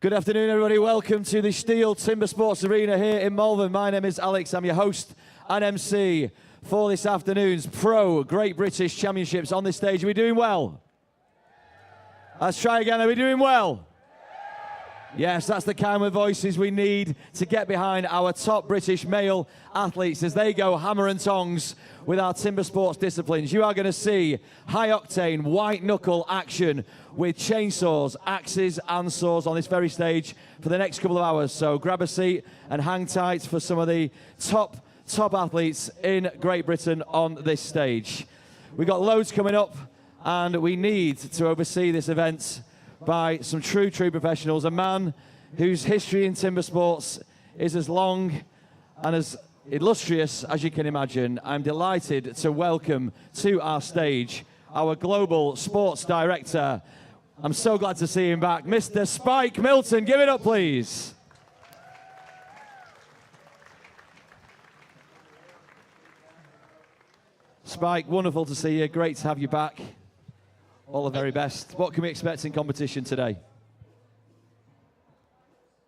Good afternoon, everybody. Welcome to the STIHL Timbersports Arena here in Malvern. My name is Alex. I'm your host and MC for this afternoon's Pro Great British Championships on this stage. Are we doing well? Let's try again. Are we doing well? Yes, that's the kind of voices we need to get behind our top British male athletes as they go hammer and tongs with our timber sports disciplines. You are going to see high-octane, white-knuckle action with chainsaws, axes and saws on this very stage for the next couple of hours. So grab a seat and hang tight for some of the top athletes in Great Britain on this stage. We've got loads coming up, and we need to oversee this event by some true professionals, a man whose history in timber sports is as long and as illustrious as you can imagine. I'm delighted to welcome to our stage our global sports director. I'm so glad to see him back, Mr. Spike Milton. Give it up, please. Spike, wonderful to see you. Great to have you back. All the very best. What can we expect in competition today?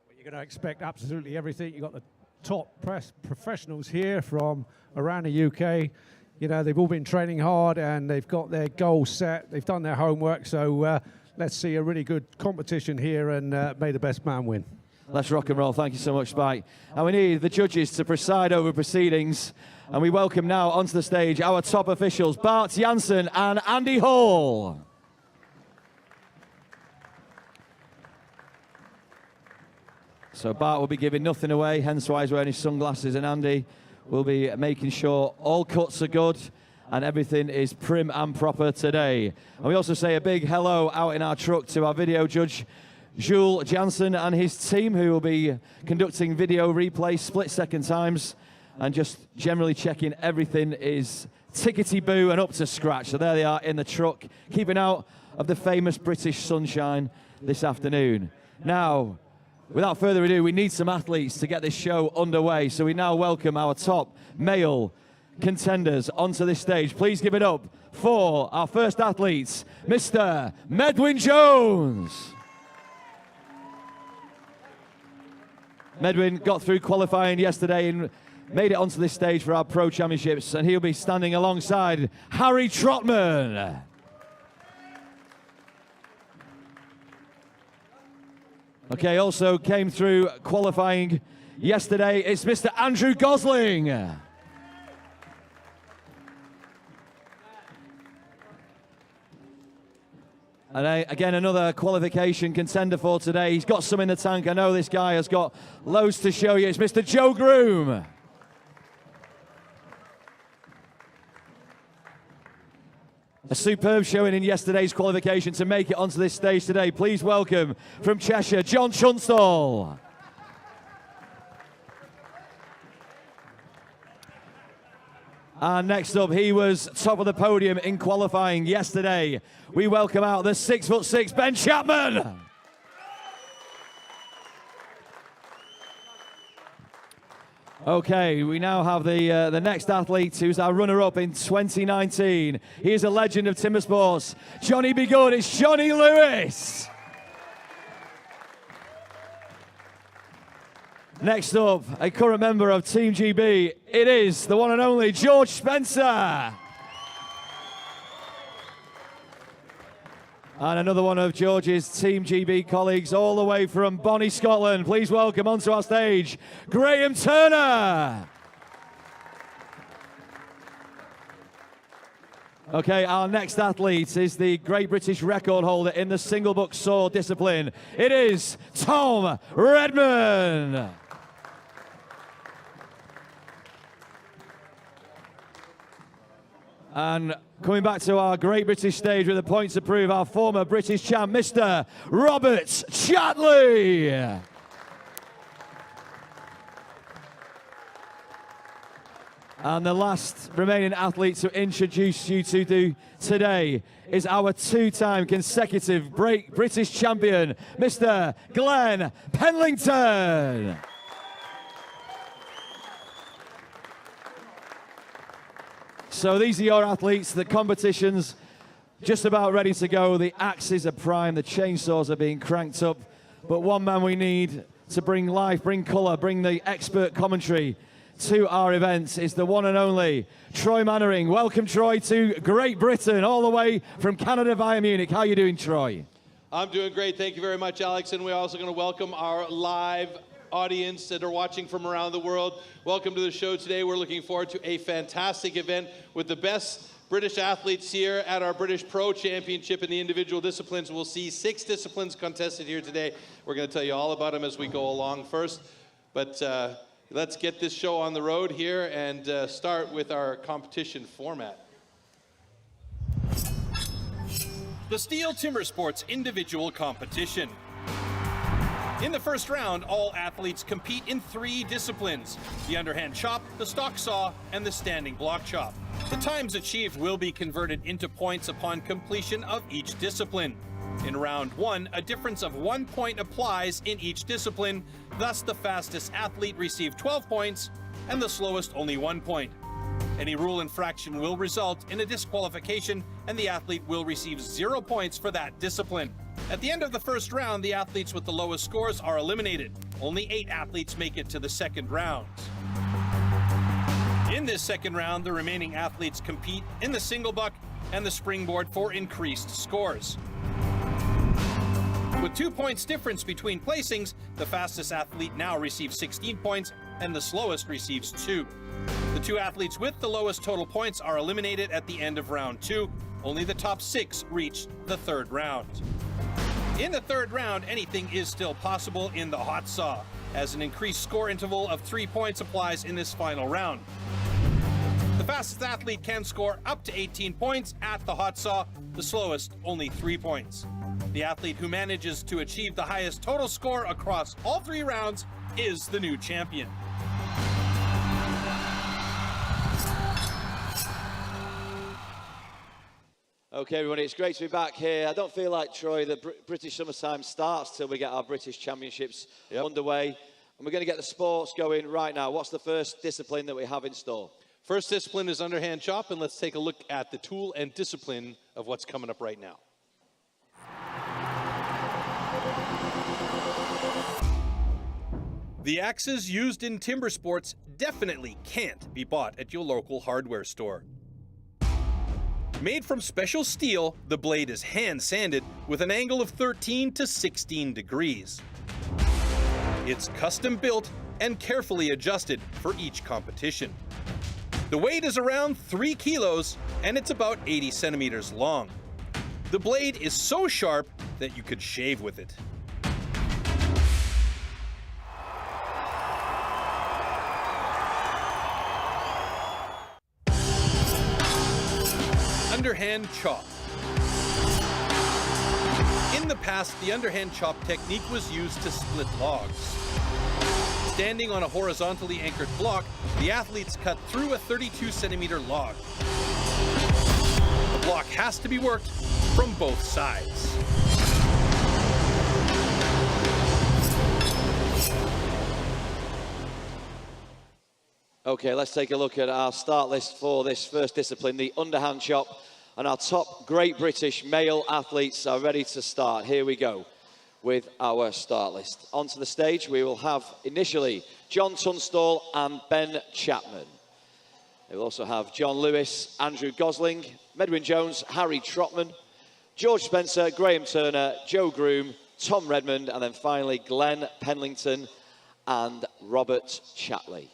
Well, you're going to expect absolutely everything. You've got the top professionals here from around the UK. You know, they've all been training hard and they've got their goals set. They've done their homework. So let's see a really good competition here, and may the best man win. Let's rock and roll. Thank you so much, Spike. And we need the judges to preside over proceedings. And we welcome now onto the stage our top officials, Bart Jansen and Andy Hall. So Bart will be giving nothing away, hence why he's wearing his sunglasses, and Andy will be making sure all cuts are good and everything is prim and proper today. And we also say a big hello out in our truck to our video judge, Jules Jansen, and his team, who will be conducting video replay split-second times and just generally checking everything is tickety-boo and up to scratch. So there they are in the truck, keeping out of the famous British sunshine this afternoon. Now, without further ado, we need some athletes to get this show underway. So we now welcome our top male contenders onto this stage. Please give it up for our first athletes, Mr. Medwin Jones. Medwin got through qualifying yesterday and made it onto this stage for our Pro Championships, and he'll be standing alongside Harry Trotman. Okay, also came through qualifying yesterday, it's Mr. Andrew Gosling. And again, another qualification contender for today. He's got some in the tank. I know this guy has got loads to show you. It's Mr. Joe Groom. A superb showing in yesterday's qualification to make it onto this stage today. Please welcome from Cheshire, John Chunstall. And next up, he was top of the podium in qualifying yesterday. We welcome out the 6'6" Ben Chapman. Okay, we now have the next athlete who's our runner-up in 2019. He is a legend of timber sports. Johnny Be Good, it's Johnny Lewis. Next up, a current member of Team GB, it is the one and only George Spencer. And another one of George's Team GB colleagues all the way from Bonnie, Scotland. Please welcome onto our stage, Graham Turner. Okay, our next athlete is the Great British record holder in the single buck saw discipline. It is Tom Redman. And coming back to our Great British stage with a point to prove, our former British champ, Mr. Robert Chatley. And the last remaining athlete to introduce you to today is our two-time consecutive British champion, Mr. Glen Penlington. So these are your athletes. The competition's just about ready to go. The axes are primed, the chainsaws are being cranked up, but one man we need to bring life, bring colour, bring the expert commentary to our events is the one and only Troy Mannering. Welcome, Troy, to Great Britain, all the way from Canada via Munich. How are you doing, Troy? I'm doing great. Thank you very much, Alex. And we're also going to welcome our live audience that are watching from around the world. Welcome to the show today. We're looking forward to a fantastic event with the best British athletes here at our British Pro Championship in the individual disciplines. We'll see 6 disciplines contested here today. We're going to tell you all about them as we go along first. But let's get this show on the road here and start with our competition format. The STIHL Timbersports individual competition. In the first round, all athletes compete in 3 disciplines: the underhand chop, the stock saw, and the standing block chop. The times achieved will be converted into points upon completion of each discipline. In round 1, a difference of 1 point applies in each discipline, thus the fastest athlete received 12 points and the slowest only 1 point. Any rule infraction will result in a disqualification and the athlete will receive 0 points for that discipline. At the end of the first round, the athletes with the lowest scores are eliminated. Only 8 athletes make it to the second round. In this second round, the remaining athletes compete in the single buck and the springboard for increased scores. With 2 points difference between placings, the fastest athlete now receives 16 points and the slowest receives 2. The 2 athletes with the lowest total points are eliminated at the end of round 2. Only the top 6 reach the third round. In the third round, anything is still possible in the hot saw, as an increased score interval of 3 points applies in this final round. The fastest athlete can score up to 18 points at the hot saw, the slowest only 3 points. The athlete who manages to achieve the highest total score across all 3 rounds is the new champion. Okay, everybody, it's great to be back here. I don't feel like, Troy, the British summertime starts till we get our British Championships underway. And we're going to get the sports going right now. What's the first discipline that we have in store? First discipline is underhand chop, and let's take a look at the tool and discipline of what's coming up right now. The axes used in timber sports definitely can't be bought at your local hardware store. Made from special steel, the blade is hand sanded with an angle of 13 to 16 degrees. It's custom built and carefully adjusted for each competition. The weight is around 3 kilos and it's about 80 centimeters long. The blade is so sharp that you could shave with it. Underhand chop. In the past, the underhand chop technique was used to split logs. Standing on a horizontally anchored block, the athletes cut through a 32-centimeter log. The block has to be worked from both sides. Okay, let's take a look at our start list for this first discipline, the underhand chop. And our top Great British male athletes are ready to start. Here we go with our start list. Onto the stage, we will have initially John Tunstall and Ben Chapman. We will also have John Lewis, Andrew Gosling, Medwin Jones, Harry Trotman, George Spencer, Graham Turner, Joe Groom, Tom Redmond, and then finally Glen Penlington and Robert Chatley.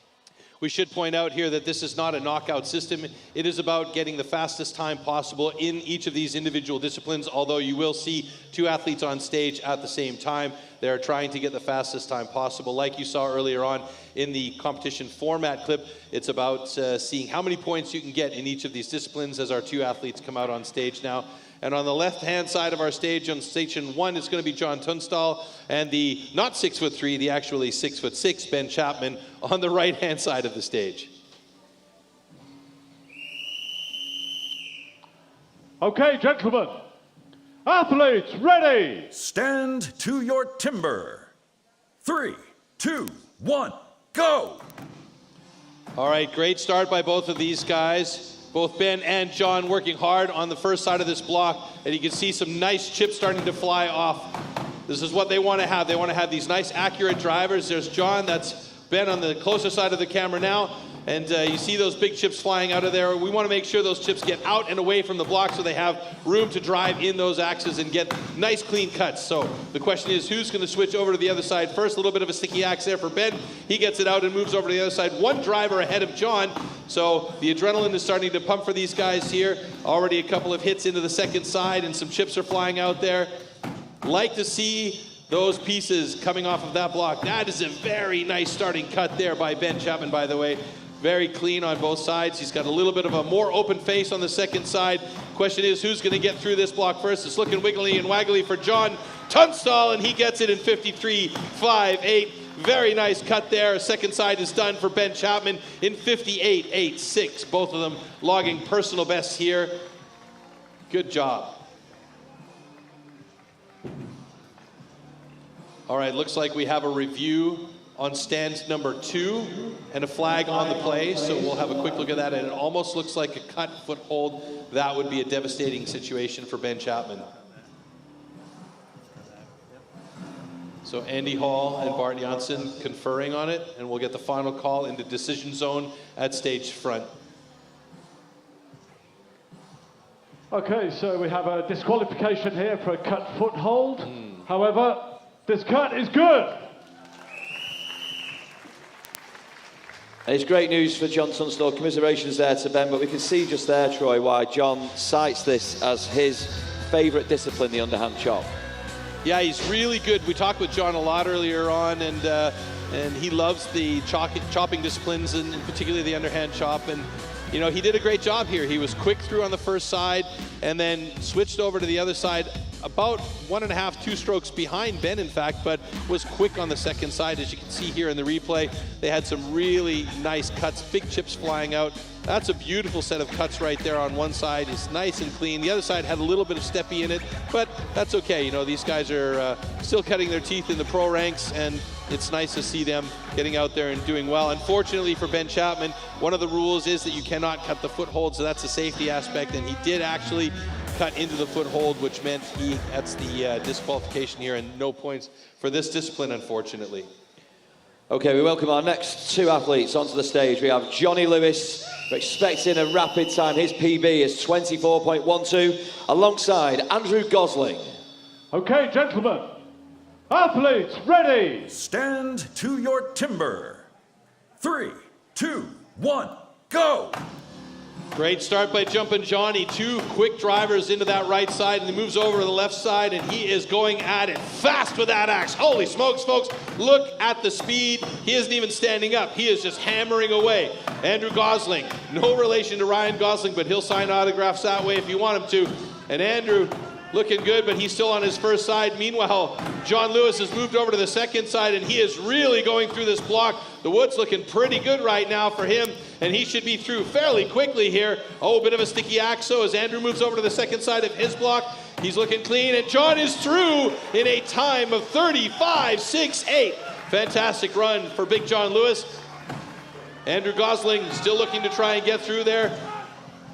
We should point out here that this is not a knockout system. It is about getting the fastest time possible in each of these individual disciplines, although you will see 2 athletes on stage at the same time. They're trying to get the fastest time possible. Like you saw earlier on in the competition format clip, it's about seeing how many points you can get in each of these disciplines as our 2 athletes come out on stage now. And on the left-hand side of our stage, on station 1, it's going to be John Tunstall, and the not 6'3", the actually 6'6", Ben Chapman, on the right-hand side of the stage. Okay, gentlemen, athletes ready. Stand to your timber. 3, 2, 1, go. All right, great start by both of these guys. Both Ben and John working hard on the first side of this block, and you can see some nice chips starting to fly off This is what they want to have. They want to have these nice, accurate drivers. There's John, that's Ben on the closer side of the camera now. And you see those big chips flying out of there. We want to make sure those chips get out and away from the block so they have room to drive in those axes and get nice, clean cuts. So the question is, who's going to switch over to the other side first? A little bit of a sticky axe there for Ben. He gets it out and moves over to the other side. One driver ahead of John. So the adrenaline is starting to pump for these guys here. Already a couple of hits into the second side and some chips are flying out there. Like to see those pieces coming off of that block. That is a very nice starting cut there by Ben Chapman, by the way. Very clean on both sides. He's got a little bit of a more open face on the second side. Question is, who's going to get through this block first? It's looking wiggly and waggly for John Tunstall, and he gets it in 53.58. Very nice cut there. Second side is done for Ben Chapman in 58.86. Both of them logging personal bests here. Good job. All right, looks like we have a review on stand number 2 and a flag on the play, so we'll have a quick look at that, and it almost looks like a cut foothold. That would be a devastating situation for Ben Chapman. So Andy Hall and Bart Janssen conferring on it, and we'll get the final call in the decision zone at stage front. Okay, so we have a disqualification here for a cut foothold. However, this cut is good. It's great news for John Tunstall. Commiserations there to Ben, but we can see just there, Troy, why John cites this as his favourite discipline, the underhand chop. Yeah, he's really good. We talked with John a lot earlier on, and he loves the chopping disciplines, and particularly the underhand chop. And you know, he did a great job here. He was quick through on the first side, and then switched over to the other side, about 1.5, 2 strokes behind Ben, in fact, but was quick on the second side. As you can see here in the replay, they had some really nice cuts, big chips flying out. That's a beautiful set of cuts right there on one side. It's nice and clean. The other side had a little bit of steppy in it, but that's okay. You know, these guys are still cutting their teeth in the pro ranks, and it's nice to see them getting out there and doing well. Unfortunately for Ben Chapman, one of the rules is that you cannot cut the foothold, so that's a safety aspect, and he did actually cut into the foothold, which meant that's the disqualification here, and no points for this discipline, unfortunately. Okay, we welcome our next 2 athletes onto the stage. We have Johnny Lewis, we're expecting a rapid time. His PB is 24.12, alongside Andrew Gosling. Okay, gentlemen, athletes ready. Stand to your timber. 3, 2, 1, go! Great start by Jumpin' Johnny. 2 quick drivers into that right side, and he moves over to the left side, and he is going at it fast with that axe. Holy smokes, folks. Look at the speed. He isn't even standing up. He is just hammering away. Andrew Gosling, no relation to Ryan Gosling, but he'll sign autographs that way if you want him to. And Andrew looking good, but he's still on his first side. Meanwhile, John Lewis has moved over to the second side, and he is really going through this block. The wood's looking pretty good right now for him, and he should be through fairly quickly here. Oh, a bit of a sticky axe, so as Andrew moves over to the second side of his block, he's looking clean, and John is through in a time of 35.68. Fantastic run for Big John Lewis. Andrew Gosling still looking to try and get through there.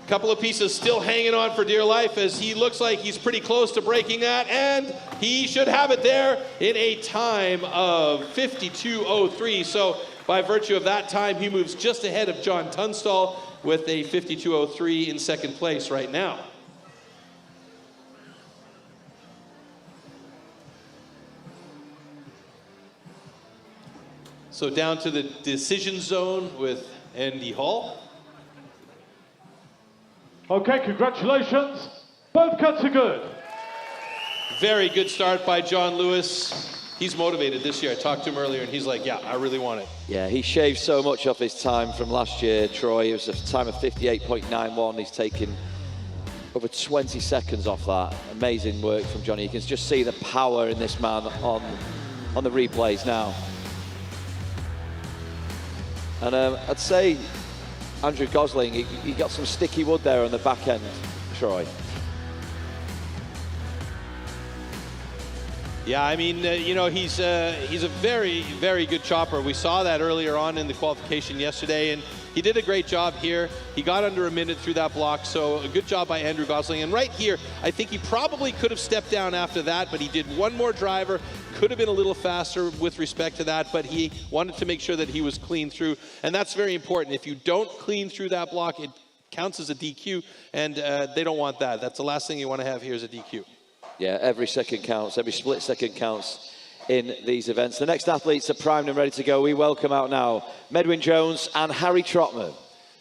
Couple of pieces still hanging on for dear life, as he looks like he's pretty close to breaking that, and he should have it there in a time of 52.03. So by virtue of that time, he moves just ahead of John Tunstall with a 52.03 in second place right now. So down to the decision zone with Andy Hall. Okay, congratulations. Both cuts are good. Very good start by John Lewis. He's motivated this year. I talked to him earlier, and he's like, yeah, I really want it. Yeah, he shaved so much off his time from last year, Troy. It was a time of 58.91. He's taken over 20 seconds off that. Amazing work from Johnny. You can just see the power in this man on the replays now. And I'd say Andrew Gosling, he got some sticky wood there on the back end, Troy. Yeah, I mean, you know, he's a very, very good chopper. We saw that earlier on in the qualification yesterday, and he did a great job here. He got under a minute through that block, so a good job by Andrew Gosling. And right here, I think he probably could have stepped down after that, but he did one more driver. Could have been a little faster with respect to that, but he wanted to make sure that he was clean through, and that's very important. If you don't clean through that block, it counts as a DQ, and they don't want that. That's the last thing you want to have here is a DQ. Yeah, every second counts, every split second counts in these events. The next athletes are primed and ready to go. We welcome out now Medwin Jones and Harry Trotman.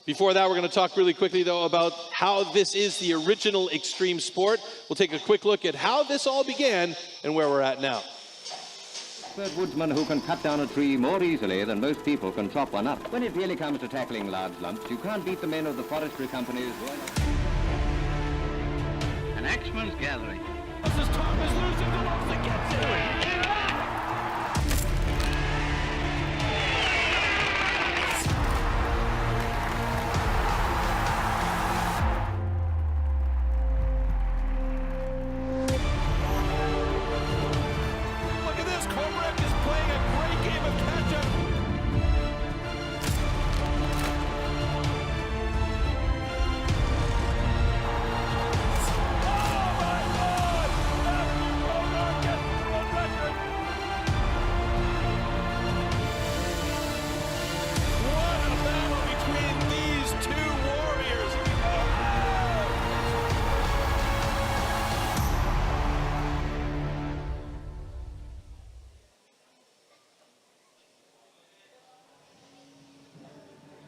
Before that, we're going to talk really quickly, though, about how this is the original extreme sport. We'll take a quick look at how this all began and where we're at now. Expert woodsman who can cut down a tree more easily than most people can chop one up. When it really comes to tackling large lumps, you can't beat the men of the forestry companies. An axeman's gathering. This is Thomas losing the ropes to get to it. Look at this, Korbrek is playing a great game of catch-up.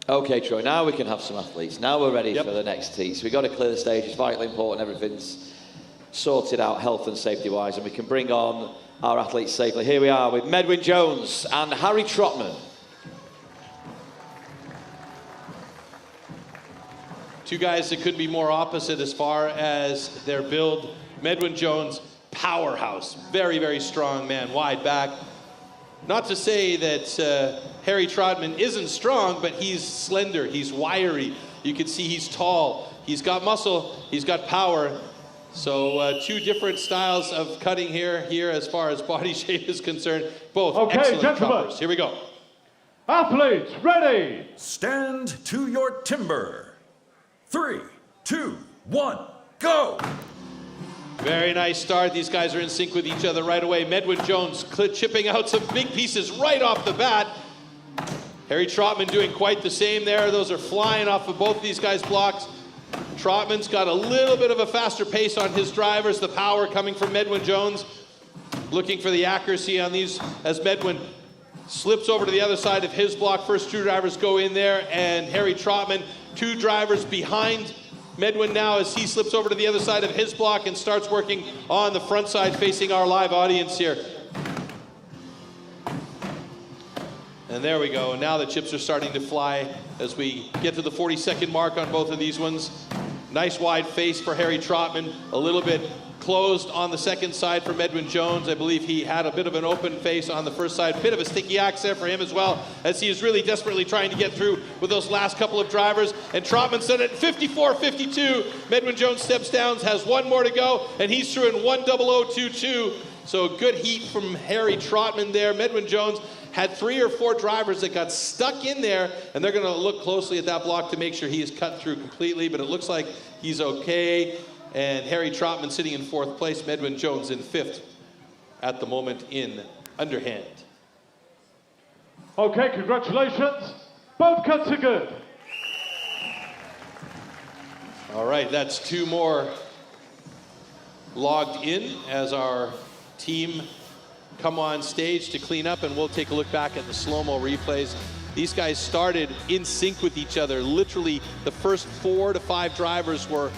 Okay, Troy, now we can have some athletes. Now we're ready for the next heats. We've got to clear the stage. It's vitally important everything's sorted out health and safety-wise, and we can bring on our athletes safely. Here we are with Medwin Jones and Harry Trotman. Two guys that could be more opposite as far as their build. Medwin Jones, powerhouse, very, very strong man, wide back. Not to say that Harry Trotman isn't strong, but he's slender, he's wiry. You can see he's tall, he's got muscle, he's got power. So two different styles of cutting here as far as body shape is concerned. Both excellent choppers. Here we go. Athletes, ready! Stand to your timber. 3, 2, 1, go! Very nice start. These guys are in sync with each other right away. Medwin Jones chipping out some big pieces right off the bat. Harry Trotman doing quite the same there. Those are flying off of both these guys' blocks. Trotman's got a little bit of a faster pace on his drivers. The power coming from Medwin Jones. Looking for the accuracy on these as Medwin slips over to the other side of his block. First two drivers go in there, and Harry Trotman, two drivers behind Medwin now as he slips over to the other side of his block and starts working on the front side facing our live audience here. And there we go. Now the chips are starting to fly as we get to the 40-second mark on both of these ones. Nice wide face for Harry Trotman. A little bit closed on the second side for Medwin Jones. I believe he had a bit of an open face on the first side. Bit of a sticky axe there for him as well, as he is really desperately trying to get through with those last couple of drivers. And Trotman's done it 54-52. Medwin Jones steps down, has one more to go, and he's through in 1:00:22. So good heat from Harry Trotman there. Medwin Jones had 3 or 4 drivers that got stuck in there, and they're going to look closely at that block to make sure he is cut through completely, but it looks like he's okay. And Harry Trotman sitting in 4th place, Medwin Jones in 5th at the moment in underhand. Okay, congratulations. Both cuts are good. All right, that's 2 more logged in as our team come on stage to clean up, and we'll take a look back at the slow-mo replays. These guys started in sync with each other. Literally, the first 4 to 5 drivers were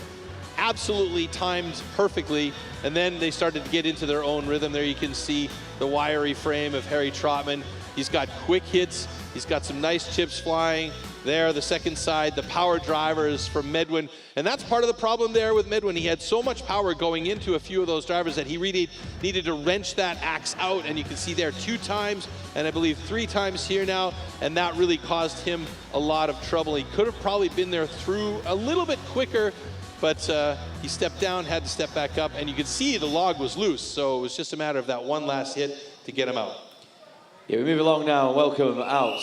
absolutely timed perfectly, and then they started to get into their own rhythm. There you can see the wiry frame of Harry Trotman. He's got quick hits, he's got some nice chips flying. There, the second side, the power drivers from Medwin, and that's part of the problem there with Medwin. He had so much power going into a few of those drivers that he really needed to wrench that axe out, and you can see there 2 times, and I believe 3 times here now, and that really caused him a lot of trouble. He could have probably been there through a little bit quicker, but he stepped down, had to step back up, and you could see the log was loose, so it was just a matter of that one last hit to get him out. Yeah, we move along now and welcome out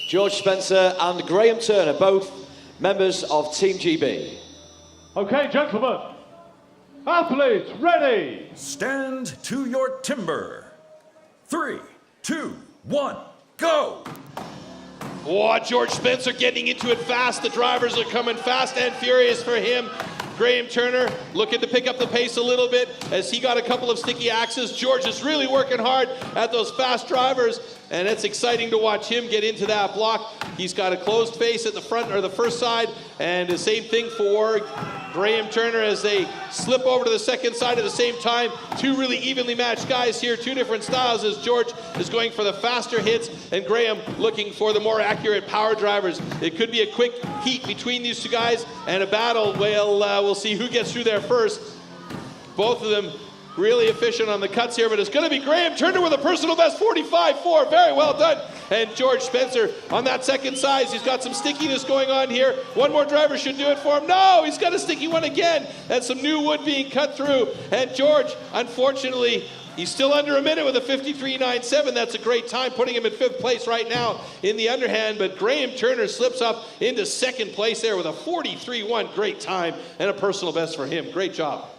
George Spencer and Graham Turner, both members of Team GB. Okay, gentlemen, athletes ready. Stand to your timber. 3, 2, 1, go! Oh, George Spencer getting into it fast. The drivers are coming fast and furious for him. Graham Turner looking to pick up the pace a little bit as he got a couple of sticky axes. George is really working hard at those fast drivers, and it's exciting to watch him get into that block. He's got a closed face at the front or the first side, and the same thing for Graham Turner as they slip over to the second side at the same time. Two really evenly matched guys here, two different styles as George is going for the faster hits and Graham looking for the more accurate power drivers. It could be a quick heat between these two guys and a battle. We'll see who gets through there first. Both of them really efficient on the cuts here, but it's going to be Graham Turner with a personal best 45.4. Very well done. And George Spencer on that second side. He's got some stickiness going on here. One more driver should do it for him. No, he's got a sticky one again. And some new wood being cut through. And George, unfortunately, he's still under a minute with a 53.97. That's a great time, putting him in 5th place right now in the underhand. But Graham Turner slips up into 2nd place there with a 43.1. Great time and a personal best for him. Great job.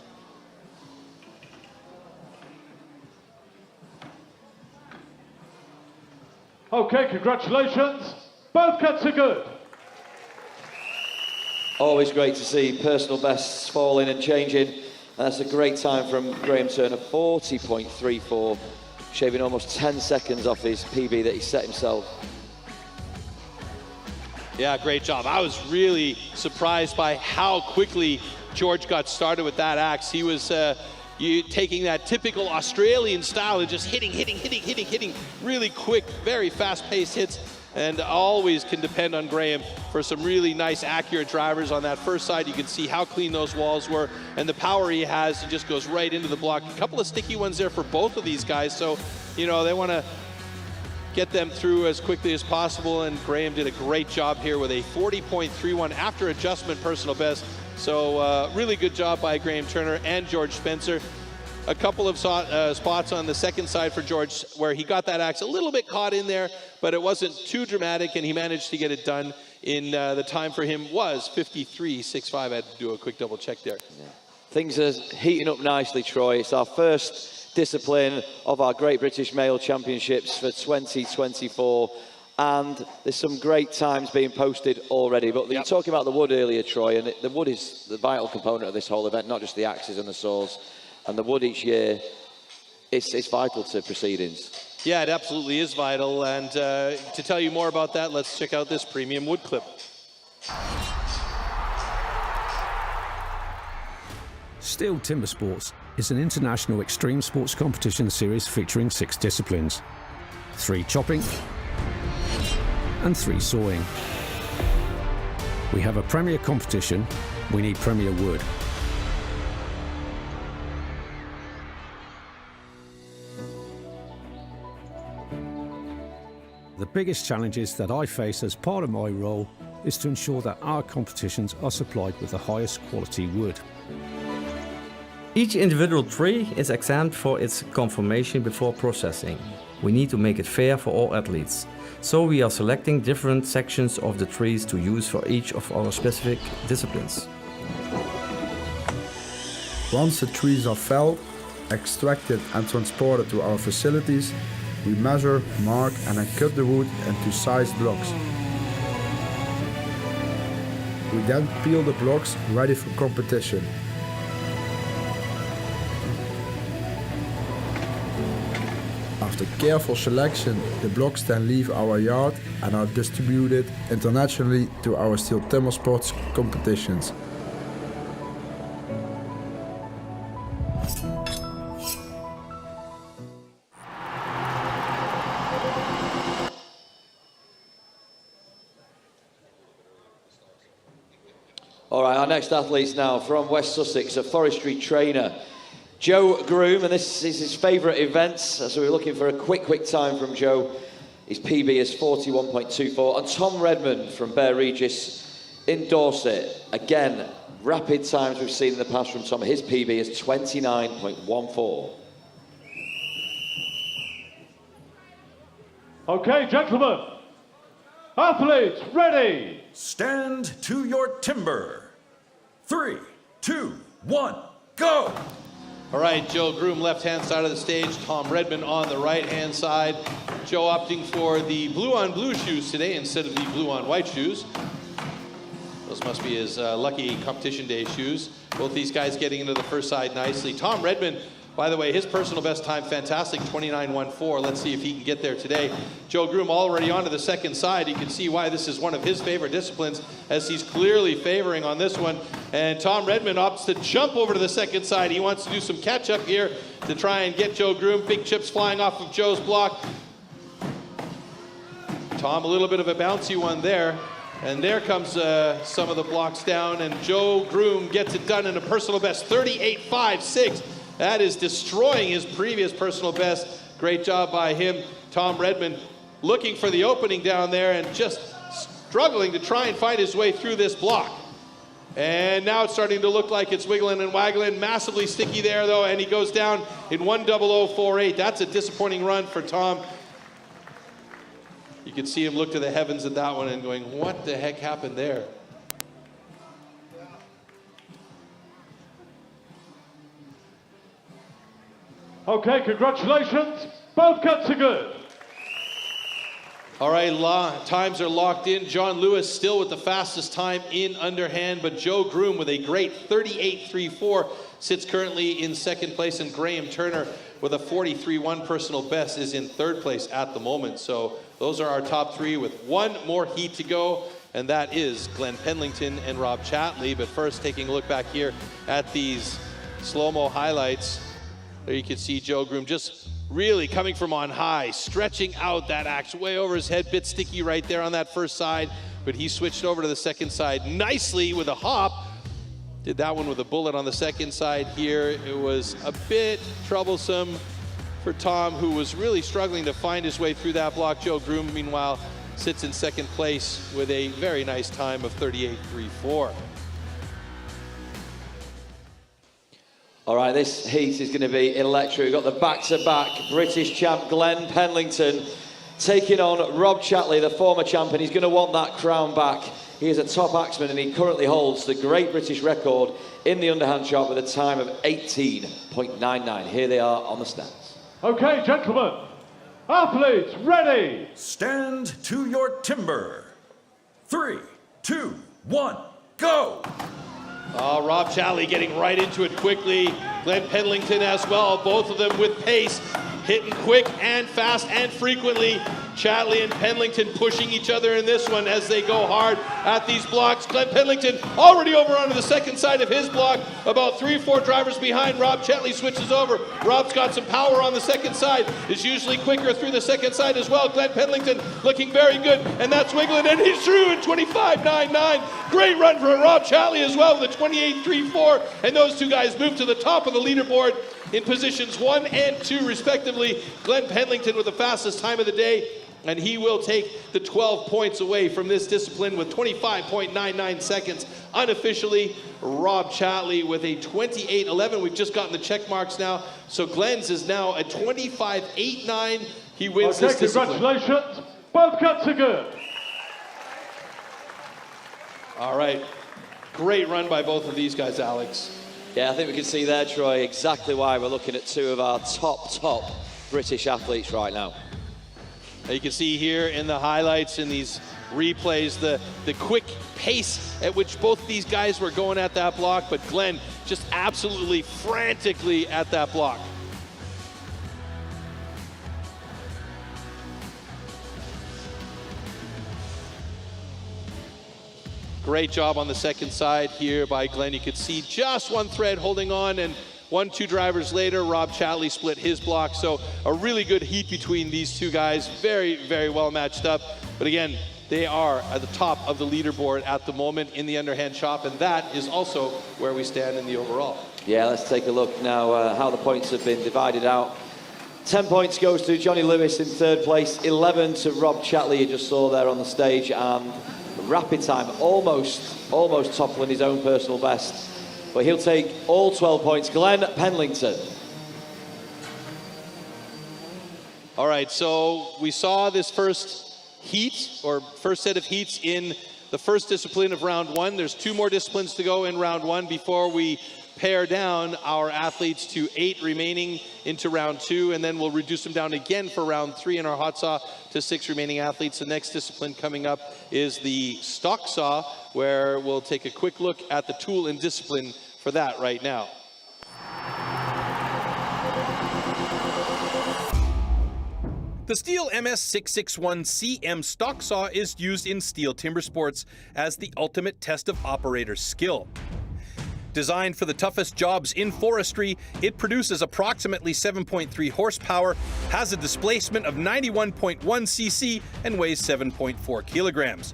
Okay, congratulations. Both cuts are good. Always great to see personal bests falling and changing. That's a great time from Graham Turner, 40.34, shaving almost 10 seconds off his PB that he set himself. Yeah, great job. I was really surprised by how quickly George got started with that axe. He was taking that typical Australian style of just hitting really quick, very fast-paced hits, and always can depend on Graham for some really nice, accurate drivers. On that first side, you can see how clean those walls were, and the power he has, he just goes right into the block. A couple of sticky ones there for both of these guys, so, you know, they want to get them through as quickly as possible, and Graham did a great job here with a 40.31 after adjustment personal best. So really good job by Graham Turner and George Spencer. A couple of spots on the second side for George where he got that axe a little bit caught in there, but it wasn't too dramatic, and he managed to get it done in the time for him was 53.65. I had to do a quick double check there. Yeah. Things are heating up nicely, Troy. It's our first discipline of our Great British Male Championships for 2024. And there's some great times being posted already. But you were talking about the wood earlier, Troy, and the wood is the vital component of this whole event, not just the axes and the saws. And the wood each year, it's vital to proceedings. Yeah, it absolutely is vital. And to tell you more about that, let's check out this premium wood clip. STIHL Timbersports is an international extreme sports competition series featuring 6 disciplines: 3 chopping and 3 sawing. We have a premier competition, we need premier wood. The biggest challenges that I face as part of my role is to ensure that our competitions are supplied with the highest quality wood. Each individual tree is examined for its conformation before processing. We need to make it fair for all athletes. So we are selecting different sections of the trees to use for each of our specific disciplines. Once the trees are felled, extracted and transported to our facilities, we measure, mark and then cut the wood into sized blocks. We then peel the blocks ready for competition. After careful selection, the blocks then leave our yard and are distributed internationally to our STIHL Timbersports competitions. All right, our next athlete's now from West Sussex, a forestry trainer, Joe Groom, and this is his favourite event, so we're looking for a quick time from Joe. His PB is 41.24. And Tom Redmond from Bear Regis in Dorset, again, rapid times we've seen in the past from Tom. His PB is 29.14. Okay, gentlemen. Athletes, ready. Stand to your timber. 3, 2, 1, go! All right, Joe Groom, left-hand side of the stage. Tom Redmond on the right-hand side. Joe opting for the blue-on-blue shoes today instead of the blue-on-white shoes. Those must be his lucky competition day shoes. Both these guys getting into the first side nicely. Tom Redmond, by the way, his personal best time, fantastic, 29.14. Let's see if he can get there today. Joe Groom already onto the second side. You can see why this is one of his favorite disciplines, as he's clearly favoring on this one. And Tom Redmond opts to jump over to the second side. He wants to do some catch-up here to try and get Joe Groom. Big chips flying off of Joe's block. Tom, a little bit of a bouncy one there. And there comes some of the blocks down, and Joe Groom gets it done in a personal best, 38.56. That is destroying his previous personal best. Great job by him. Tom Redmond looking for the opening down there and just struggling to try and find his way through this block. And now it's starting to look like it's wiggling and waggling. Massively sticky there, though, and he goes down in 1:00.48. That's a disappointing run for Tom. You can see him look to the heavens at that one and going, what the heck happened there? Okay, congratulations. Both cuts are good. All right, times are locked in. John Lewis still with the fastest time in underhand, but Joe Groom with a great 38.34 sits currently in second place, and Graham Turner with a 43.1 personal best is in third place at the moment. So those are our top three with one more heat to go, and that is Glen Penlington and Rob Chatley. But first, taking a look back here at these slow-mo highlights, there you can see Joe Groom just really coming from on high, stretching out that axe way over his head, bit sticky right there on that first side, but he switched over to the second side nicely with a hop. Did that one with a bullet on the second side here. It was a bit troublesome for Tom, who was really struggling to find his way through that block. Joe Groom, meanwhile, sits in second place with a very nice time of 38.34. All right, this heat is going to be electric. We've got the back-to-back British champ Glen Penlington taking on Rob Chatley, the former champion. He's going to want that crown back. He is a top axeman, and he currently holds the Great British record in the underhand chop with a time of 18.99. Here they are on the stands. Okay, gentlemen. Athletes, ready. Stand to your timber. 3, 2, 1, go! Rob Chatley getting right into it quickly. Glen Penlington as well, both of them with pace, hitting quick and fast and frequently. Chatley and Penlington pushing each other in this one as they go hard at these blocks. Glen Penlington already over onto the second side of his block, about 3 or 4 drivers behind. Rob Chatley switches over. Rob's got some power on the second side, is usually quicker through the second side as well. Glen Penlington looking very good, and that's wiggling, and he's through in 25.99. Great run for Rob Chatley as well with a 28.34, and those two guys move to the top of the leaderboard in positions 1 and 2 respectively. Glen Penlington with the fastest time of the day, and he will take the 12 points away from this discipline with 25.99 seconds. Unofficially, Rob Chatley with a 28.11. We've just gotten the check marks now, so Glen's is now a 25.89. He wins this discipline. Congratulations. Both cuts are good. All right, great run by both of these guys, Alex. Yeah, I think we can see there, Troy, exactly why we're looking at two of our top British athletes right now. You can see here in the highlights, in these replays, the quick pace at which both these guys were going at that block, but Glen just absolutely frantically at that block. Great job on the second side here by Glen. You could see just one thread holding on, and 1-2 drivers later, Rob Chatley split his block. So a really good heat between these two guys. Very, very well matched up. But again, they are at the top of the leaderboard at the moment in the underhand chop, and that is also where we stand in the overall. Yeah, let's take a look now how the points have been divided out. 10 points goes to Johnny Lewis in third place, 11 to Rob Chatley, you just saw there on the stage, and rapid time, almost toppling his own personal best. But he'll take all 12 points. Glen Penlington. All right, so we saw this first heat, or first set of heats in the first discipline of round one. There's 2 more disciplines to go in round one before we pare down our athletes to 8 remaining into round 2, and then we'll reduce them down again for round 3 in our hot saw to 6 remaining athletes. The next discipline coming up is the stock saw, where we'll take a quick look at the tool and discipline for that right now. The STIHL MS661CM stock saw is used in STIHL Timbersports as the ultimate test of operator skill. Designed for the toughest jobs in forestry, it produces approximately 7.3 horsepower, has a displacement of 91.1 cc, and weighs 7.4 kilograms.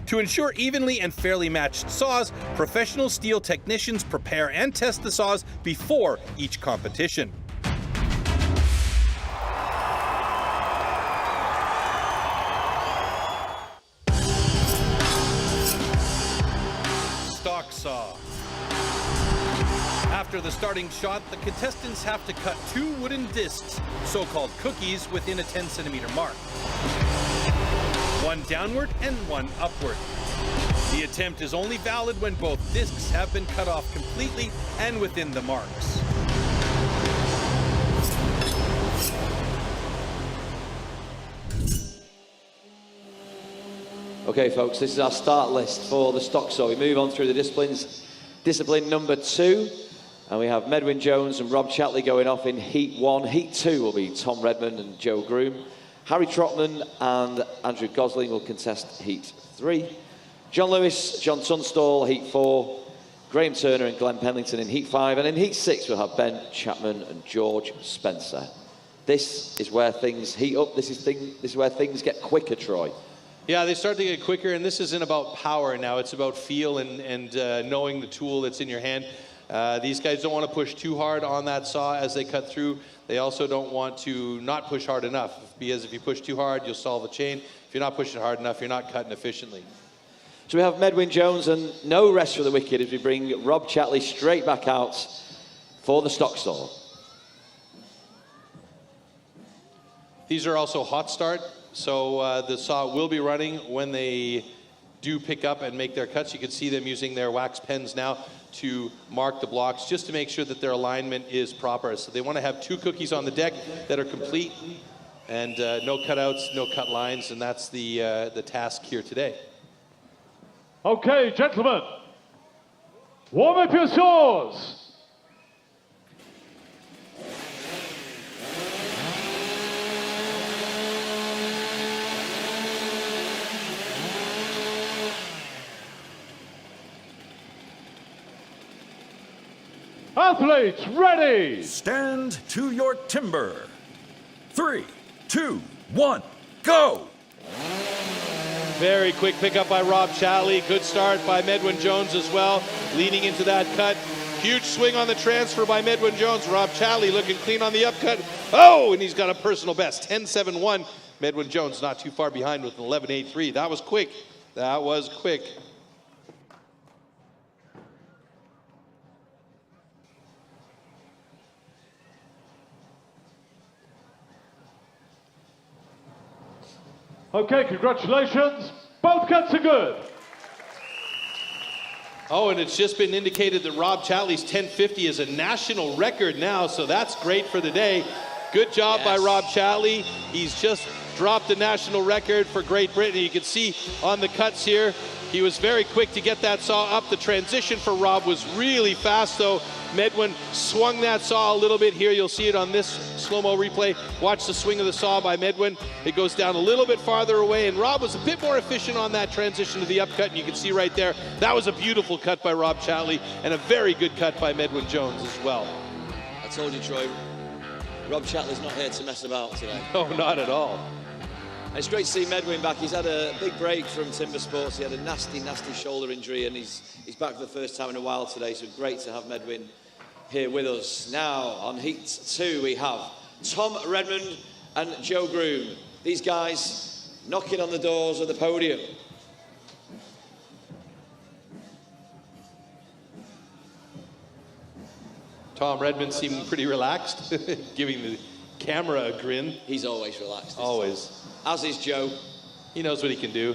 To ensure evenly and fairly matched saws, professional STIHL technicians prepare and test the saws before each competition. Stock saw. After the starting shot, the contestants have to cut 2 wooden discs, so-called cookies, within a 10-centimeter mark. 1 downward and 1 upward. The attempt is only valid when both discs have been cut off completely and within the marks. Okay, folks, this is our start list for the stock saw. We move on through the disciplines. Discipline number 2, and we have Medwin Jones and Rob Chatley going off in Heat 1. Heat 2 will be Tom Redmond and Joe Groom. Harry Trotman and Andrew Gosling will contest Heat 3. John Lewis, John Tunstall, Heat 4. Graham Turner and Glen Penlington in Heat 5. And in Heat 6, we'll have Ben Chapman and George Spencer. This is where things heat up. This is where things get quicker, Troy. Yeah, they start to get quicker, and this isn't about power now. It's about feel and knowing the tool that's in your hand. These guys don't want to push too hard on that saw as they cut through. They also don't want to not push hard enough, because if you push too hard, you'll stall the chain. If you're not pushing hard enough, you're not cutting efficiently. So we have Medwin Jones and no rest for the wicked as we bring Rob Chatley straight back out for the stock saw. These are also hot start, so the saw will be running when they do pick up and make their cuts. You can see them using their wax pens now to mark the blocks, just to make sure that their alignment is proper. So they want to have 2 cookies on the deck that are complete, and no cutouts, no cut lines, and that's the task here today. Okay, gentlemen, warm up your saws. Athletes, ready! Stand to your timber. 3, 2, 1, go! Very quick pickup by Rob Chatley. Good start by Medwin Jones as well, leading into that cut. Huge swing on the transfer by Medwin Jones. Rob Chatley looking clean on the upcut. Oh, and he's got a personal best, 10.71. Medwin Jones not too far behind with an 11.83. That was quick. That was quick. Okay, congratulations. Both cuts are good. Oh, and it's just been indicated that Rob Chatley's 10.50 is a national record now, so that's great for the day. Good job by Rob Chatley. He's just dropped the national record for Great Britain. You can see on the cuts here, he was very quick to get that saw up. The transition for Rob was really fast, though. Medwin swung that saw a little bit here. You'll see it on this slow-mo replay. Watch the swing of the saw by Medwin. It goes down a little bit farther away, and Rob was a bit more efficient on that transition to the upcut, and you can see right there, that was a beautiful cut by Rob Chatley, and a very good cut by Medwin Jones as well. I told you, Troy, Rob Chatley's not here to mess about today. No, not at all. And it's great to see Medwin back. He's had a big break from timber sports. He had a nasty, nasty shoulder injury, and he's back for the first time in a while today, so great to have Medwin here with us. Now, on Heat 2, we have Tom Redmond and Joe Groom. These guys knocking on the doors of the podium. Tom Redmond seeming pretty relaxed, giving the camera a grin. He's always relaxed. Always. As is Joe. He knows what he can do.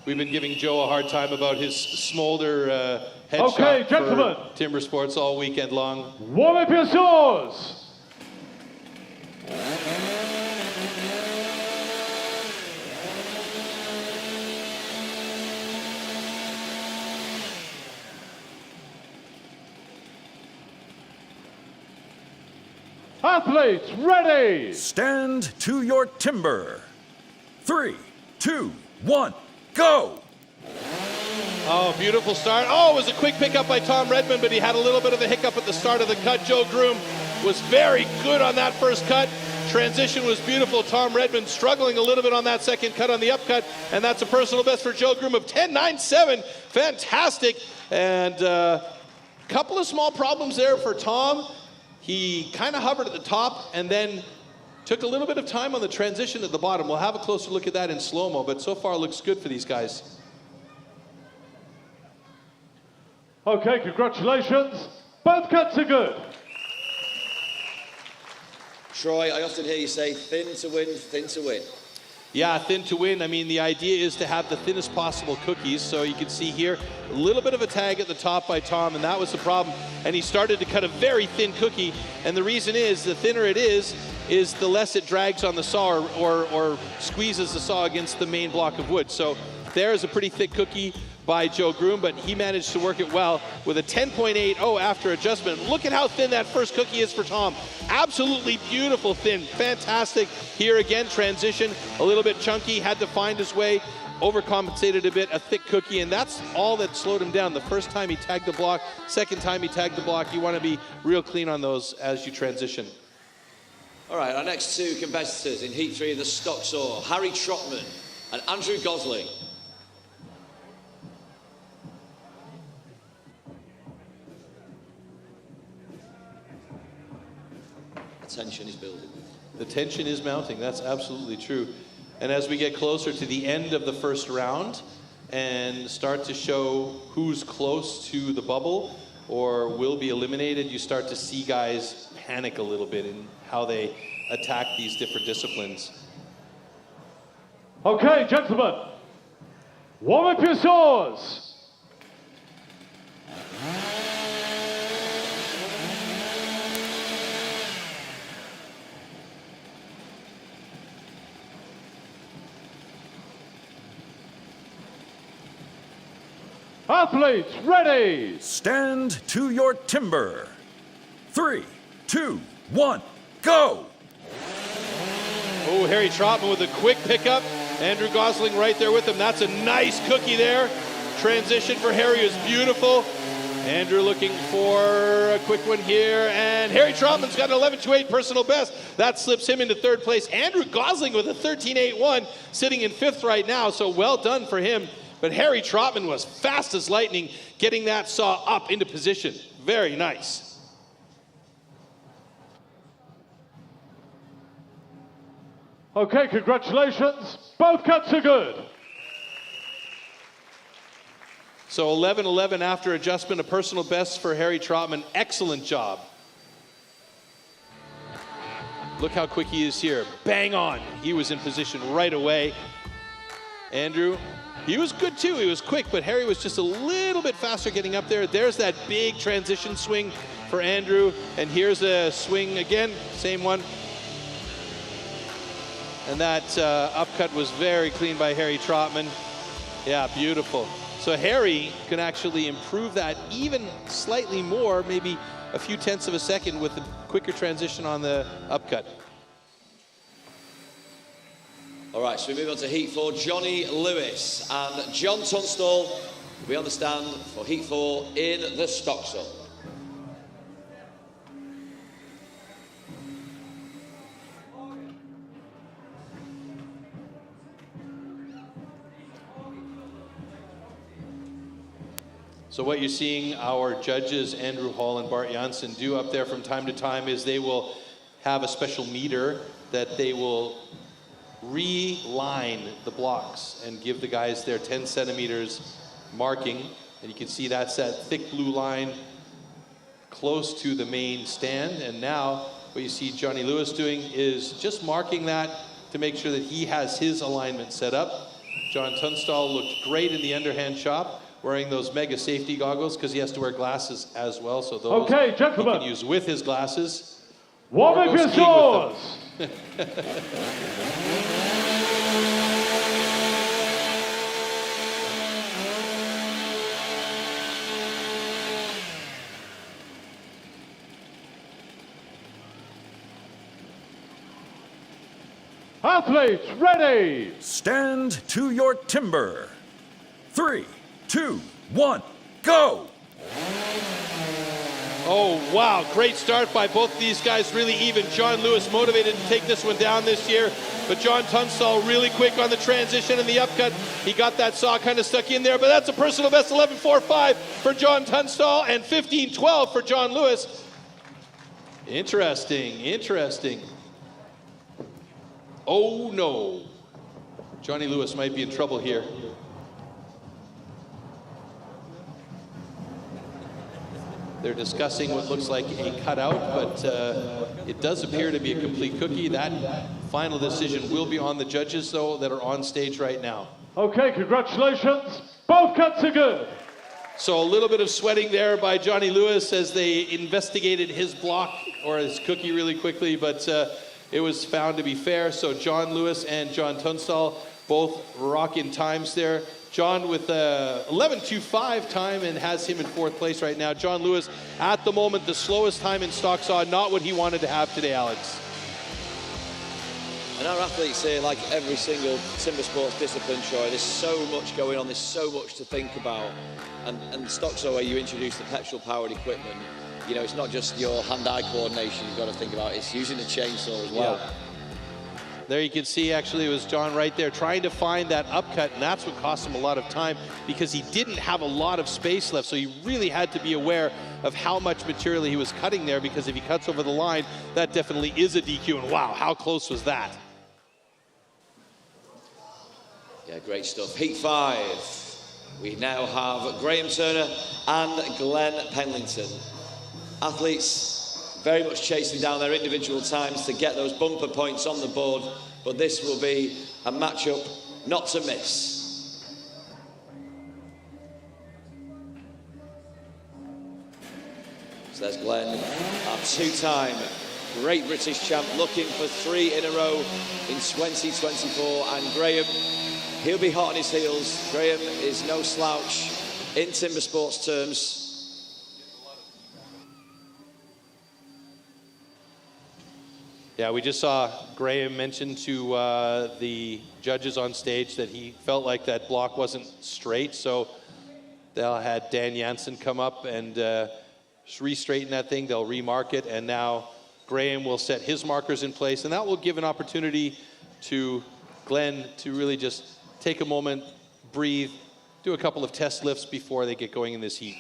We've been giving Joe a hard time about his smolder headshot for Timber Sports all weekend long. Warm up your saws! Athletes, ready! Stand to your timber. 3, 2, 1, go! Oh, beautiful start. Oh, it was a quick pickup by Tom Redmond, but he had a little bit of a hiccup at the start of the cut. Joe Groom was very good on that first cut. Transition was beautiful. Tom Redmond struggling a little bit on that second cut on the upcut, and that's a personal best for Joe Groom of 10.97. Fantastic. And a couple of small problems there for Tom. He kind of hovered at the top and then took a little bit of time on the transition at the bottom. We'll have a closer look at that in slow-mo, but so far it looks good for these guys. Okay, congratulations. Both cuts are good. Troy, I often hear you say thin to win, thin to win. Yeah, thin to win. I mean, the idea is to have the thinnest possible cookies. So you can see here, a little bit of a tag at the top by Tom, and that was the problem. And he started to cut a very thin cookie. And the reason is, the thinner it is the less it drags on the saw or squeezes the saw against the main block of wood. So there's a pretty thick cookie by Joe Groom, but he managed to work it well with a 10.80 after adjustment. Look at how thin that first cookie is for Tom. Absolutely beautiful thin, fantastic. Here again, transition, a little bit chunky, had to find his way, overcompensated a bit, a thick cookie, and that's all that slowed him down. The first time he tagged the block, second time he tagged the block, you want to be real clean on those as you transition. All right, our next two competitors in Heat 3 of the stock saw, Harry Trotman and Andrew Gosling. The tension is building. The tension is mounting, that's absolutely true. And as we get closer to the end of the first round and start to show who's close to the bubble or will be eliminated, you start to see guys panic a little bit in how they attack these different disciplines. Okay, gentlemen, warm up your saws. Athletes, ready! Stand to your timber. 3, 2, 1, go! Oh, Harry Trotman with a quick pickup. Andrew Gosling right there with him. That's a nice cookie there. Transition for Harry is beautiful. Andrew looking for a quick one here, and Harry Trotman's got an 11.28 personal best. That slips him into third place. Andrew Gosling with a 13.81, sitting in fifth right now, so well done for him. But Harry Trotman was fast as lightning, getting that saw up into position. Very nice. Okay, congratulations. Both cuts are good. So 11.11 after adjustment, a personal best for Harry Trotman. Excellent job. Look how quick he is here. Bang on. He was in position right away. Andrew, he was good too. He was quick, but Harry was just a little bit faster getting up there. There's that big transition swing for Andrew. And here's a swing again, same one. And that upcut was very clean by Harry Trotman. Yeah, beautiful. So Harry can actually improve that even slightly more, maybe a few tenths of a second with a quicker transition on the upcut. All right, so we move on to Heat 4. Johnny Lewis and John Tunstall will be on the stand for Heat 4 in the stock saw. So what you're seeing our judges, Andrew Hall and Bart Janssen, do up there from time to time is they will have a special meter that they will reline the blocks and give the guys their 10 centimeters marking. And you can see that's that thick blue line close to the main stand. And now what you see Johnny Lewis doing is just marking that to make sure that he has his alignment set up. John Tunstall looked great in the underhand chop, wearing those mega safety goggles because he has to wear glasses as well. So those okay, gentlemen, he can use with his glasses. Warm up your swords. Athletes, ready! Stand to your timber. 3, 2, 1, go! Oh, wow, great start by both of these guys, really even. John Lewis motivated to take this one down this year, but John Tunstall really quick on the transition and the upcut. He got that saw kind of stuck in there, but that's a personal best 11.45 for John Tunstall and 15.12 for John Lewis. Interesting, interesting. Oh no, Johnny Lewis might be in trouble here. They're discussing what looks like a cutout, but it does appear to be a complete cookie. That final decision will be on the judges, though, that are on stage right now. Okay, congratulations. Both cuts are good. So a little bit of sweating there by Johnny Lewis as they investigated his block or his cookie really quickly, but it was found to be fair. So John Lewis and John Tunstall both rocking times there. John with 11.25 time and has him in 4th place right now. John Lewis, at the moment, the slowest time in stock saw, not what he wanted to have today, Alex. And our athletes here, like every single timber sports discipline, Troy, there's so much going on, there's so much to think about. And stock saw, where you introduce the petrol-powered equipment, you know, it's not just your hand-eye coordination you've got to think about, it's using the chainsaw as well. Yeah. There you can see, actually, it was John right there trying to find that upcut, and that's what cost him a lot of time because he didn't have a lot of space left, so he really had to be aware of how much material he was cutting there, because if he cuts over the line, that definitely is a DQ, and wow, how close was that? Yeah, great stuff. Heat 5. We now have Graham Turner and Glen Penlington. Athletes very much chasing down their individual times to get those bumper points on the board, but this will be a matchup not to miss. So there's Glen, our 2-time Great British champ, looking for 3 in a row in 2024, and Graham, he'll be hot on his heels. Graham is no slouch in timber sports terms. Yeah, we just saw Graham mention to the judges on stage that he felt like that block wasn't straight, so they'll had Dan Jansen come up and re-straighten that thing. They'll remark it, and now Graham will set his markers in place, and that will give an opportunity to Glen to really just take a moment, breathe, do a couple of test lifts before they get going in this heat.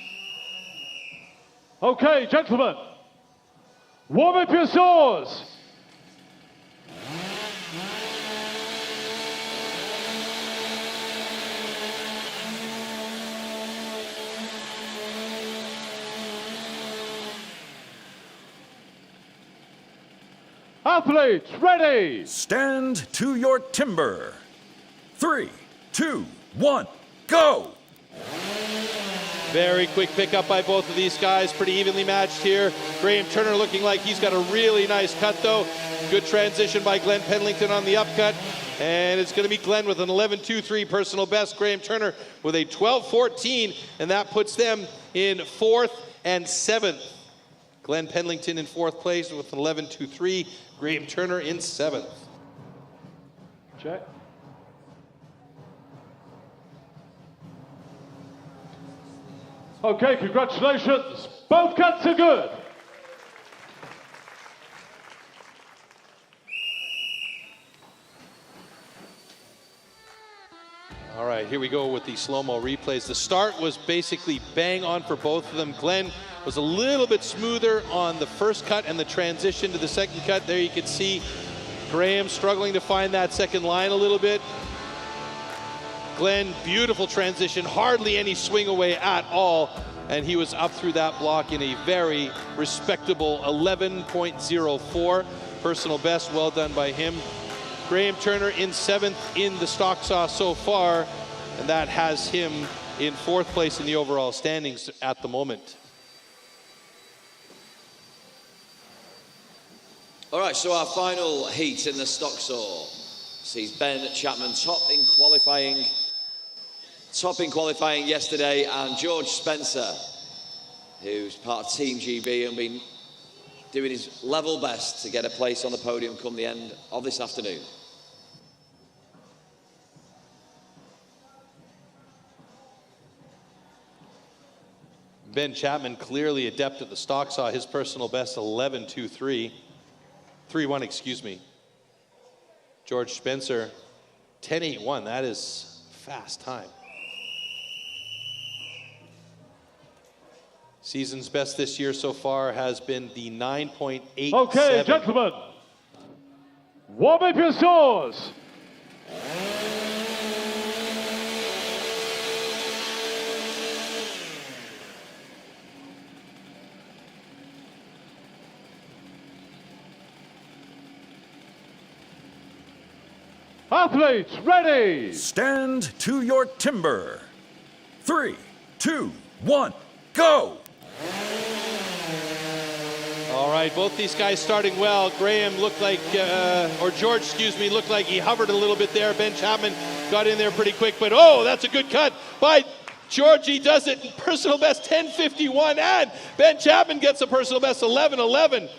Okay, gentlemen, warm up your saws. Athletes, ready! Stand to your timber. 3, 2, 1, go! Very quick pickup by both of these guys, pretty evenly matched here. Graham Turner looking like he's got a really nice cut though. Good transition by Glen Penlington on the upcut. And it's gonna be Glen with an 11.23 personal best. Graham Turner with a 12.14, and that puts them in 4th and 7th. Glen Penlington in 4th place with an 11.23. Graham Turner in 7th. Check. Okay, congratulations. Both cuts are good. All right, here we go with the slow-mo replays. The start was basically bang on for both of them. Glen was a little bit smoother on the first cut and the transition to the second cut. There you can see Graham struggling to find that second line a little bit. Glen, beautiful transition, hardly any swing away at all. and he was up through that block in a very respectable 11.04 personal best. Well done by him. Graham Turner in 7th in the stock saw so far, and that has him in 4th place in the overall standings at the moment. All right, so our final heat in the stock saw sees Ben Chapman top in qualifying yesterday, and George Spencer, who's part of Team GB and been doing his level best to get a place on the podium come the end of this afternoon. Ben Chapman clearly adept at the stock saw. His personal best 11.23. 3-1, excuse me. George Spencer 10.81. That is fast time. Season's best this year so far has been the 9.87. Okay, gentlemen, warm up your saws. Athletes, ready! Stand to your timber. 3, 2, 1, go! All right, both these guys starting well. Graham looked like, or George, excuse me, looked like he hovered a little bit there. Ben Chapman got in there pretty quick, but oh, that's a good cut by George. He does it, personal best 10.51, and Ben Chapman gets a personal best 11.11.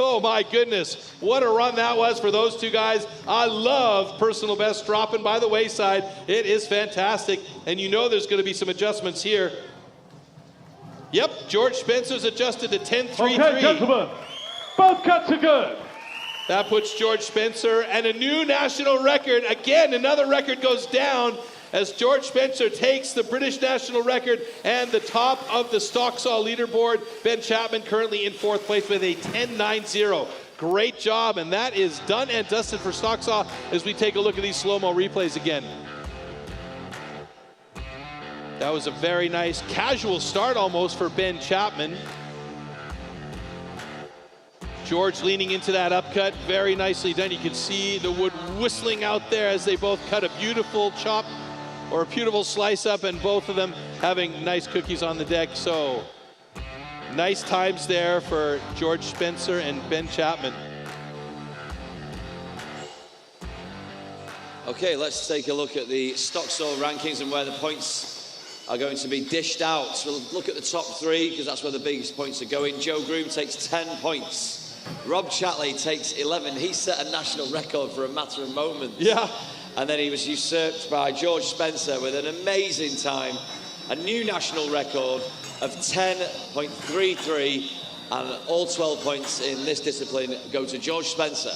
Oh my goodness, what a run that was for those two guys. I love personal best dropping by the wayside. It is fantastic, and you know there's going to be some adjustments here. Yep, George Spencer's adjusted to 10.33. Okay, gentlemen, both cuts are good. That puts George Spencer and a new national record. Again, another record goes down as George Spencer takes the British national record and the top of the stock saw leaderboard. Ben Chapman currently in 4th place with a 10.90. Great job, and that is done and dusted for stock saw as we take a look at these slow-mo replays again. That was a very nice casual start almost for Ben Chapman. George leaning into that upcut, very nicely done. You can see the wood whistling out there as they both cut a beautiful chop or a beautiful slice up, and both of them having nice cookies on the deck. So nice times there for George Spencer and Ben Chapman. Okay, let's take a look at the stock saw rankings and where the points are going to be dished out. So we'll look at the top 3 because that's where the biggest points are going. Joe Groom takes 10 points. Rob Chatley takes 11. He set a national record for a matter of moments. Yeah. And then he was usurped by George Spencer with an amazing time. A new national record of 10.33, and all 12 points in this discipline go to George Spencer.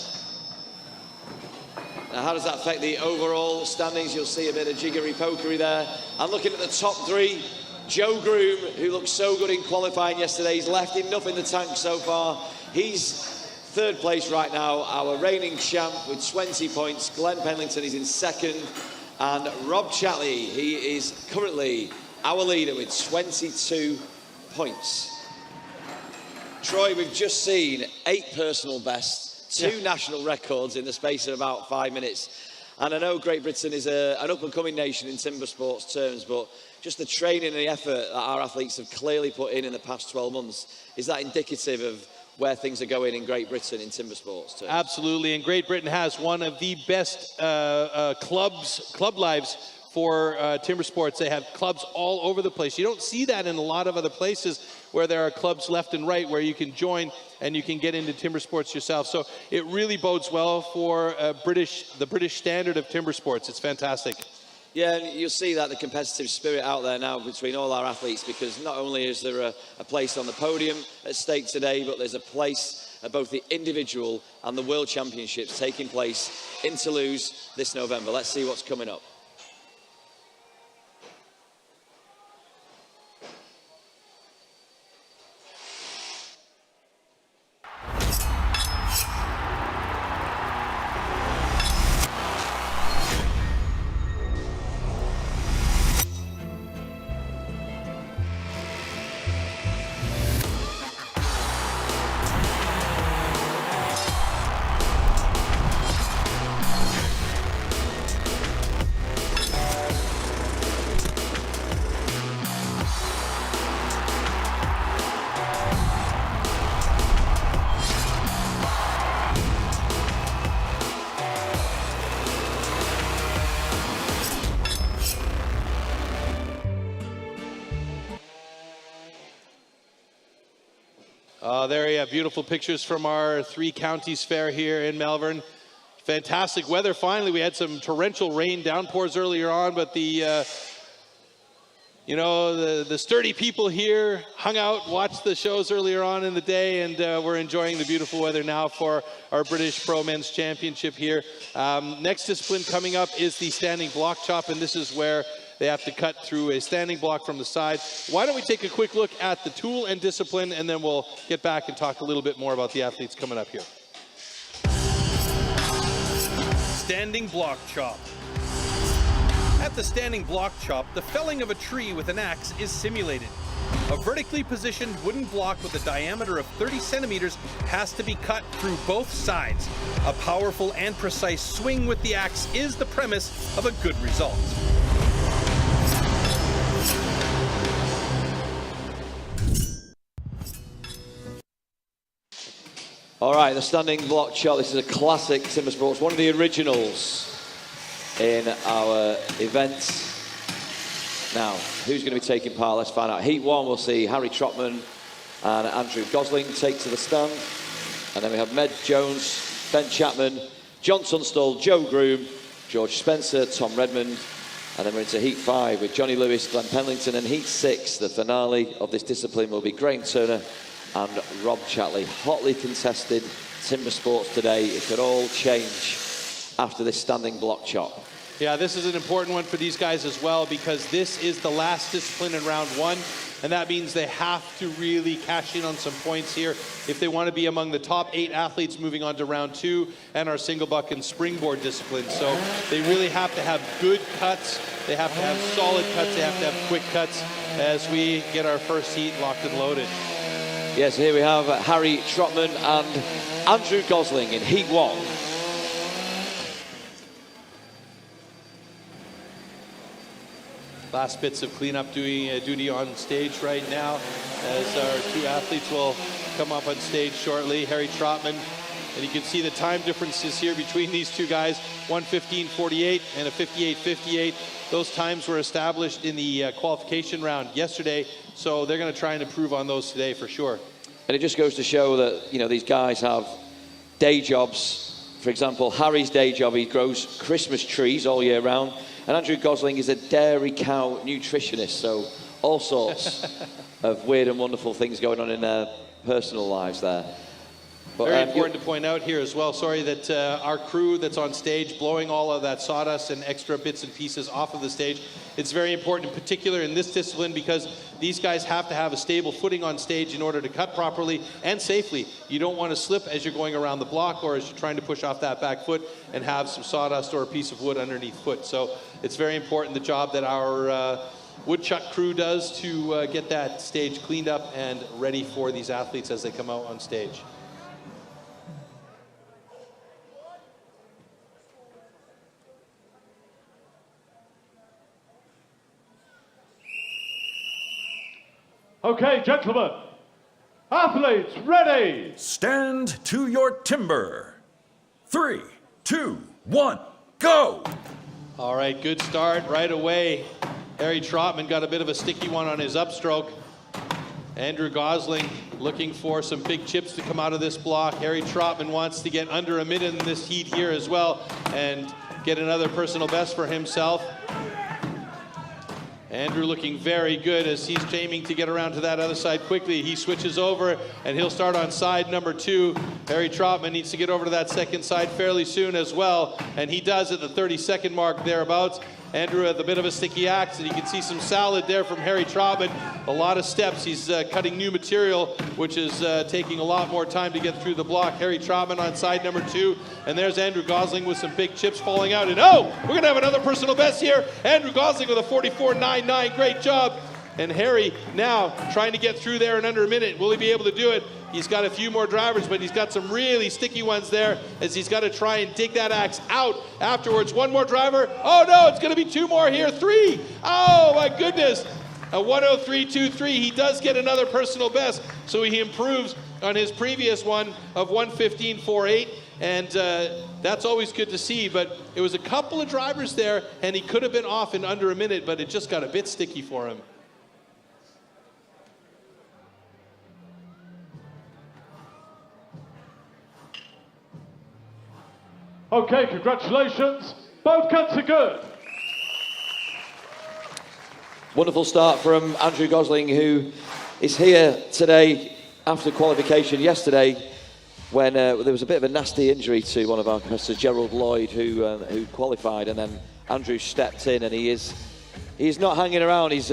Now, how does that affect the overall standings? You'll see a bit of jiggery-pokery there. And looking at the top 3, Joe Groom, who looked so good in qualifying yesterday, he's left enough in the tank so far. He's 3rd place right now, our reigning champ with 20 points. Glen Penlington is in 2nd, and Rob Chatley, he is currently our leader with 22 points. Troy, we've just seen 8 personal bests, 2 national records in the space of about 5 minutes. And I know Great Britain is an up-and-coming nation in timber sports terms, but just the training and the effort that our athletes have clearly put in the past 12 months, is that indicative of where things are going in Great Britain in timber sports terms? Absolutely, and Great Britain has one of the best club lives for timber sports. They have clubs all over the place. You don't see that in a lot of other places where there are clubs left and right where you can join and you can get into timber sports yourself. So it really bodes well for the British standard of timber sports. It's fantastic. Yeah, and you'll see that the competitive spirit out there now between all our athletes, because not only is there a place on the podium at stake today, but there's a place at both the individual and the World Championships taking place in Toulouse this November. Let's see what's coming up. There you have beautiful pictures from our 3 counties fair here in Melbourne. Fantastic weather. Finally, we had some torrential rain downpours earlier on, but the sturdy people here hung out, watched the shows earlier on in the day, and we're enjoying the beautiful weather now for our British Pro Men's Championship here. Next discipline coming up is the standing block chop, and this is where they have to cut through a standing block from the side. Why don't we take a quick look at the tool and discipline, and then we'll get back and talk a little bit more about the athletes coming up here. Standing block chop. At the standing block chop, the felling of a tree with an axe is simulated. A vertically positioned wooden block with a diameter of 30 centimeters has to be cut through both sides. A powerful and precise swing with the axe is the premise of a good result. All right, the standing block chop. This is a classic Timber Sports, one of the originals in our events. Now, who's going to be taking part? Let's find out. Heat 1, we'll see Harry Trotman and Andrew Gosling take to the stand. And then we have Med Jones, Ben Chapman, John Tunstall, Joe Groom, George Spencer, Tom Redmond. And then we're into Heat 5 with Johnny Lewis, Glen Penlington. And Heat 6, the finale of this discipline, will be Graham Turner and Rob Chatley. Hotly contested Timber Sports today. It could all change after this standing block chop. Yeah, this is an important one for these guys as well, because this is the last discipline in round 1, and that means they have to really cash in on some points here if they want to be among the top 8 athletes moving on to round 2 and our single buck and springboard discipline. So they really have to have good cuts, they have to have solid cuts, they have to have quick cuts as we get our first heat locked and loaded. Yes, here we have Harry Trotman and Andrew Gosling in Heat 1. Last bits of cleanup duty on stage right now as our 2 athletes will come up on stage shortly. Harry Trotman, and you can see the time differences here between these 2 guys, 1:15.48 and a 58.58. Those times were established in the qualification round yesterday, so they're going to try and improve on those today for sure. And it just goes to show that, you know, these guys have day jobs. For example, Harry's day job, he grows Christmas trees all year round. And Andrew Gosling is a dairy cow nutritionist, so all sorts of weird and wonderful things going on in their personal lives there. But, very important to point out here as well, sorry, that our crew that's on stage blowing all of that sawdust and extra bits and pieces off of the stage. It's very important in particular in this discipline because these guys have to have a stable footing on stage in order to cut properly and safely. You don't want to slip as you're going around the block or as you're trying to push off that back foot and have some sawdust or a piece of wood underneath foot. So it's very important, the job that our woodchuck crew does to get that stage cleaned up and ready for these athletes as they come out on stage. Okay, gentlemen, athletes ready. Stand to your timber. 3, 2, 1, go. All right, good start right away. Harry Trotman got a bit of a sticky one on his upstroke. Andrew Gosling looking for some big chips to come out of this block. Harry Trotman wants to get under a minute in this heat here as well and get another personal best for himself. Andrew looking very good as he's aiming to get around to that other side quickly. He switches over and he'll start on side number 2. Harry Trotman needs to get over to that second side fairly soon as well, and he does at the 30-second mark thereabouts. Andrew with a bit of a sticky axe, and you can see some salad there from Harry Trotman. A lot of steps. He's cutting new material, which is taking a lot more time to get through the block. Harry Trotman on side number 2, and there's Andrew Gosling with some big chips falling out. And oh, we're going to have another personal best here. Andrew Gosling with a 44.99. Great job. And Harry now trying to get through there in under a minute. Will he be able to do it? He's got a few more drivers, but he's got some really sticky ones there as he's got to try and dig that axe out afterwards. One more driver. Oh no, it's going to be 2 more here. 3. Oh my goodness. A 103.23. He does get another personal best, so he improves on his previous one of 115.48. And that's always good to see, but it was a couple of drivers there, and he could have been off in under a minute, but it just got a bit sticky for him. Okay, congratulations. Both cuts are good. Wonderful start from Andrew Gosling, who is here today after qualification yesterday when there was a bit of a nasty injury to one of our competitors, Gerald Lloyd, who qualified, and then Andrew stepped in, and he's not hanging around. He's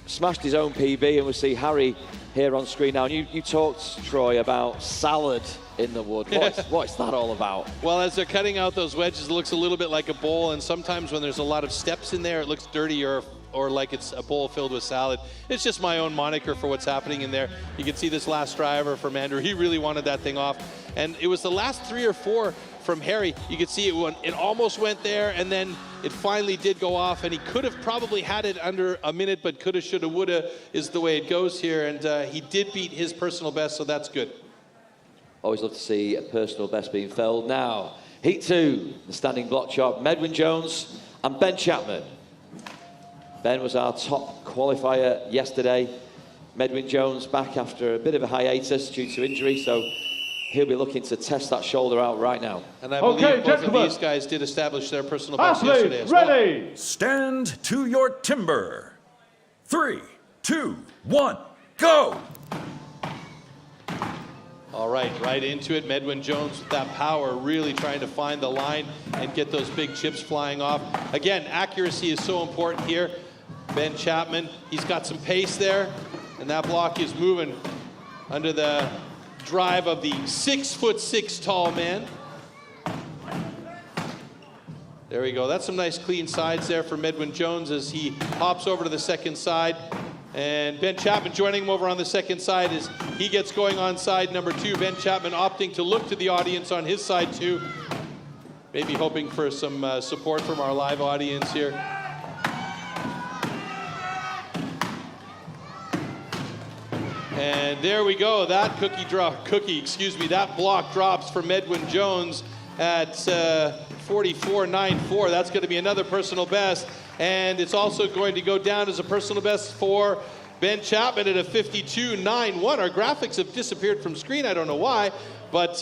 smashed his own PB, and we'll see Harry here on screen now. And you talked, Troy, about salad in the wood. What's that all about? Well, as they're cutting out those wedges, it looks a little bit like a bowl, and sometimes when there's a lot of steps in there, it looks dirty or like it's a bowl filled with salad. It's just my own moniker for what's happening in there. You can see this last driver from Andrew. He really wanted that thing off. And it was the last 3 or 4 from Harry. You could see it almost went there, and then it finally did go off, and he could have probably had it under a minute, but coulda, shoulda, woulda is the way it goes here. And he did beat his personal best, so that's good. Always love to see a personal best being felled. Now, heat 2, the standing block chop, Medwin Jones and Ben Chapman. Ben was our top qualifier yesterday. Medwin Jones back after a bit of a hiatus due to injury, so he'll be looking to test that shoulder out right now. And I believe both of these guys did establish their personal best yesterday as well. Ready! Stand to your timber. 3, 2, 1, go! All right into it. Medwin Jones with that power, really trying to find the line and get those big chips flying off. Again, accuracy is so important here. Ben Chapman, he's got some pace there, and that block is moving under the drive of the 6'6" tall man. There we go. That's some nice clean sides there for Medwin Jones as he hops over to the second side. And Ben Chapman joining him over on the second side as he gets going on side number 2. Ben Chapman opting to look to the audience on his side too. Maybe hoping for some support from our live audience here. And there we go. That that block drops for Medwin Jones at 44.94. That's going to be another personal best. And it's also going to go down as a personal best for Ben Chapman at a 52.91. Our graphics have disappeared from screen. I don't know why, but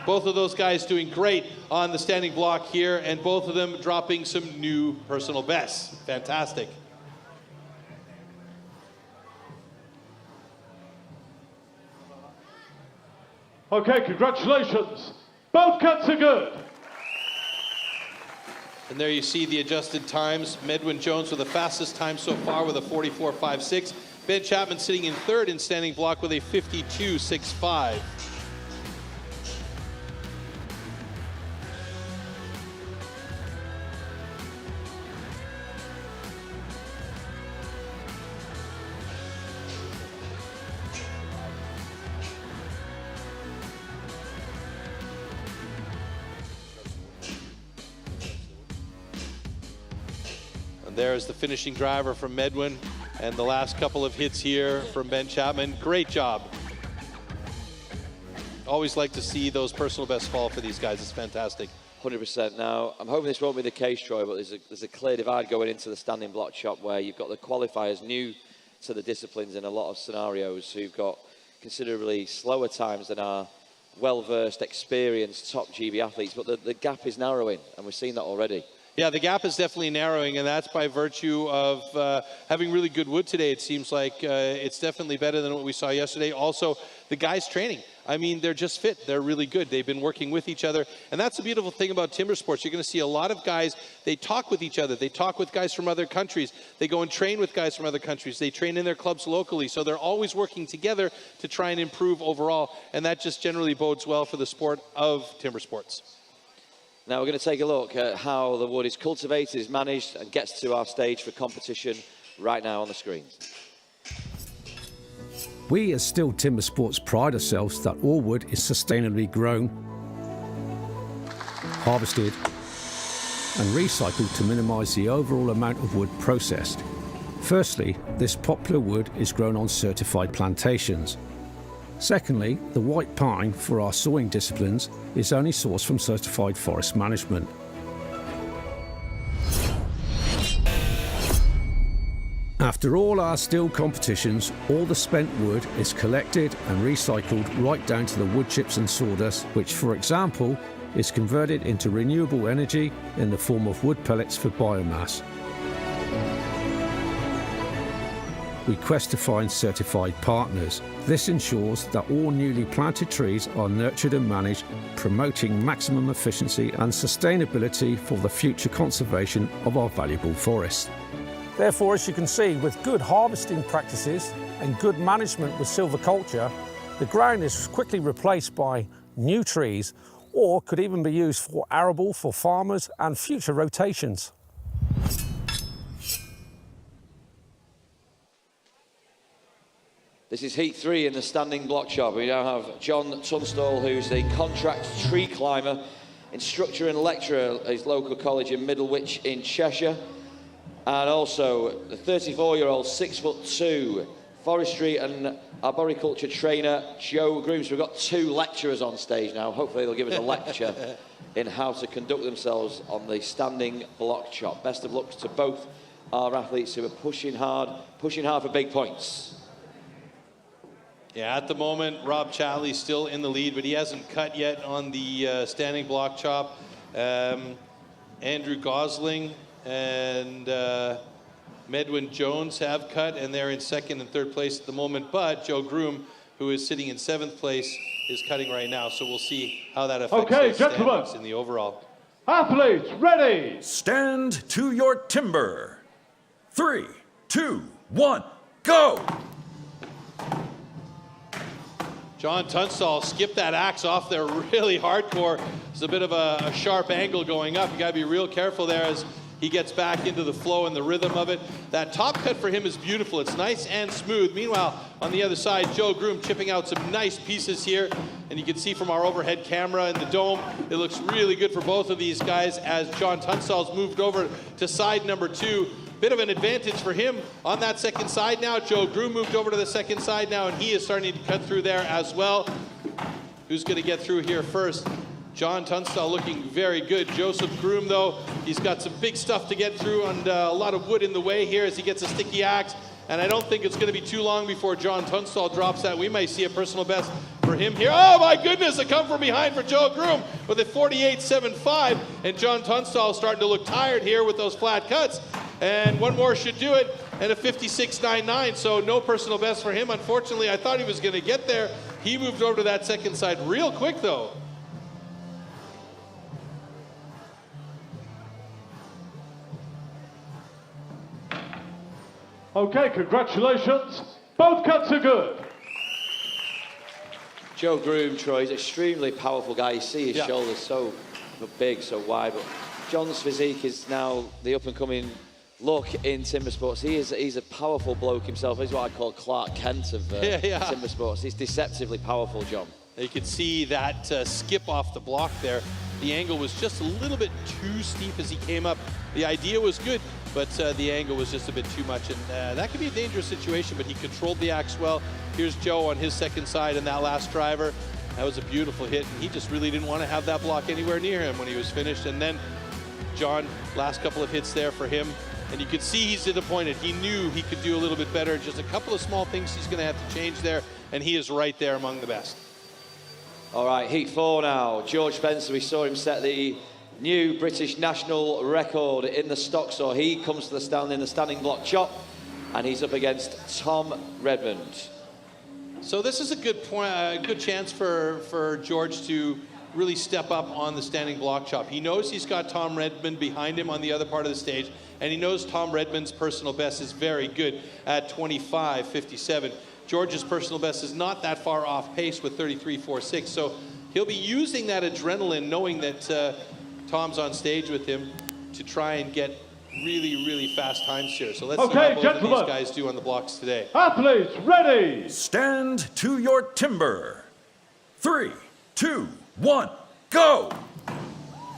both of those guys doing great on the standing block here, and both of them dropping some new personal bests. Fantastic. Okay, congratulations. Both cuts are good. And there you see the adjusted times. Medwin Jones with the fastest time so far with a 44.56. Ben Chapman sitting in third in standing block with a 52.65. There's the finishing driver from Medwin, and the last couple of hits here from Ben Chapman. Great job. Always like to see those personal bests fall for these guys. It's fantastic. 100%. Now, I'm hoping this won't be the case, Troy, but there's a clear divide going into the standing block chop where you've got the qualifiers new to the disciplines in a lot of scenarios who've got considerably slower times than our well-versed, experienced top GB athletes, but the gap is narrowing, and we've seen that already. Yeah, the gap is definitely narrowing, and that's by virtue of having really good wood today. It seems like it's definitely better than what we saw yesterday. Also, the guys training. I mean, they're just fit. They're really good. They've been working with each other. And that's the beautiful thing about timber sports. You're going to see a lot of guys, they talk with each other. They talk with guys from other countries. They go and train with guys from other countries. They train in their clubs locally. So they're always working together to try and improve overall. And that just generally bodes well for the sport of timber sports. Now we're going to take a look at how the wood is cultivated, is managed, and gets to our stage for competition right now on the screens. We as STIHL Timbersports pride ourselves that all wood is sustainably grown, harvested and recycled to minimise the overall amount of wood processed. Firstly, this popular wood is grown on certified plantations. Secondly, the white pine for our sawing disciplines is only sourced from certified forest management. After all our STIHL competitions, all the spent wood is collected and recycled right down to the wood chips and sawdust, which, for example, is converted into renewable energy in the form of wood pellets for biomass. We quest to find certified partners. This ensures that all newly planted trees are nurtured and managed, promoting maximum efficiency and sustainability for the future conservation of our valuable forests. Therefore, as you can see, with good harvesting practices and good management with silviculture, the ground is quickly replaced by new trees, or could even be used for arable for farmers and future rotations. This is heat 3 in the standing block chop. We now have John Tunstall, who's a contract tree climber, instructor and lecturer at his local college in Middlewich in Cheshire, and also the 34-year-old 6'2" forestry and arboriculture trainer Joe Groom. So we've got 2 lecturers on stage now. Hopefully they'll give us a lecture in how to conduct themselves on the standing block chop. Best of luck to both our athletes who are pushing hard for big points. Yeah, at the moment, Rob Chatley's still in the lead, but he hasn't cut yet on the standing block chop. Andrew Gosling and Medwin Jones have cut, and they're in 2nd and 3rd place at the moment. But Joe Groom, who is sitting in 7th place, is cutting right now. So we'll see how that affects his standings in the overall. Athletes, ready! Stand to your timber. 3, 2, 1, go! John Tunstall skipped that axe off there really hardcore. There's a bit of a sharp angle going up. You got to be real careful there as he gets back into the flow and the rhythm of it. That top cut for him is beautiful. It's nice and smooth. Meanwhile, on the other side, Joe Groom chipping out some nice pieces here. And you can see from our overhead camera in the dome, it looks really good for both of these guys as John Tunstall's moved over to side number 2. Bit of an advantage for him on that second side now. Joe Groom moved over to the second side now, and he is starting to cut through there as well. Who's going to get through here first? John Tunstall looking very good. Joseph Groom, though, he's got some big stuff to get through and a lot of wood in the way here as he gets a sticky axe. And I don't think it's going to be too long before John Tunstall drops that. We may see a personal best for him here. Oh, my goodness, a come from behind for Joe Groom with a 48.75. And John Tunstall starting to look tired here with those flat cuts. And one more should do it, and a 56.99, so no personal best for him. Unfortunately, I thought he was going to get there. He moved over to that second side real quick, though. Okay, congratulations. Both cuts are good. Joe Groom, Troy, is an extremely powerful guy. You see his shoulders so big, so wide, but John's physique is now the up-and-coming look in timber sports. He's a powerful bloke himself. He's what I call Clark Kent of timber sports. He's deceptively powerful, John. You could see that skip off the block there. The angle was just a little bit too steep as he came up. The idea was good, but the angle was just a bit too much, and that could be a dangerous situation, but he controlled the axe well. Here's Joe on his second side and that last driver. That was a beautiful hit, and he just really didn't want to have that block anywhere near him when he was finished. And then John, last couple of hits there for him. And you could see he's disappointed. He knew he could do a little bit better. Just a couple of small things he's going to have to change there, and he is right there among the best. All right, heat 4 now. George Spencer, we saw him set the new British national record in the stock saw. He comes to the stand in the standing block chop, and he's up against Tom Redmond. So this is a good point, a good chance for George to really step up on the standing block chop. He knows he's got Tom Redmond behind him on the other part of the stage, and he knows Tom Redmond's personal best is very good at 25.57. George's personal best is not that far off pace with 33.46, so he'll be using that adrenaline, knowing that Tom's on stage with him, to try and get really fast times here. So let's see how both of these guys do on the blocks today. Athletes, ready! Stand to your timber. 3, 2, 1, go!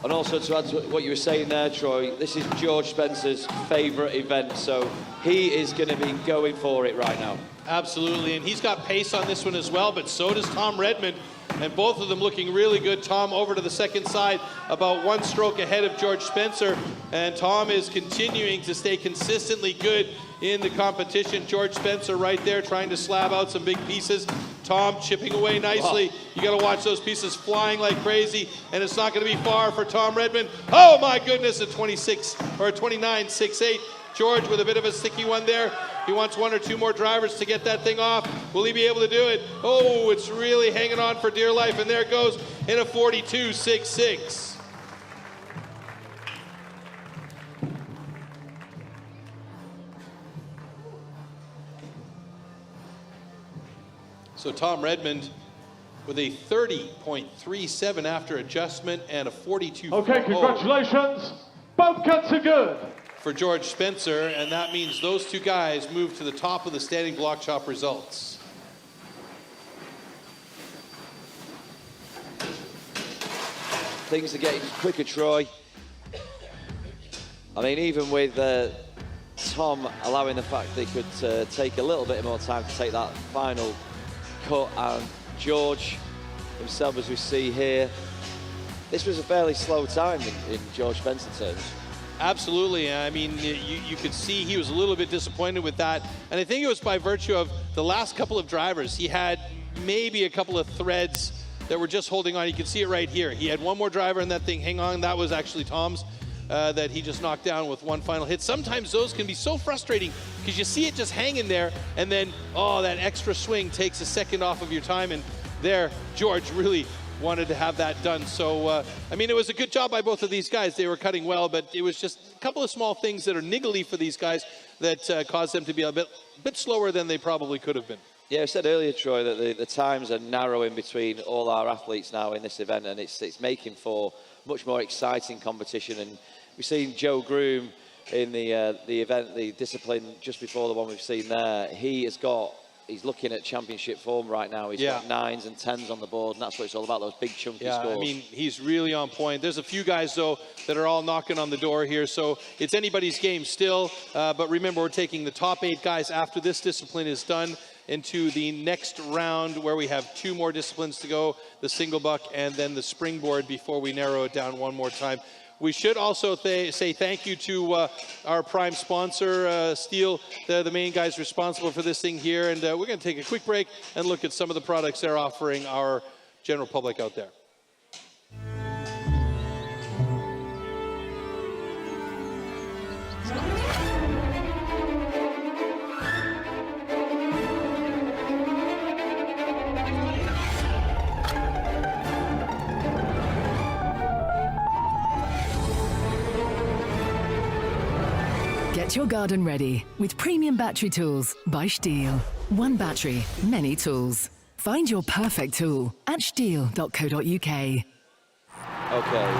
And also to add to what you were saying there, Troy, this is George Spencer's favourite event, so he is going to be going for it right now. Absolutely, and he's got pace on this one as well, but so does Tom Redmond. and both of them looking really good. Tom over to the second side, about 1 stroke ahead of George Spencer, and Tom is continuing to stay consistently good in the competition. George Spencer right there trying to slab out some big pieces. Tom chipping away nicely. Wow. You got to watch those pieces flying like crazy, and it's not going to be far for Tom Redmond. Oh my goodness, a 29.68. George with a bit of a sticky one there. He wants 1 or 2 more drivers to get that thing off. Will he be able to do it? Oh, it's really hanging on for dear life, and there it goes in a 42.66. So Tom Redmond with a 30.37 after adjustment and a 42. Okay, congratulations. Both cuts are good. For George Spencer, and that means those 2 guys move to the top of the standing block chop results. Things are getting quicker, Troy. I mean, even with Tom allowing the fact they could take a little bit more time to take that final cut, and George himself, as we see here, this was a fairly slow time in George Spencer terms. Absolutely. I mean, you could see he was a little bit disappointed with that. And I think it was by virtue of the last couple of drivers. He had maybe a couple of threads that were just holding on. You can see it right here. He had 1 more driver in that thing hang on. That was actually Tom's that he just knocked down with 1 final hit. Sometimes those can be so frustrating because you see it just hanging there, and then, oh, that extra swing takes a second off of your time. And there, George really wanted to have that done. So, I mean, it was a good job by both of these guys. They were cutting well, but it was just a couple of small things that are niggly for these guys that caused them to be a bit slower than they probably could have been. Yeah, I said earlier, Troy, that the times are narrowing between all our athletes now in this event, and it's making for much more exciting competition. And we've seen Joe Groom in the event, the discipline just before the one we've seen there. He's looking at championship form right now. He's got 9s and 10s on the board, and that's what it's all about, those big chunky scores. I mean, he's really on point. There's a few guys, though, that are all knocking on the door here, so it's anybody's game still. But remember, we're taking the top 8 guys after this discipline is done into the next round, where we have 2 more disciplines to go, the single buck and then the springboard, before we narrow it down one more time. We should also say thank you to our prime sponsor, STIHL. They're the main guys responsible for this thing here. And we're going to take a quick break and look at some of the products they're offering our general public out there. Get your garden ready with premium battery tools by STIHL. 1 battery, many tools. Find your perfect tool at stihl.co.uk. Okay,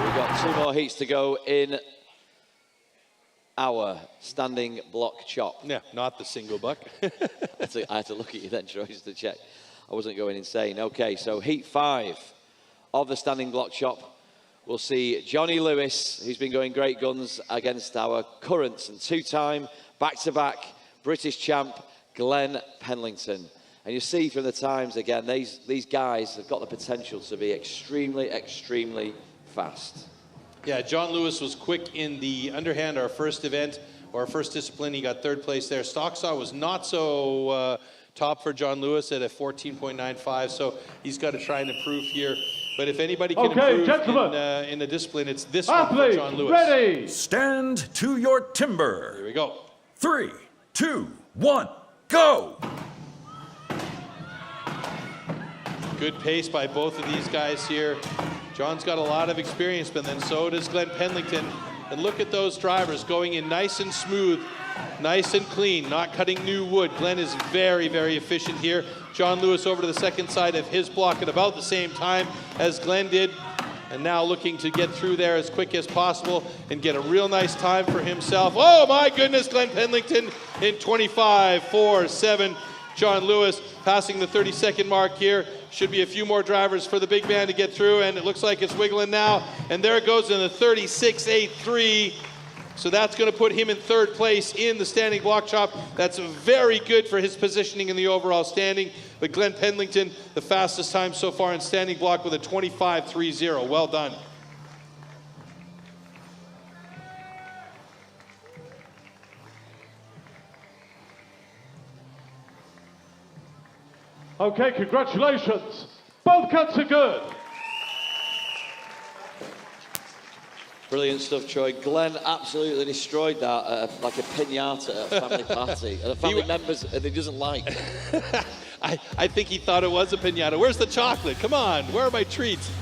we've got 2 more heats to go in our standing block chop. Yeah, not the single buck. I had to look at you then, Troy, just to check I wasn't going insane. Okay, so heat 5 of the standing block chop. We'll see Johnny Lewis, who's been going great guns against our current and 2-time back-to-back British champ, Glen Penlington. And you see from the times, again, these guys have got the potential to be extremely, extremely fast. Yeah, John Lewis was quick in the underhand, our first event, or our first discipline. He got 3rd place there. Stock saw was not so top for John Lewis at a 14.95, so he's got to try and improve here. But if anybody can improve in the discipline, it's this one for John Lewis. Ready. Stand to your timber. Here we go. 3, 2, 1, go! Good pace by both of these guys here. John's got a lot of experience, but then so does Glen Penlington. And look at those drivers going in nice and smooth, nice and clean, not cutting new wood. Glen is very, very efficient here. John Lewis over to the second side of his block at about the same time as Glen did. And now looking to get through there as quick as possible and get a real nice time for himself. Oh my goodness, Glen Penlington in 25.47. John Lewis passing the 30-second mark here. Should be a few more drivers for the big man to get through, and it looks like it's wiggling now. And there it goes in the 36.83. So that's going to put him in third place in the standing block chop. That's very good for his positioning in the overall standing. But Glen Penlington, the fastest time so far in standing block with a 25.30. Well done. Okay, congratulations. Both cuts are good. Brilliant stuff, Troy. Glenn absolutely destroyed that like a piñata at a family party. And the family members that he doesn't like. I think he thought it was a piñata. Where's the chocolate? Come on, where are my treats?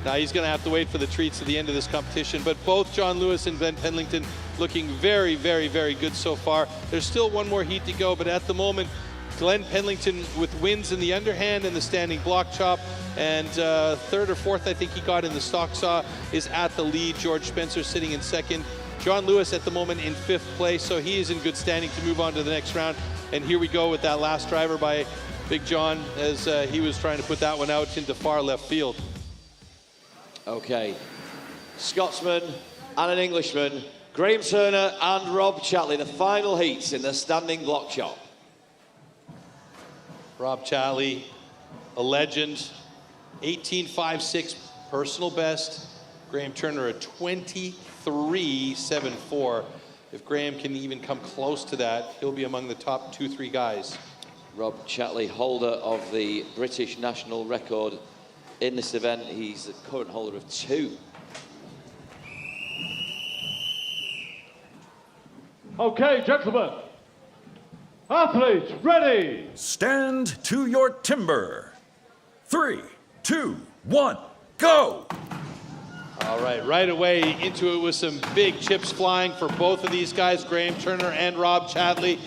Now he's going to have to wait for the treats at the end of this competition. But both John Lewis and Glen Penlington looking very, very, very good so far. There's still one more heat to go, but at the moment, Glen Penlington with wins in the underhand and the standing block chop, and third or fourth I think he got in the stock saw, is at the lead. George Spencer sitting in second. John Lewis at the moment in fifth place, so he is in good standing to move on to the next round. And here we go with that last driver by Big John as he was trying to put that one out into far left field. Okay, Scotsman and an Englishman, Graham Turner and Rob Chatley, the final heats in the standing block chop. Rob Chatley, a legend, 18.56 personal best. Graham Turner a 23.74. If Graham can even come close to that, he'll be among the top 2-3 guys. Rob Chatley, holder of the British national record in this event. He's the current holder of 2. Okay, gentlemen. Athletes, ready. Stand to your timber. 3, 2, 1, go! All right, right away into it with some big chips flying for both of these guys, Graham Turner and Rob Chatley.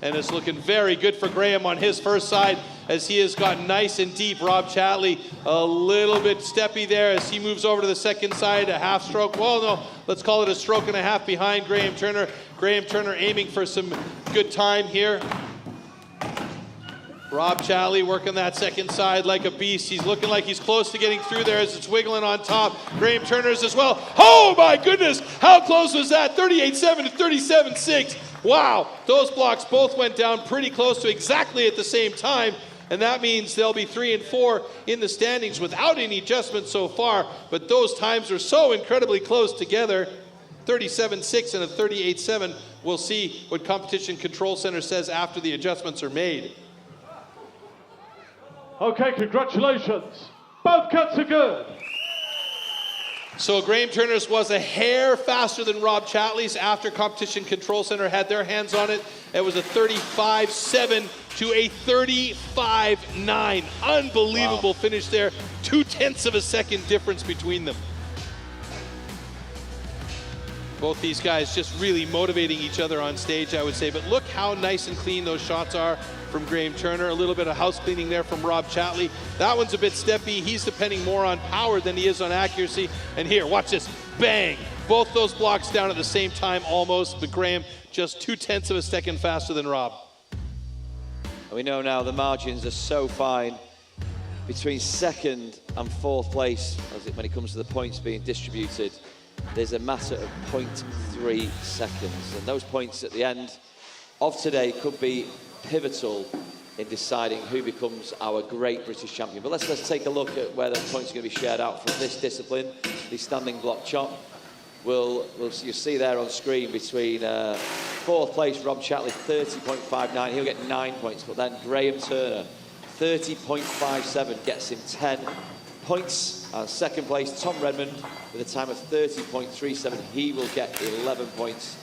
And it's looking very good for Graham on his first side as he has got nice and deep. Rob Chatley a little bit steppy there as he moves over to the second side, a half stroke. Well, no, let's call it a stroke and a half behind Graham Turner. Graham Turner aiming for some good time here. Rob Chatley working that second side like a beast. He's looking like he's close to getting through there as it's wiggling on top. Graham Turner's as well. Oh my goodness, how close was that? 38.7 to 37.6. Wow, those blocks both went down pretty close to exactly at the same time. And that means they'll be 3 and 4 in the standings without any adjustments so far. But those times are so incredibly close together. 37.6 and a 38.7. We'll see what Competition Control Center says after the adjustments are made. Okay, congratulations. Both cuts are good. So Graham Turner's was a hair faster than Rob Chatley's after Competition Control Center had their hands on it. It was a 35.7 to a 35.9. Unbelievable finish there. 0.2 of a second difference between them. Both these guys just really motivating each other on stage, I would say. But look how nice and clean those shots are from Graham Turner. A little bit of house cleaning there from Rob Chatley. That one's a bit steppy. He's depending more on power than he is on accuracy. And here, watch this. Bang! Both those blocks down at the same time almost, but Graham just 0.2 of a second faster than Rob. We know now the margins are so fine between second and fourth place when it comes to the points being distributed. There's a matter of 0.3 seconds, and those points at the end of today could be pivotal in deciding who becomes our great British champion. But let's take a look at where the points are going to be shared out from this discipline, the standing block chop. You'll see there on screen between fourth place Rob Chatley, 30.59. He'll get 9 points, but then Graham Turner, 30.57, gets him 10 points. Second place, Tom Redmond, with a time of 30.37. He will get 11 points.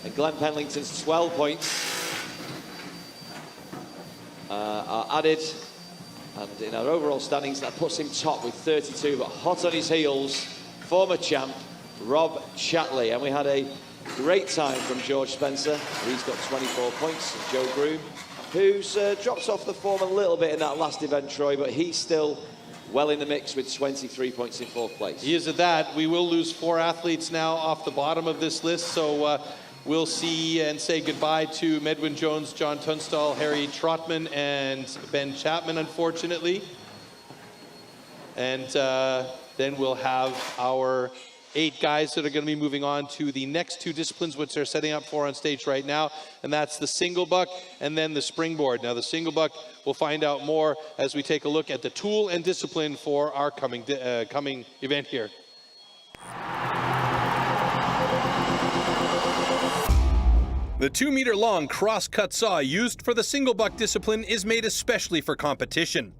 And Glen Penlington's 12 points are added. And in our overall standings, that puts him top with 32. But hot on his heels, former champ, Rob Chatley. And we had a great time from George Spencer. He's got 24 points. And Joe Groom, who's dropped off the form a little bit in that last event, Troy, but he's still well in the mix with 23 points in fourth place. He is at that. We will lose 4 athletes now off the bottom of this list, so we'll see and say goodbye to Medwin Jones, John Tunstall, Harry Trotman, and Ben Chapman, unfortunately. And then we'll have our 8 guys that are going to be moving on to the next 2 disciplines, which they're setting up for on stage right now, and that's the single buck and then the springboard. Now, the single buck, we'll find out more as we take a look at the tool and discipline for our coming event here. The 2-meter-long cross-cut saw used for the single buck discipline is made especially for competition.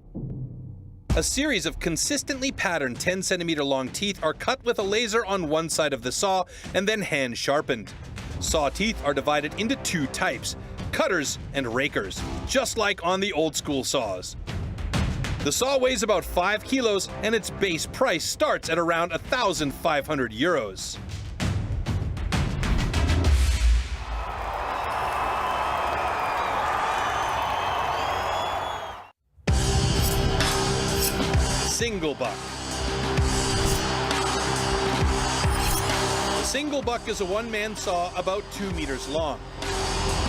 A series of consistently patterned 10-centimeter-long teeth are cut with a laser on one side of the saw and then hand-sharpened. Saw teeth are divided into 2 types, cutters and rakers, just like on the old-school saws. The saw weighs about 5 kilos and its base price starts at around 1,500 euros. Single buck. The single buck is a one-man saw about 2 meters long.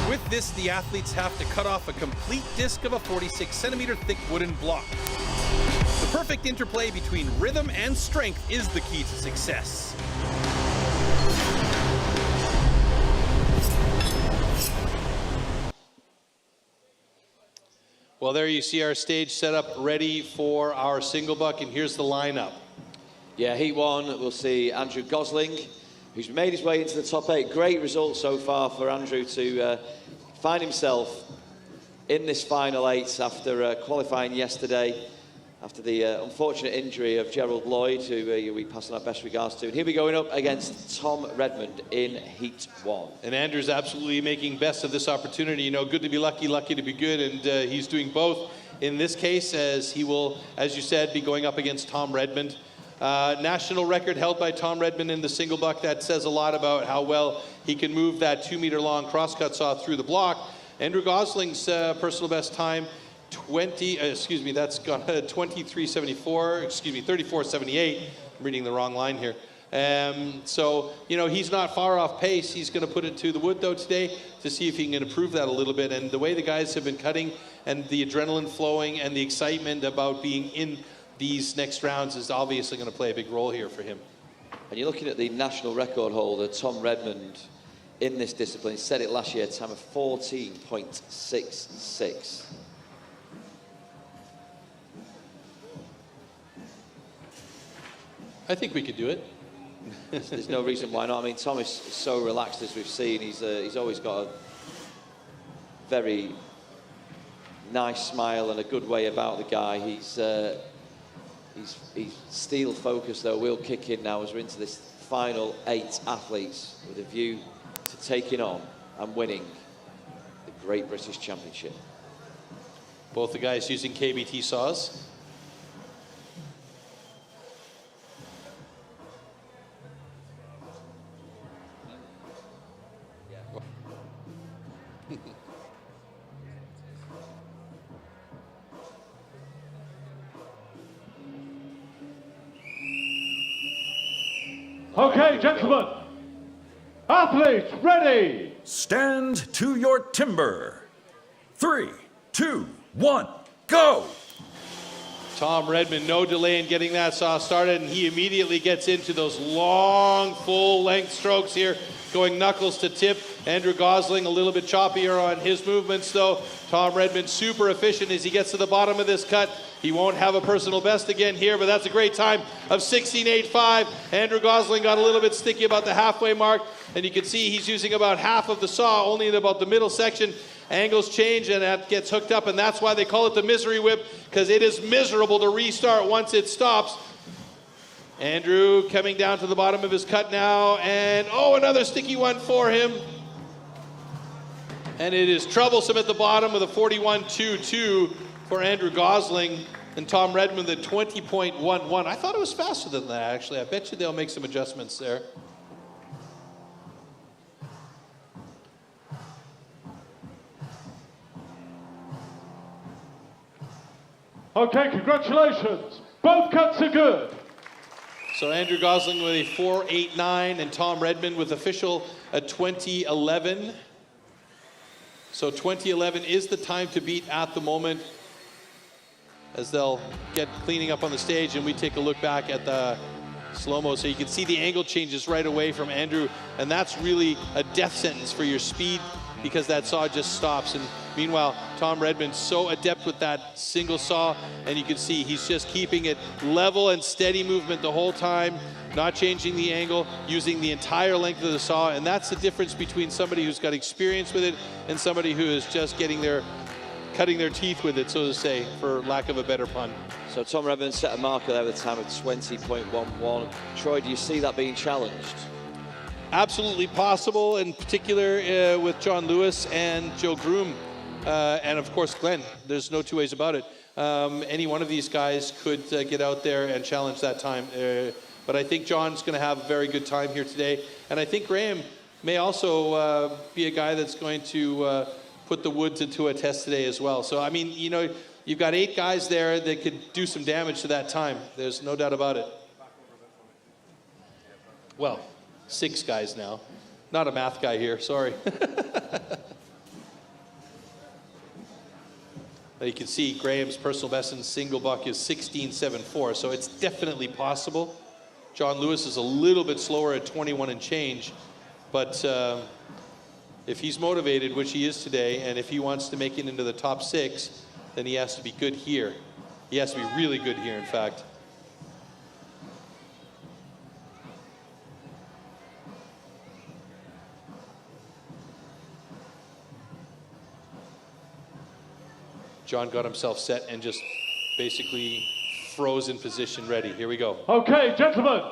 With this, the athletes have to cut off a complete disc of a 46-centimeter thick wooden block. The perfect interplay between rhythm and strength is the key to success. Well, there you see our stage set up ready for our single buck, and here's the lineup. Yeah, heat 1, we'll see Andrew Gosling, who's made his way into the top 8. Great result so far for Andrew to find himself in this final 8 after qualifying yesterday, after the unfortunate injury of Gerald Lloyd, who we pass on our best regards to. And he'll be going up against Tom Redmond in Heat 1. And Andrew's absolutely making best of this opportunity. You know, good to be lucky, lucky to be good, and he's doing both in this case, as he will, as you said, be going up against Tom Redmond. National record held by Tom Redmond in the single buck. That says a lot about how well he can move that 2-meter-long crosscut saw through the block. Andrew Gosling's personal best time, 23:74, 34:78. I'm reading the wrong line here. So, you know, he's not far off pace. He's going to put it to the wood, though, today to see if he can improve that a little bit. And the way the guys have been cutting and the adrenaline flowing and the excitement about being in these next rounds is obviously going to play a big role here for him. And you're looking at the national record holder, Tom Redmond, in this discipline. He set it last year, time of 14.66. I think we could do it. There's no reason why not. I mean, Tom is so relaxed, as we've seen. He's always got a very nice smile and a good way about the guy. He's steel focused, though. We'll kick in now as we're into this final 8 athletes with a view to taking on and winning the Great British Championship. Both the guys using KBT saws. Okay, gentlemen. Athletes, ready. Stand to your timber. 3, 2, 1, go! Tom Redmond, no delay in getting that saw started, and he immediately gets into those long, full-length strokes here, going knuckles to tip. Andrew Gosling a little bit choppier on his movements, though. Tom Redmond super efficient as he gets to the bottom of this cut. He won't have a personal best again here, but that's a great time of 16.85. Andrew Gosling got a little bit sticky about the halfway mark, and you can see he's using about half of the saw, only in about the middle section. Angles change, and that gets hooked up, and that's why they call it the misery whip, because it is miserable to restart once it stops. Andrew coming down to the bottom of his cut now, and oh, another sticky one for him. And it is troublesome at the bottom with a 41.22 for Andrew Gosling, and Tom Redmond at 20.11. I thought it was faster than that, actually. I bet you they'll make some adjustments there. Okay, congratulations. Both cuts are good. So Andrew Gosling with a 4.89 and Tom Redmond with official at 20.11. So 20.11 is the time to beat at the moment, as they'll get cleaning up on the stage and we take a look back at the slow-mo so you can see the angle changes right away from Andrew, and that's really a death sentence for your speed because that saw just stops. And meanwhile, Tom Redmond's so adept with that single saw, and you can see he's just keeping it level and steady movement the whole time, not changing the angle, using the entire length of the saw. And that's the difference between somebody who's got experience with it and somebody who is just cutting their teeth with it, so to say, for lack of a better pun. So Tom Redmond set a marker there with a time of 20.11. Troy, do you see that being challenged? Absolutely possible, in particular with John Lewis and Joe Groom, and of course Glenn. There's no two ways about it. Any one of these guys could get out there and challenge that time. But I think John's going to have a very good time here today. And I think Graham may also be a guy that's going to put the wood to a test today as well. So, I mean, you know, you've got 8 guys there that could do some damage to that time. There's no doubt about it. Well, 6 guys now. Not a math guy here, sorry. You can see Graham's personal best in single buck is 16.74, so it's definitely possible. John Lewis is a little bit slower at 21 and change, but if he's motivated, which he is today, and if he wants to make it into the top 6, then he has to be good here. He has to be really good here, in fact. John got himself set and just basically froze in position, ready. Here we go. Okay, gentlemen,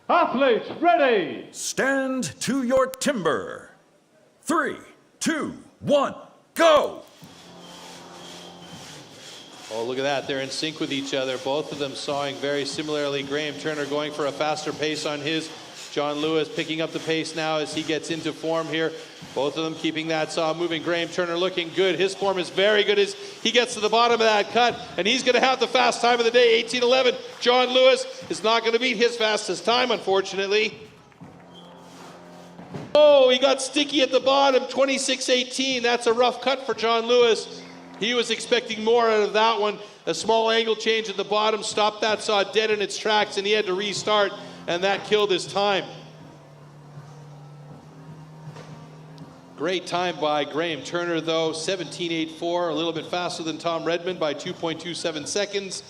athletes ready. Stand to your timber. 3, 2, 1, go! Oh, look at that. They're in sync with each other. Both of them sawing very similarly. Graham Turner going for a faster pace on his. John Lewis picking up the pace now as he gets into form here. Both of them keeping that saw moving. Graham Turner looking good. His form is very good as he gets to the bottom of that cut, and he's going to have the fast time of the day, 18:11. John Lewis is not going to beat his fastest time, unfortunately. Oh, he got sticky at the bottom, 26:18. That's a rough cut for John Lewis. He was expecting more out of that one. A small angle change at the bottom stopped that saw dead in its tracks, and he had to restart, and that killed his time. Great time by Graham Turner, though, 17.84, a little bit faster than Tom Redmond by 2.27 seconds.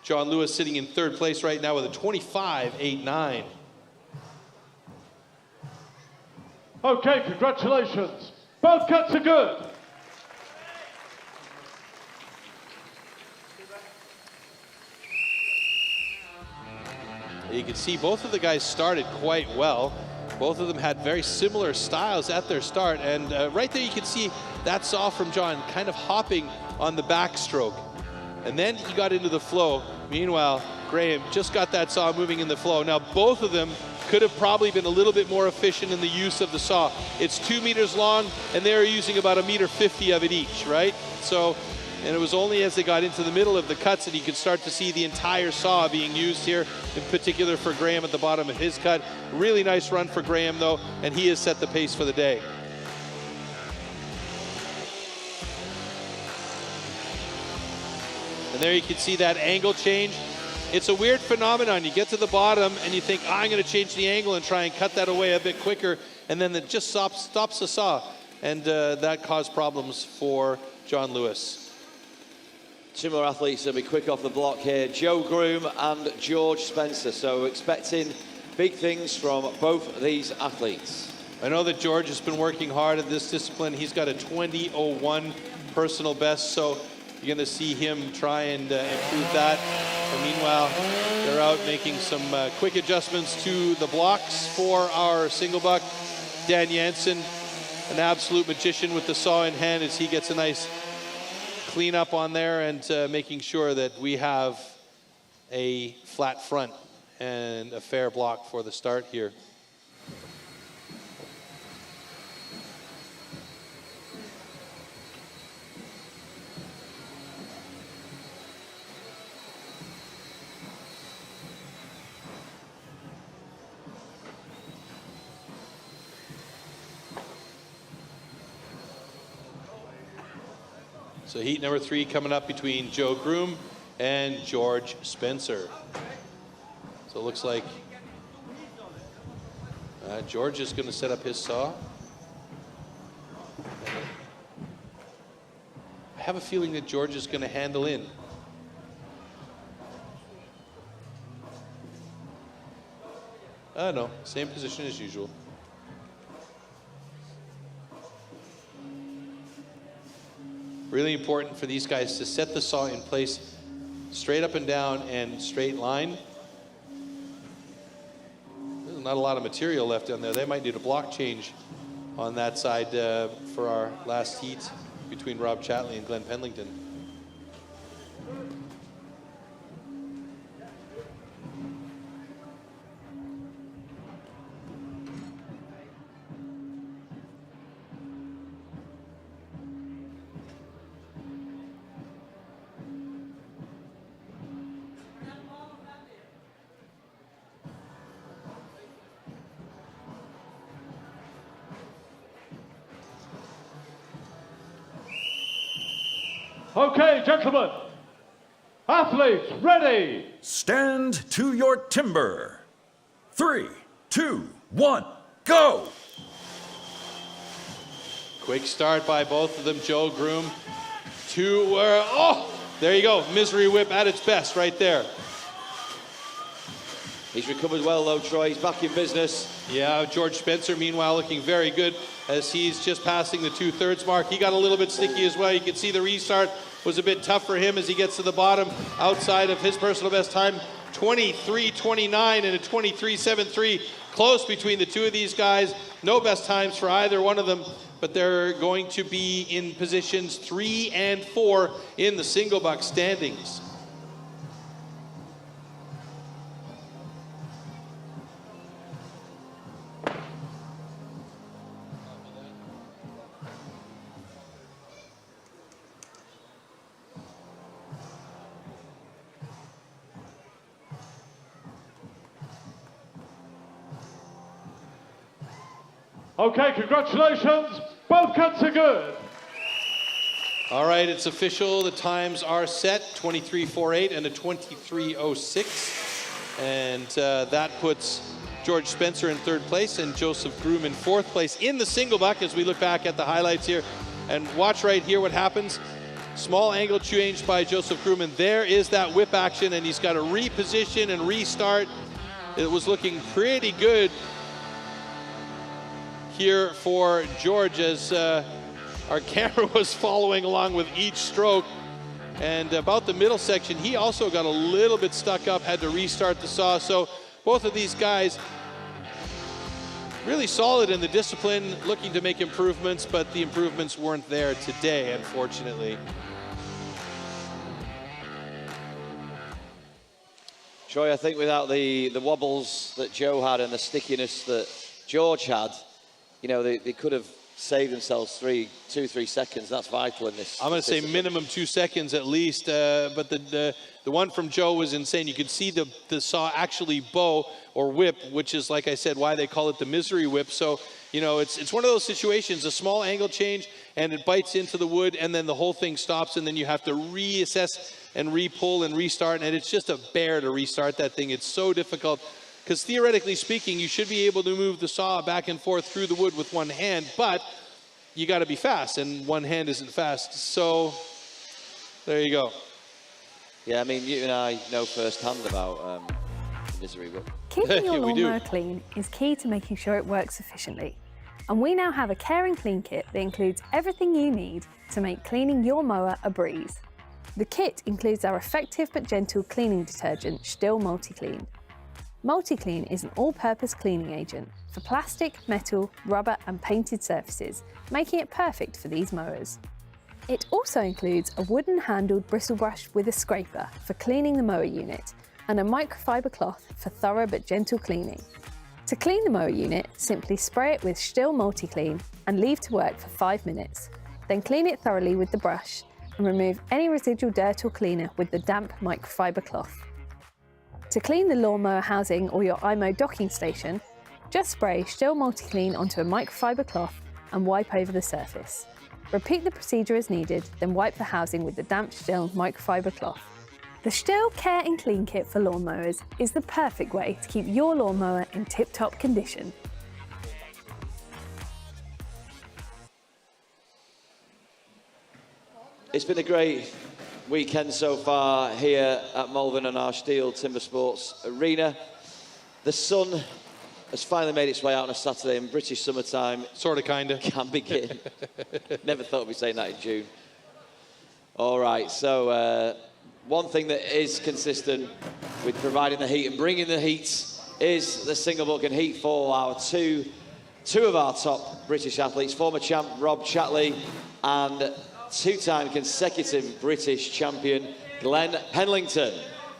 John Lewis sitting in 3rd place right now with a 25.89. Okay, congratulations. Both cuts are good. You can see both of the guys started quite well. Both of them had very similar styles at their start, and right there you can see that saw from John kind of hopping on the backstroke. And then he got into the flow. Meanwhile, Graham just got that saw moving in the flow. Now both of them could have probably been a little bit more efficient in the use of the saw. It's 2 meters long, and they're using about 1.50 meters of it each, right? So, and it was only as they got into the middle of the cuts that you could start to see the entire saw being used here, in particular for Graham at the bottom of his cut. Really nice run for Graham, though, and he has set the pace for the day. And there you can see that angle change. It's a weird phenomenon. You get to the bottom and you think, I'm going to change the angle and try and cut that away a bit quicker, and then it just stops the saw, and that caused problems for John Lewis. 2 more athletes will be quick off the block here, Joe Groom and George Spencer. So expecting big things from both these athletes. I know that George has been working hard at this discipline. He's got a 20:01 personal best, so you're going to see him try and improve that. And meanwhile, they're out making some quick adjustments to the blocks for our single buck. Dan Jansen, an absolute magician with the saw in hand as he gets a nice clean up on there and making sure that we have a flat front and a fair block for the start here. So heat number 3 coming up between Joe Groom and George Spencer. So it looks like George is going to set up his saw. I have a feeling that George is going to handle in. No, same position as usual. Really important for these guys to set the saw in place straight up and down and straight line. There's not a lot of material left down there. They might need a block change on that side for our last heat between Rob Chatley and Glen Penlington. Okay, gentlemen. Athletes, ready. Stand to your timber. 3, 2, 1, go! Quick start by both of them. Joe Groom. There you go. Misery whip at its best right there. He's recovered well though, Troy. He's back in business. Yeah, George Spencer, meanwhile, looking very good as he's just passing the 2/3 mark. He got a little bit sticky as well. You can see the restart was a bit tough for him as he gets to the bottom outside of his personal best time. 23:29 and a 23:73. Close between the two of these guys. No best times for either one of them, but they're going to be in positions 3 and 4 in the single buck standings. Okay, congratulations. Both cuts are good. All right, it's official. The times are set, 23:48 and a 23:06. And that puts George Spencer in 3rd place and Joseph Groom in 4th place in the single buck as we look back at the highlights here. And watch right here what happens. Small angle change by Joseph Groom, and there is that whip action, and he's got to reposition and restart. It was looking pretty good here for George as our camera was following along with each stroke. And about the middle section, he also got a little bit stuck up, had to restart the saw. So both of these guys really solid in the discipline, looking to make improvements, but the improvements weren't there today, unfortunately. Troy, I think without the wobbles that Joe had and the stickiness that George had, you know, they could have saved themselves 2-3 seconds. That's vital in this. I'm going to say minimum 2 seconds at least, but the one from Joe was insane. You could see the saw actually bow or whip, which is, like I said, why they call it the misery whip. So, you know, it's one of those situations, a small angle change, and it bites into the wood, and then the whole thing stops, and then you have to reassess and re-pull and restart, and it's just a bear to restart that thing. It's so difficult. Because theoretically speaking, you should be able to move the saw back and forth through the wood with one hand, but you got to be fast, and one hand isn't fast. So there you go. Yeah, I mean, you and I know firsthand about misery whip. Keeping your lawnmower clean is key to making sure it works efficiently. And we now have a Care and Clean kit that includes everything you need to make cleaning your mower a breeze. The kit includes our effective but gentle cleaning detergent, STIHL Multi-Clean. Multi-Clean is an all-purpose cleaning agent for plastic, metal, rubber and painted surfaces, making it perfect for these mowers. It also includes a wooden-handled bristle brush with a scraper for cleaning the mower unit and a microfiber cloth for thorough but gentle cleaning. To clean the mower unit, simply spray it with STIHL Multi-Clean and leave to work for 5 minutes. Then clean it thoroughly with the brush and remove any residual dirt or cleaner with the damp microfiber cloth. To clean the lawnmower housing or your IMO docking station, just spray STIHL Multi-Clean onto a microfiber cloth and wipe over the surface. Repeat the procedure as needed, then wipe the housing with the damp STIHL microfiber cloth. The STIHL Care and Clean Kit for lawnmowers is the perfect way to keep your lawnmower in tip-top condition. It's been a great weekend so far here at Malvern and our STIHL Timbersports Arena. The sun has finally made its way out on a Saturday in British summertime. Sort of, kind of. Can begin. Never thought we'd be saying that in June. All right, so one thing that is consistent with providing the heat and bringing the heat is the single buck and heat for our two of our top British athletes, former champ Rob Chatley and two-time consecutive British champion Glen Penlington.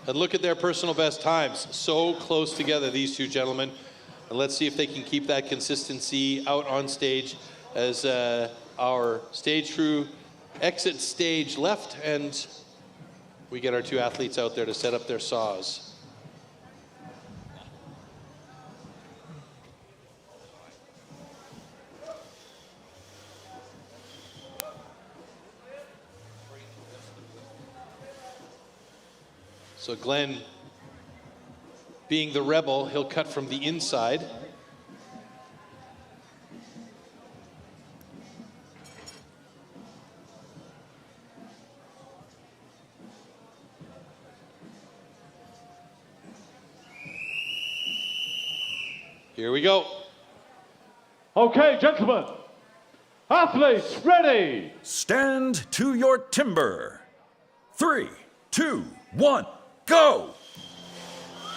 And look at their personal best times. So close together, these two gentlemen. And let's see if they can keep that consistency out on stage as our stage crew exit stage left and we get our two athletes out there to set up their saws. So Glen, being the rebel, he'll cut from the inside. Here we go. Okay, gentlemen. Athletes, ready. Stand to your timber. 3, 2, 1, go!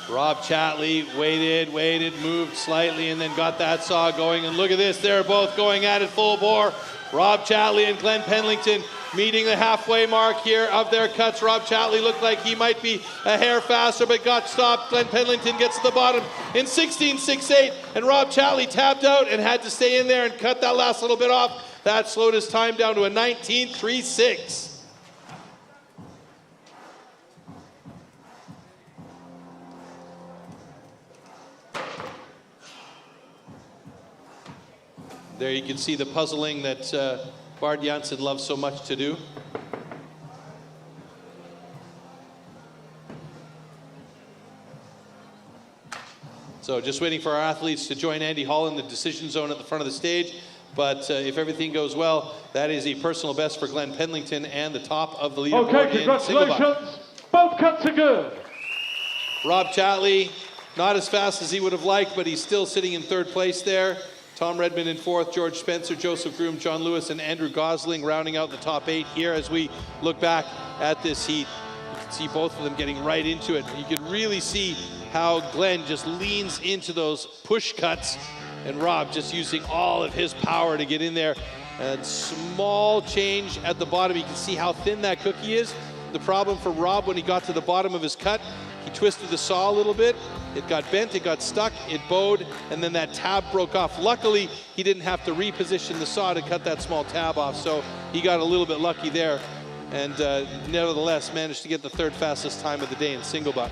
Rob Chatley waited, moved slightly, and then got that saw going. And look at this, they're both going at it full bore. Rob Chatley and Glen Penlington meeting the halfway mark here of their cuts. Rob Chatley looked like he might be a hair faster, but got stopped. Glen Penlington gets to the bottom in 16.68, and Rob Chatley tapped out and had to stay in there and cut that last little bit off. That slowed his time down to a 19.36. There you can see the puzzling that Bard Janssen loves so much to do. So just waiting for our athletes to join Andy Hall in the decision zone at the front of the stage. But if everything goes well, that is a personal best for Glen Penlington and the top of the leaderboard. Okay, congratulations. Both cuts are good. Rob Chatley, not as fast as he would have liked, but he's still sitting in third place there. Tom Redmond in fourth, George Spencer, Joseph Groom, John Lewis, and Andrew Gosling rounding out the top 8 here as we look back at this heat. You can see both of them getting right into it. You can really see how Glen just leans into those push cuts and Rob just using all of his power to get in there. And small change at the bottom. You can see how thin that cookie is. The problem for Rob when he got to the bottom of his cut, he twisted the saw a little bit. It got bent, it got stuck, it bowed, and then that tab broke off. Luckily, he didn't have to reposition the saw to cut that small tab off, so he got a little bit lucky there, and nevertheless managed to get the third fastest time of the day in single buck.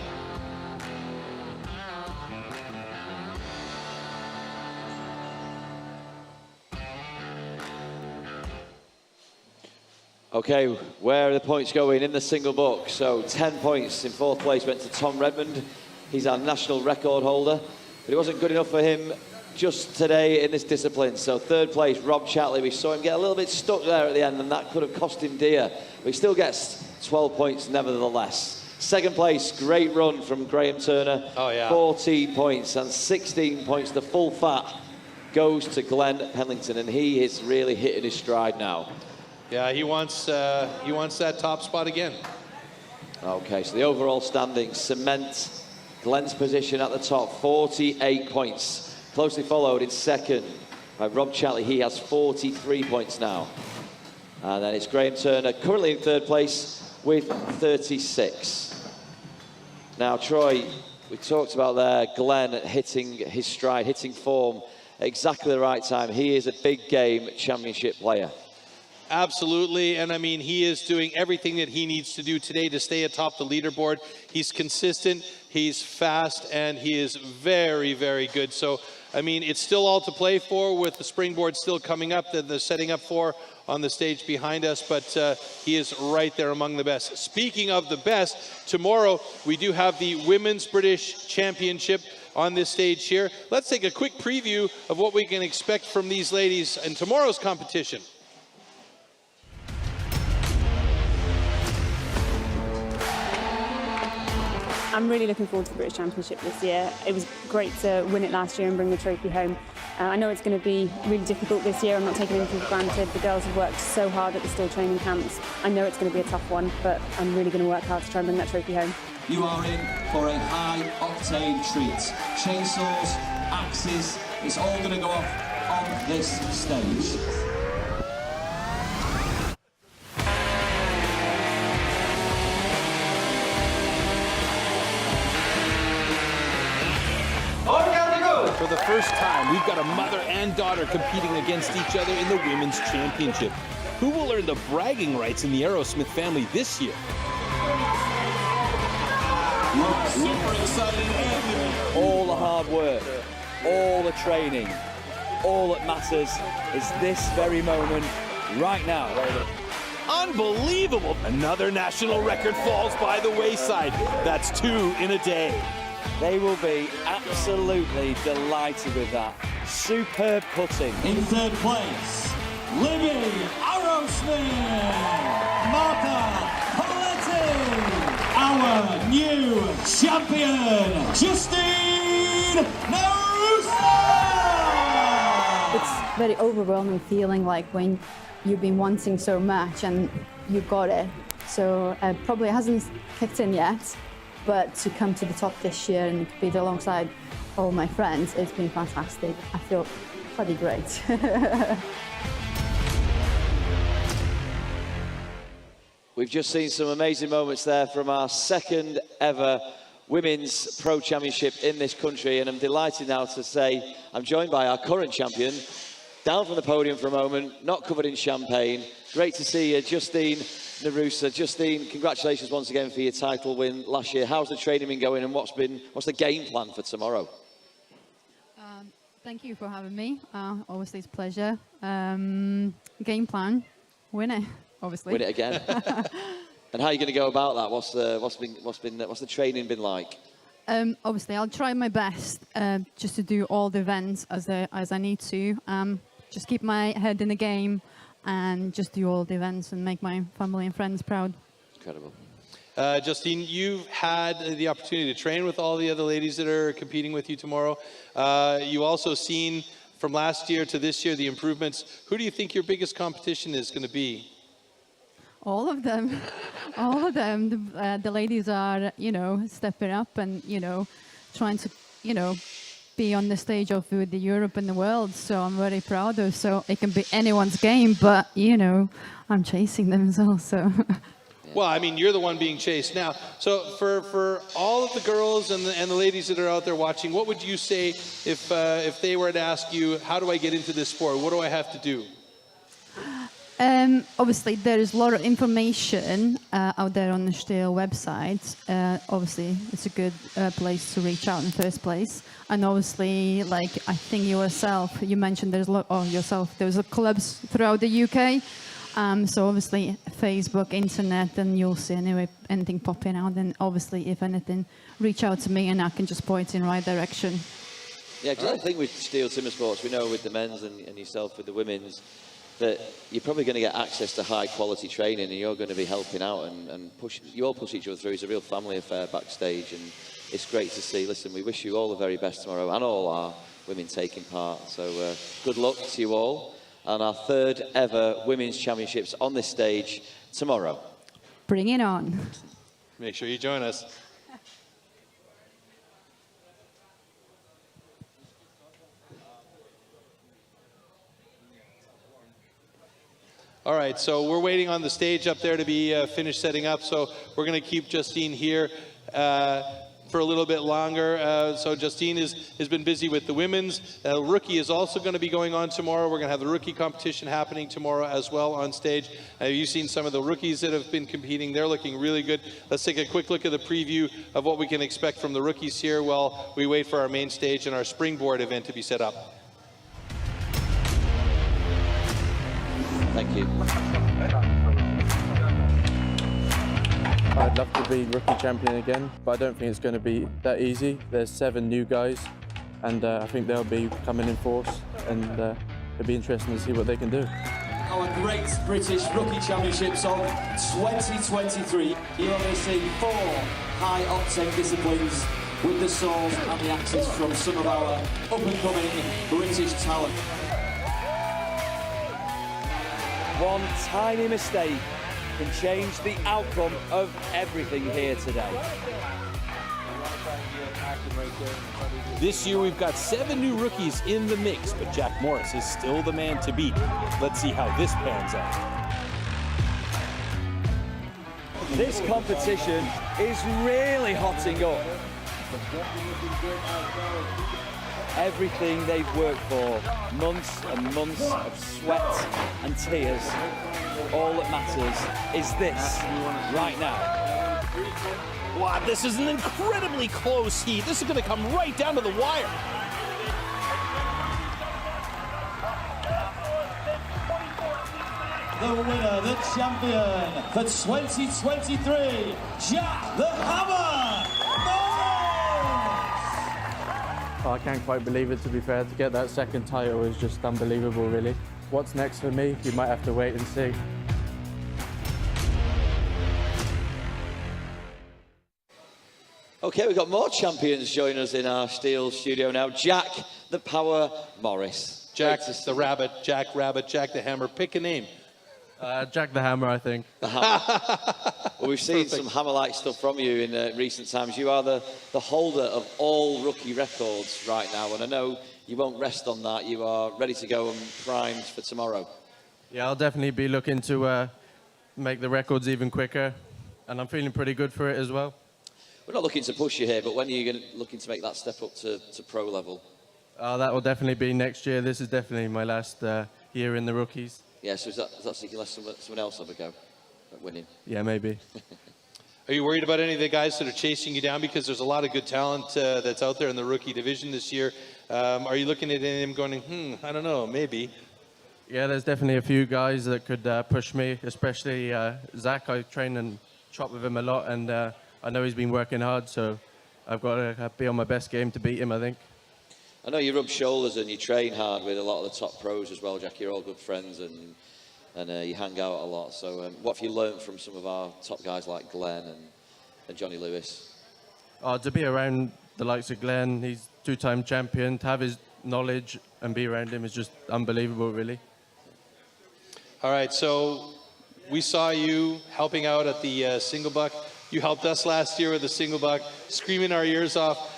Okay, where are the points going in the single buck? So 10 points in fourth place went to Tom Redmond. He's our national record holder, but it wasn't good enough for him just today in this discipline. So third place, Rob Chatley. We saw him get a little bit stuck there at the end, and that could have cost him dear. But he still gets 12 points nevertheless. Second place, great run from Graham Turner. Oh, yeah. 14 points and 16 points. The full fat goes to Glen Penlington, and he is really hitting his stride now. Yeah, he wants that top spot again. Okay, so the overall standings cement Glen's position at the top, 48 points. Closely followed in second by Rob Chatley. He has 43 points now. And then it's Graham Turner, currently in third place with 36. Now, Troy, we talked about there, Glen hitting his stride, hitting form at exactly the right time. He is a big game championship player. Absolutely, and I mean, he is doing everything that he needs to do today to stay atop the leaderboard. He's consistent, he's fast, and he is very, very good. So I mean, it's still all to play for with the springboard still coming up, that they're setting up for on the stage behind us, but he is right there among the best. Speaking of the best, tomorrow we do have the Women's British Championship on this stage here. Let's take a quick preview of what we can expect from these ladies in tomorrow's competition. I'm really looking forward to the British Championship this year. It was great to win it last year and bring the trophy home. I know it's going to be really difficult this year. I'm not taking anything for granted. The girls have worked so hard at the STIHL training camps. I know it's going to be a tough one, but I'm really going to work hard to try and bring that trophy home. You are in for a high-octane treat. Chainsaws, axes, it's all going to go off on this stage. For the first time, we've got a mother and daughter competing against each other in the Women's Championship. Who will earn the bragging rights in the Aerosmith family this year? Super excited. All the hard work, all the training, all that matters is this very moment right now. Unbelievable! Another national record falls by the wayside. That's 2 in a day. They will be absolutely delighted with that. Superb putting. In third place, Libby Aerosmith, Martha Paletti, our new champion, Justine Narusa! It's very overwhelming feeling like when you've been wanting so much and you got it. So probably hasn't kicked in yet. But to come to the top this year and compete alongside all my friends, it's been fantastic. I feel pretty great. We've just seen some amazing moments there from our second ever Women's Pro Championship in this country, and I'm delighted now to say I'm joined by our current champion, down from the podium for a moment, not covered in champagne. Great to see you, Justine Narusa. Justine, congratulations once again for your title win last year. How's the training been going, and what's the game plan for tomorrow? Thank you for having me. Obviously, it's a pleasure. Game plan, win it, obviously. Win it again. And how are you going to go about that? What's the training been like? Obviously, I'll try my best just to do all the events as I need to. Just keep my head in the game and just do all the events and make my family and friends proud. Incredible. Justine, you've had the opportunity to train with all the other ladies that are competing with you tomorrow. You also seen from last year to this year the improvements. Who do you think your biggest competition is going to be? All of them. All of them. The ladies are, stepping up and, trying to, be on the stage of the Europe and the world. So I'm very proud of. So it can be anyone's game, but, I'm chasing them as well, so. Well, I mean, you're the one being chased now. So for all of the girls and the ladies that are out there watching, what would you say if they were to ask you, how do I get into this sport? What do I have to do? Obviously, there is a lot of information out there on the STIHL website. Obviously, it's a good place to reach out in the first place. And obviously, like I think you mentioned there's there's clubs throughout the UK. So obviously, Facebook, internet, and you'll see anything popping out. And obviously, if anything, reach out to me and I can just point in the right direction. Yeah, because I think with STIHL Timbersports, we know with the men's and yourself with the women's, that you're probably going to get access to high quality training and you're going to be helping out and you all push each other through. It's a real family affair backstage and it's great to see. Listen, we wish you all the very best tomorrow and all our women taking part. So good luck to you all on our third ever Women's Championships on this stage tomorrow. Bring it on. Make sure you join us. All right, so we're waiting on the stage up there to be finished setting up, so we're going to keep Justine here. for a little bit longer. So Justine has been busy with the women's. Rookie is also going to be going on tomorrow. We're going to have the rookie competition happening tomorrow as well on stage. You've seen some of the rookies that have been competing. They're looking really good. Let's take a quick look at the preview of what we can expect from the rookies here while we wait for our main stage and our Springboard event to be set up. Thank you. I'd love to be rookie champion again, but I don't think it's going to be that easy. There's 7 new guys, and I think they'll be coming in force, and it'll be interesting to see what they can do. Our great British Rookie Championships of 2023. You're going to see 4 high-octane disciplines with the saws and the axes from some of our up-and-coming British talent. One tiny mistake can change the outcome of everything here today. This year we've got 7 new rookies in the mix, but Jack Morris is still the man to beat. Let's see how this pans out. This competition is really hotting up. Everything they've worked for, months and months of sweat and tears. All that matters is this right now. Wow, this is an incredibly close heat. This is going to come right down to the wire. The winner, the champion for 2023, Jack the Hammer Morris! I can't quite believe it, to be fair. To get that second title is just unbelievable, really. What's next for me? You might have to wait and see. Okay, we've got more champions joining us in our STIHL studio now. Jack the Power Morris. Jack the Rabbit, Jack Rabbit, Jack the Hammer. Pick a name. Jack the Hammer, I think. The Hammer. Well, we've seen some hammer-like stuff from you in recent times. You are the holder of all rookie records right now, and I know you won't rest on that. You are ready to go and primed for tomorrow. Yeah, I'll definitely be looking to make the records even quicker, and I'm feeling pretty good for it as well. We're not looking to push you here, but when are you looking to make that step up to pro level? That will definitely be next year. This is definitely my last year in the rookies. Yeah, so is that so you can let someone else have a go at winning? Yeah, maybe. Are you worried about any of the guys that are chasing you down? Because there's a lot of good talent that's out there in the rookie division this year. Are you looking at any of them going, I don't know, maybe? Yeah, there's definitely a few guys that could push me, especially Zach. I train and chop with him a lot, and I know he's been working hard, so I've got to be on my best game to beat him, I think. I know you rub shoulders and you train hard with a lot of the top pros as well, Jack. You're all good friends and you hang out a lot. So what have you learned from some of our top guys like Glen and Johnny Lewis? To be around the likes of Glen, he's 2-time champion. To have his knowledge and be around him is just unbelievable, really. All right, so we saw you helping out at the single buck. You helped us last year with the single buck, screaming our ears off.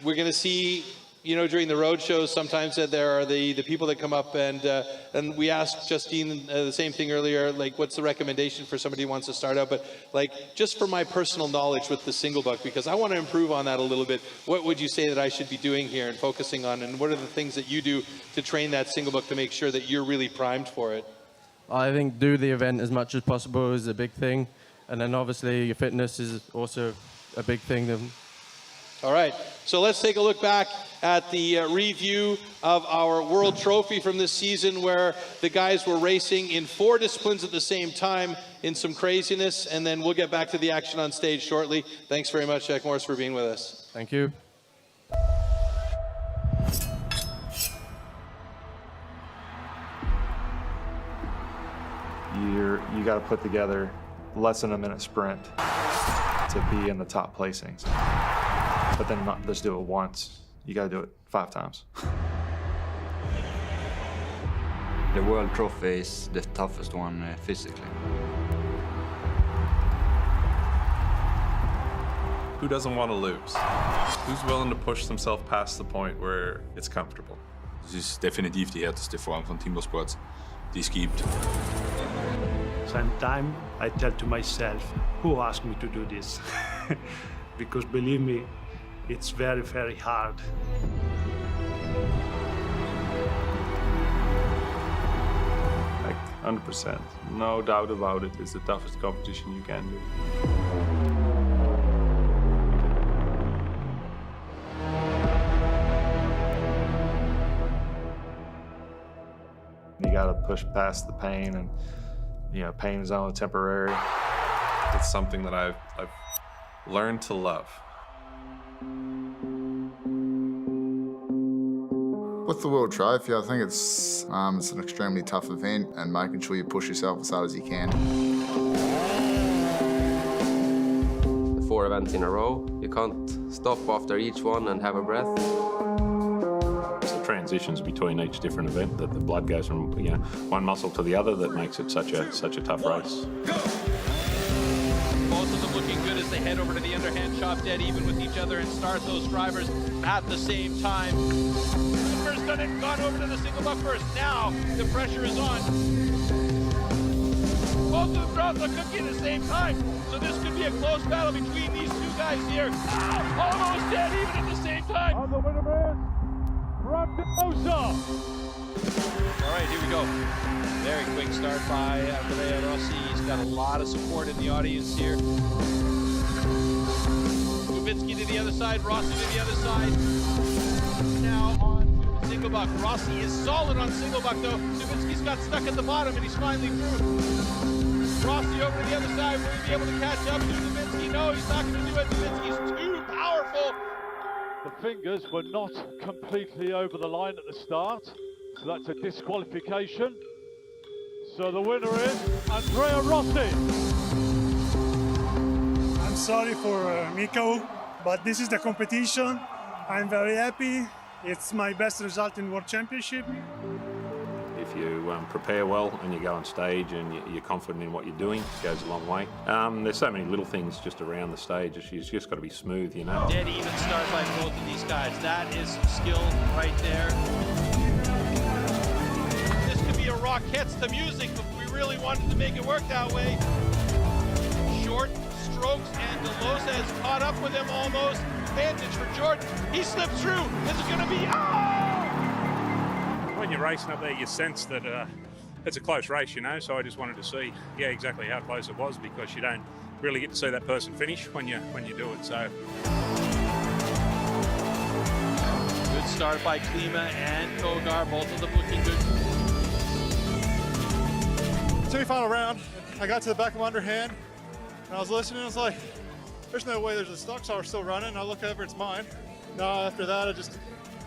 We're going to see, during the road shows sometimes that there are the people that come up and we asked Justine the same thing earlier, like what's the recommendation for somebody who wants to start out, but like just for my personal knowledge with the single buck, because I want to improve on that a little bit, what would you say that I should be doing here and focusing on, and what are the things that you do to train that single buck to make sure that you're really primed for it? I think do the event as much as possible is a big thing, and then obviously your fitness is also a big thing. All right, so let's take a look back at the review of our World Trophy from this season, where the guys were racing in 4 disciplines at the same time in some craziness, and then we'll get back to the action on stage shortly. Thanks very much, Jack Morris, for being with us. Thank you. You got to put together less than a minute sprint to be in the top placings. But then not just do it once. You got to do it 5 times. The World Trophy is the toughest one physically. Who doesn't want to lose? Who's willing to push themselves past the point where it's comfortable? Het is definitief de härteste vorm van Timbersport die es gibt. Sometimes I tell to myself, who asked me to do this? because believe me, it's very, very hard. Like 100%, no doubt about it. It's the toughest competition you can do. You got to push past the pain, and you know, pain is only temporary. It's something that I've learned to love. With the World Trophy, I think it's an extremely tough event, and making sure you push yourself as hard as you can. The 4 events in a row, you can't stop after each one and have a breath. It's the transitions between each different event that the blood goes from one muscle to the other that makes it such a tough race. Both of them looking good as they head over to the underhand chop, dead even with each other, and start those drivers at the same time. First done it, gone over to the single buck first. Now the pressure is on. Both of them dropped the cookie at the same time, so this could be a close battle between these two guys here. Almost dead even at the same time. On the winner is All right, here we go. Very quick start by Andrea Rossi. He's got a lot of support in the audience here. Kubicki to the other side, Rossi to the other side. Now on to the single buck. Rossi is solid on single buck though. Kubicki's got stuck at the bottom and he's finally through. Rossi over to the other side. Will he be able to catch up to Kubicki? No, he's not going to do it. Kubicki's too powerful. The fingers were not completely over the line at the start, so that's a disqualification. So the winner is Andrea Rossi. I'm sorry for Mikko, but this is the competition. I'm very happy. It's my best result in World Championship. If you prepare well and you go on stage and you're confident in what you're doing, it goes a long way. There's so many little things just around the stage. She's just got to be smooth, you know. Dead even start by both of these guys. That is skill right there. This could be a Rockettes to music, but we really wanted to make it work that way. Short strokes, and DeLosa has caught up with him almost. Advantage for Jordan. He slipped through. This is going to be... When you're racing up there, you sense that it's a close race, you know, so I just wanted to see, exactly how close it was, because you don't really get to see that person finish when you do it, so. Good start by Klima and Kogar, both of them looking good. Semi-final round, I got to the back of underhand, and I was listening, I was like, there's no way there's a stock saw still running. I look over, it's mine. No, after that, I just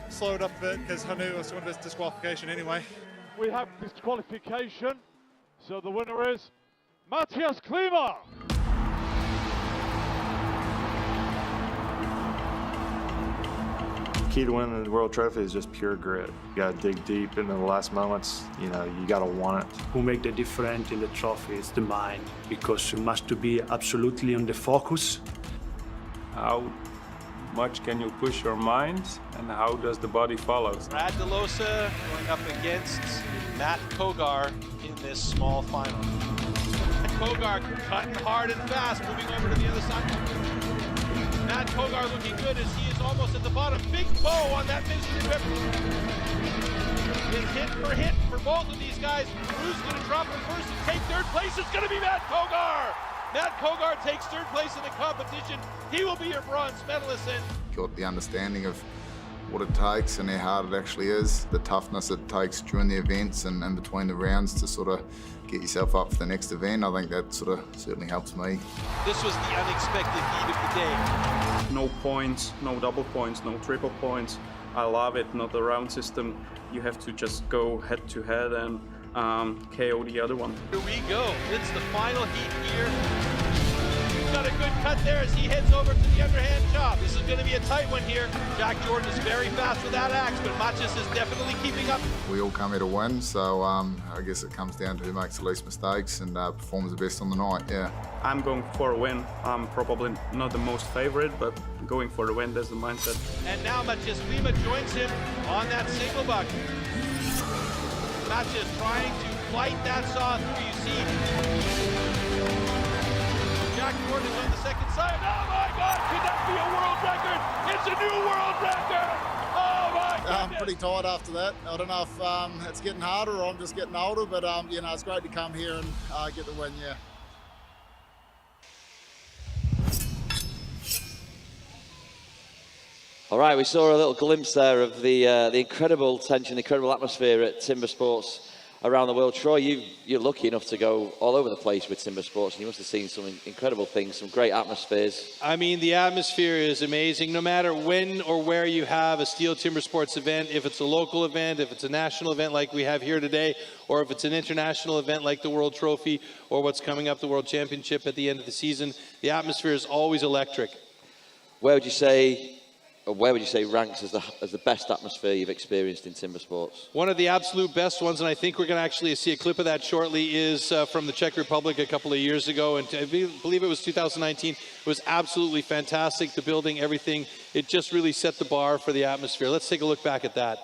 slowed up a bit because I knew it was going to be disqualification anyway. We have disqualification, so the winner is Matthias Klima. The key to winning the World Trophy is just pure grit. You got to dig deep into the last moments. You know, you got to want it. Who make the difference in the trophy is the mind, because you must be absolutely on the focus. How much can you push your mind, and how does the body follow? Brad DeLosa going up against Matt Kogar in this small final. Kogar cutting hard and fast, moving over to the other side. Matt Kogar looking good as he is almost at the bottom. Big bow on that mystery whip. It's hit for both of these guys. Who's going to drop the first and take third place? It's going to be Matt Kogar. Matt Kogar takes third place in the competition. He will be your bronze medalist. And Got the understanding of what it takes and how hard it actually is, the toughness it takes during the events and in between the rounds to sort of get yourself up for the next event. I think that sort of certainly helps me. This was the unexpected heat of the day. No points, no double points, no triple points. I love it, not the round system. You have to just go head to head and KO the other one. Here we go. It's the final heat here. He's got a good cut there as he heads over to the underhand chop. This is going to be a tight one here. Jack Jordan is very fast with that axe, but Matthias is definitely keeping up. We all come here to win, so I guess it comes down to who makes the least mistakes and performs the best on the night, yeah. I'm going for a win. I'm probably not the most favorite, but going for the win, that's the mindset. And now Matthias Klima joins him on that single buck. Matthias trying to fight that saw through, you see. Jack Jordan is on the second side. Oh my God, could that be be a world record. It's a new world record. Oh my goodness. I'm pretty tired after that. I don't know if it's getting harder or I'm just getting older, but you know, it's great to come here and get the win. Yeah. All right, we saw a little glimpse there of the incredible tension, the incredible atmosphere at Timber Sports around the world. Troy, you're lucky enough to go all over the place with Timber Sports, and you must have seen some incredible things, some great atmospheres. I mean, the atmosphere is amazing. No matter when or where you have a STIHL Timber Sports event, if it's a local event, if it's a national event like we have here today, or if it's an international event like the World Trophy, or what's coming up, the World Championship at the end of the season, the atmosphere is always electric. Where would you say ranks as the best atmosphere you've experienced in Timber Sports? One of the absolute best ones, and I think we're going to actually see a clip of that shortly, is from the Czech Republic a couple of years ago, and I believe it was 2019. It was absolutely fantastic. The building, everything, it just really set the bar for the atmosphere. Let's take a look back at that.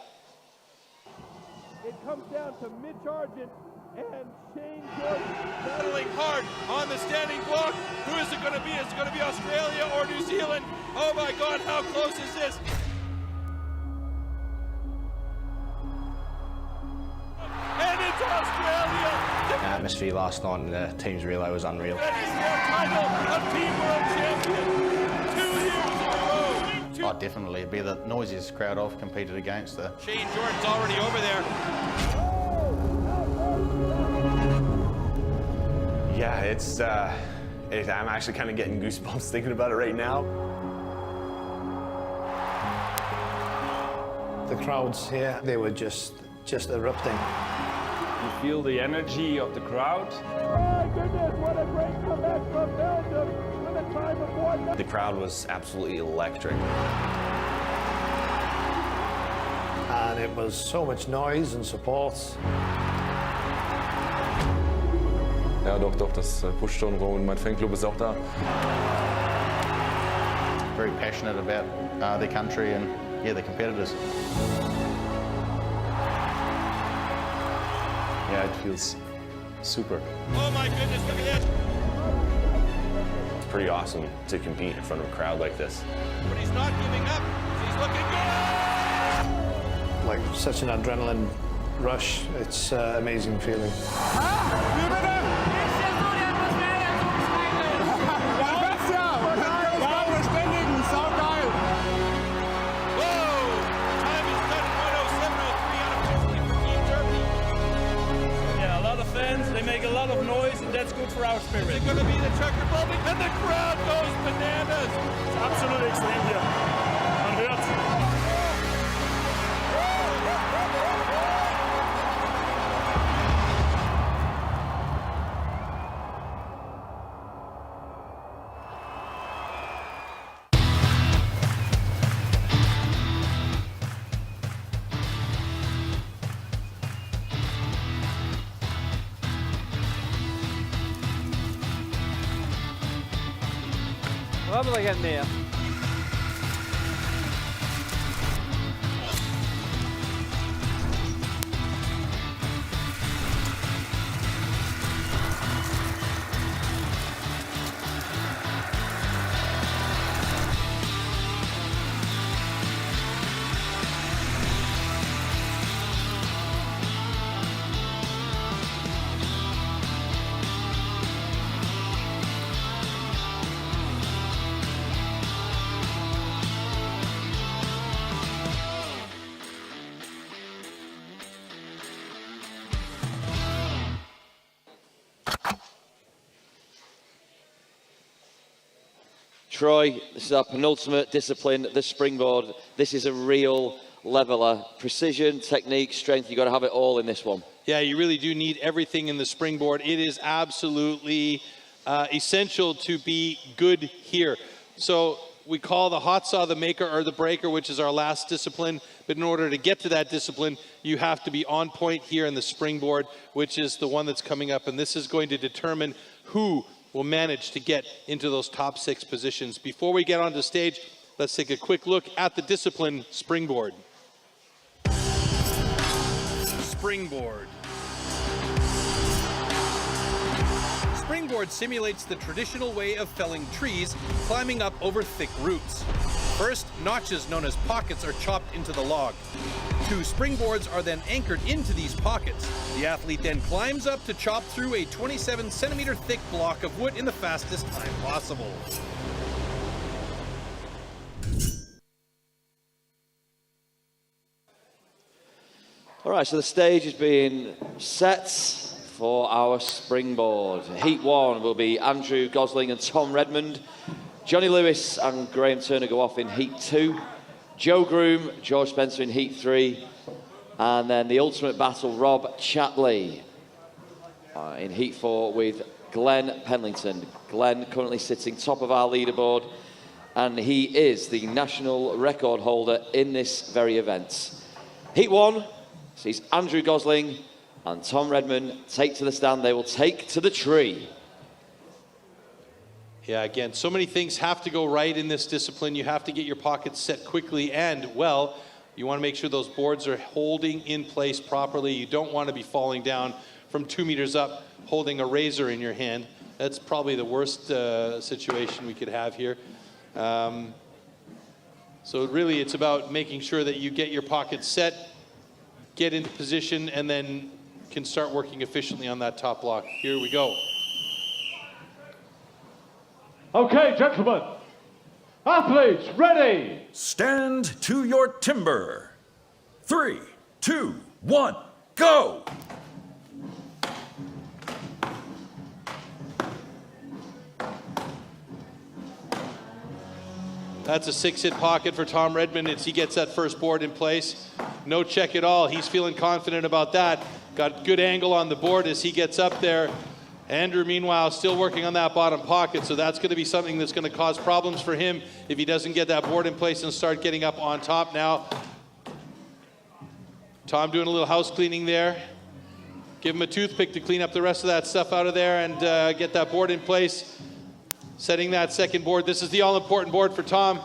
It comes down to Mitch Argent and Shane Jordan battling hard on the standing block. Who is it going to be? Is it going to be Australia or New Zealand? Oh my God, how close is this? And it's Australia! The atmosphere last night and the team's relay was unreal. That is their title of Team World Champion 2 years in a row. Oh, definitely. It'd be the noisiest crowd I've competed against. Shane Jordan's already over there. Yeah, I'm actually kind of getting goosebumps thinking about it right now. The crowds here, they were just erupting. You feel the energy of the crowd. My goodness, what a great comeback from Belgium with a time of 1. The crowd was absolutely electric. And it was so much noise and support. Ja, doch, das pusht schon rum und mein Fanclub ist auch da. Very passionate about their country and, yeah, their competitors. Yeah, it feels super. Oh my goodness, look at this. It's pretty awesome to compete in front of a crowd like this. But he's not giving up. He's looking good. Like such an adrenaline rush. It's an amazing feeling. They make a lot of noise, and that's good for our spirit. It's going to be the Czech Republic, and the crowd goes bananas. It's absolutely extreme here. Unhört. Vamos a get near. Troy, this is our penultimate discipline, the springboard. This is a real leveler. Precision, technique, strength, you've got to have it all in this one. Yeah, you really do need everything in the springboard. It is absolutely essential to be good here. So we call the hot saw the maker or the breaker, which is our last discipline. But in order to get to that discipline, you have to be on point here in the springboard, which is the one that's coming up. And this is going to determine who will manage to get into those top 6 positions. Before we get onto stage, let's take a quick look at the discipline springboard. Springboard. Springboard springboard simulates the traditional way of felling trees, climbing up over thick roots. First, notches known as pockets are chopped into the log. 2 springboards are then anchored into these pockets. The athlete then climbs up to chop through a 27-centimeter thick block of wood in the fastest time possible. All right, so the stage is being set for our springboard. Heat 1 will be Andrew Gosling and Tom Redmond. Johnny Lewis and Graham Turner go off in Heat 2. Joe Groom, George Spencer in Heat 3. And then the ultimate battle, Rob Chatley in Heat 4 with Glen Penlington. Glen currently sitting top of our leaderboard, and he is the national record holder in this very event. Heat 1 sees Andrew Gosling and Tom Redmond take to the stand. They will take to the tree. Yeah, again, so many things have to go right in this discipline. You have to get your pockets set quickly, and, well, you want to make sure those boards are holding in place properly. You don't want to be falling down from 2 meters up holding a razor in your hand. That's probably the worst situation we could have here. So really, it's about making sure that you get your pockets set, get into position, and then can start working efficiently on that top block. Here we go. Okay, gentlemen. Athletes, ready. Stand to your timber. 3, 2, 1, go! That's a 6-hit pocket for Tom Redmond as he gets that first board in place. No check at all. He's feeling confident about that. Got good angle on the board as he gets up there. Andrew, meanwhile, still working on that bottom pocket, so that's going to be something that's going to cause problems for him if he doesn't get that board in place and start getting up on top now. Tom doing a little house cleaning there. Give him a toothpick to clean up the rest of that stuff out of there and get that board in place. Setting that second board. This is the all-important board for Tom.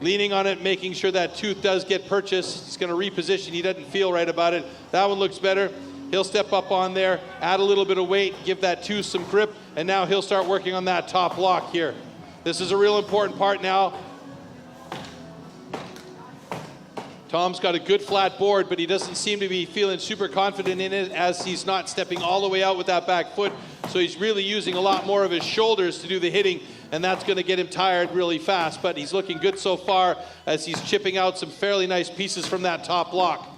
Leaning on it, making sure that tooth does get purchased. He's going to reposition. He doesn't feel right about it. That one looks better. He'll step up on there, add a little bit of weight, give that tooth some grip, and now he'll start working on that top block here. This is a real important part now. Tom's got a good flat board, but he doesn't seem to be feeling super confident in it as he's not stepping all the way out with that back foot. So he's really using a lot more of his shoulders to do the hitting, and that's going to get him tired really fast. But he's looking good so far as he's chipping out some fairly nice pieces from that top block.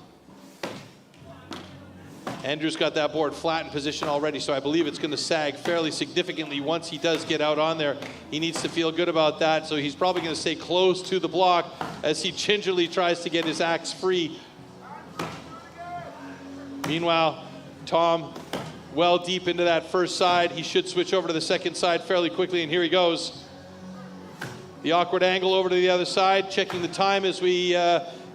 Andrew's got that board flat in position already, so I believe it's going to sag fairly significantly once he does get out on there. He needs to feel good about that, so he's probably going to stay close to the block as he gingerly tries to get his axe free. Meanwhile, Tom, well deep into that first side. He should switch over to the second side fairly quickly, and here he goes. The awkward angle over to the other side, checking the time as we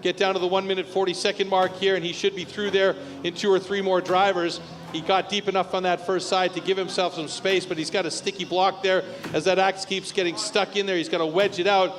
get down to the 1:40 mark here, and he should be through there in 2 or 3 more drivers. He got deep enough on that first side to give himself some space, but he's got a sticky block there as that axe keeps getting stuck in there. He's got to wedge it out.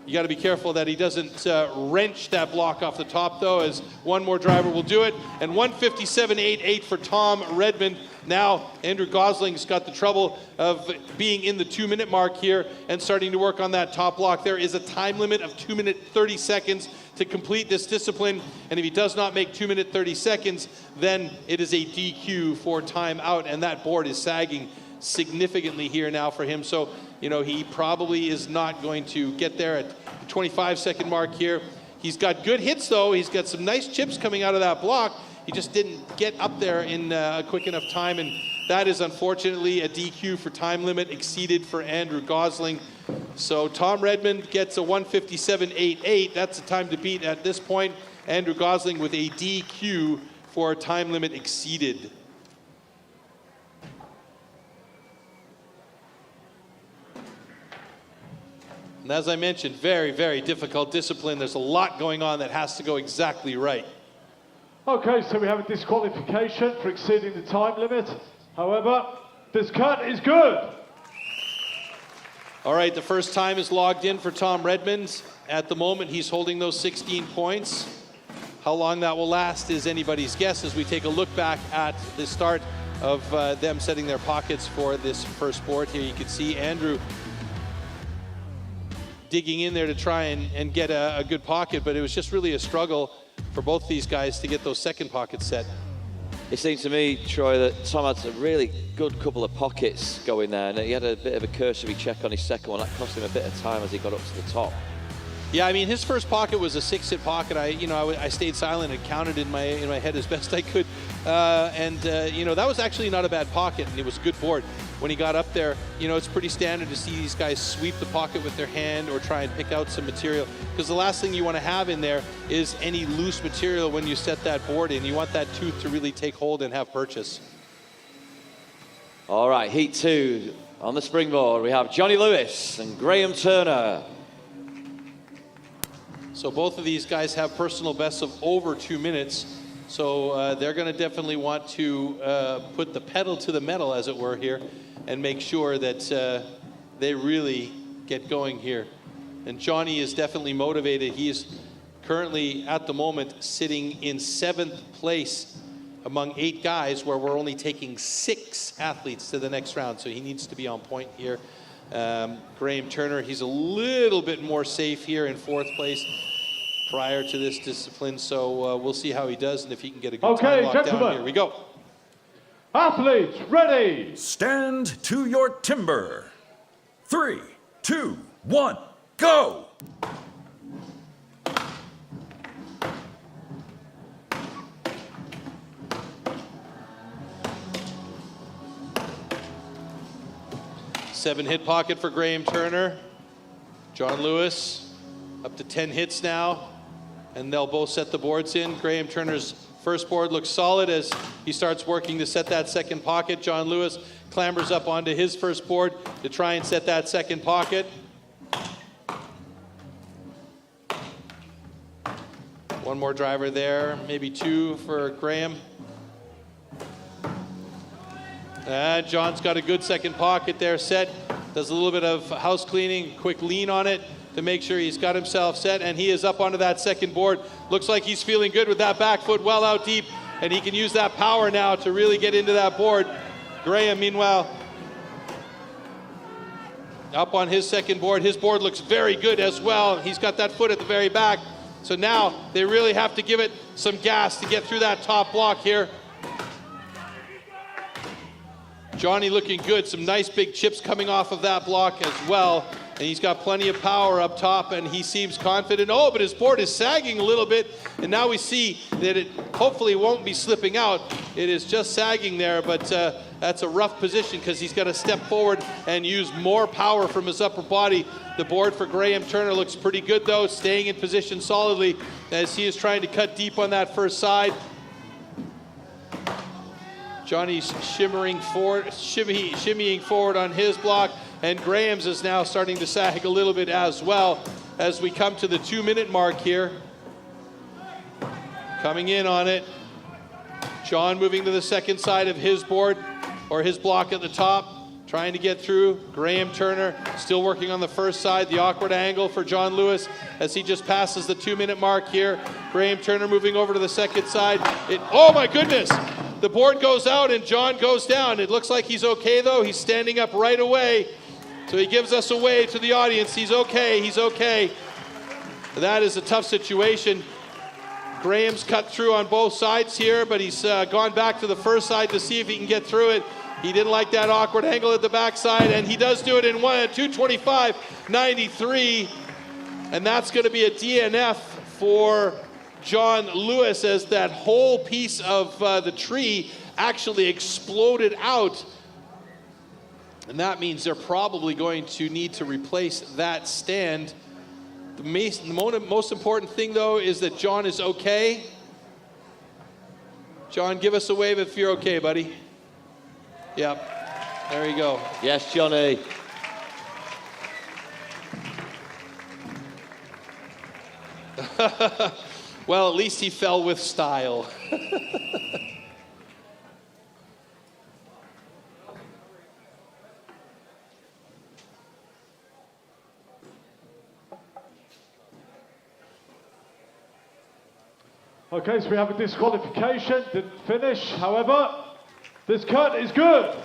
You got to be careful that he doesn't wrench that block off the top, though, as one more driver will do it. And 1:57.88 for Tom Redmond. Now, Andrew Gosling's got the trouble of being in the 2-minute mark here and starting to work on that top block. There is a time limit of 2 minutes 30 seconds to complete this discipline, and if he does not make 2 minutes 30 seconds, then it is a DQ for time out, and that board is sagging significantly here now for him. So, you know, he probably is not going to get there at the 25-second mark here. He's got good hits, though. He's got some nice chips coming out of that block. He just didn't get up there in a quick enough time, and that is unfortunately a DQ for time limit exceeded for Andrew Gosling. So Tom Redmond gets a 1:57.88. That's the time to beat at this point. Andrew Gosling with a DQ for time limit exceeded. And as I mentioned, very, very difficult discipline. There's a lot going on that has to go exactly right. Okay, so we have a disqualification for exceeding the time limit. However, this cut is good. All right, the first time is logged in for Tom Redmond. At the moment, he's holding those 16 points. How long that will last is anybody's guess as we take a look back at the start of them setting their pockets for this first board here. You can see Andrew digging in there to try and get a good pocket, but it was just really a struggle for both these guys to get those second pockets set. It seemed to me, Troy, that Tom had a really good couple of pockets going there, and he had a bit of a cursory check on his second one. That cost him a bit of time as he got up to the top. Yeah, I mean, his first pocket was a 6-hit pocket. I stayed silent and counted in my head as best I could, that was actually not a bad pocket, and it was a good board. When he got up there, it's pretty standard to see these guys sweep the pocket with their hand or try and pick out some material, because the last thing you want to have in there is any loose material when you set that board in. You want that tooth to really take hold and have purchase. All right, heat 2 on the springboard. We have Johnny Lewis and Graham Turner. So both of these guys have personal bests of over 2 minutes. So they're going to definitely want to put the pedal to the metal, as it were, here, and make sure that they really get going here. And Johnny is definitely motivated. He is currently, at the moment, sitting in 7th place among 8 guys, where we're only taking 6 athletes to the next round. So he needs to be on point here. Graham Turner, he's a little bit more safe here in 4th place prior to this discipline, so we'll see how he does and if he can get a good time locked down. Here we go. Athletes, ready. Stand to your timber. 3, 2, 1, go! Seven-hit pocket for Graham Turner. John Lewis up to 10 hits now, and they'll both set the boards in. Graham Turner's first board looks solid as he starts working to set that second pocket. John Lewis clambers up onto his first board to try and set that second pocket. One more driver there, maybe 2 for Graham. And John's got a good second pocket there set. Does a little bit of house cleaning, quick lean on it to make sure he's got himself set, and he is up onto that second board. Looks like he's feeling good with that back foot well out deep, and he can use that power now to really get into that board. Graham, meanwhile, up on his second board. His board looks very good as well. He's got that foot at the very back. So now they really have to give it some gas to get through that top block here. Johnny looking good, some nice big chips coming off of that block as well. And he's got plenty of power up top, and he seems confident. Oh, but his board is sagging a little bit, and now we see that it hopefully won't be slipping out. It is just sagging there, but that's a rough position because he's got to step forward and use more power from his upper body. The board for Graham Turner looks pretty good, though, staying in position solidly as he is trying to cut deep on that first side. Johnny's shimmying forward on his block, and Graham's is now starting to sag a little bit as well as we come to the 2-minute mark here. Coming in on it. John moving to the second side of his board, or his block at the top, trying to get through. Graham Turner still working on the first side. The awkward angle for John Lewis as he just passes the 2-minute mark here. Graham Turner moving over to the second side. Oh my goodness! The board goes out and John goes down. It looks like he's okay though. He's standing up right away. So he gives us a wave to the audience. He's okay, he's okay. That is a tough situation. Graham's cut through on both sides here, but he's gone back to the first side to see if he can get through it. He didn't like that awkward angle at the backside, and he does do it in 2:25.93. And that's gonna be a DNF for John Lewis as that whole piece of the tree actually exploded out. And that means they're probably going to need to replace that stand. The most important thing, though, is that John is okay. John, give us a wave if you're okay, buddy. Yep, there you go. Yes, Johnny. Well, at least he fell with style. Okay, so we have a disqualification, didn't finish, however. This cut is good.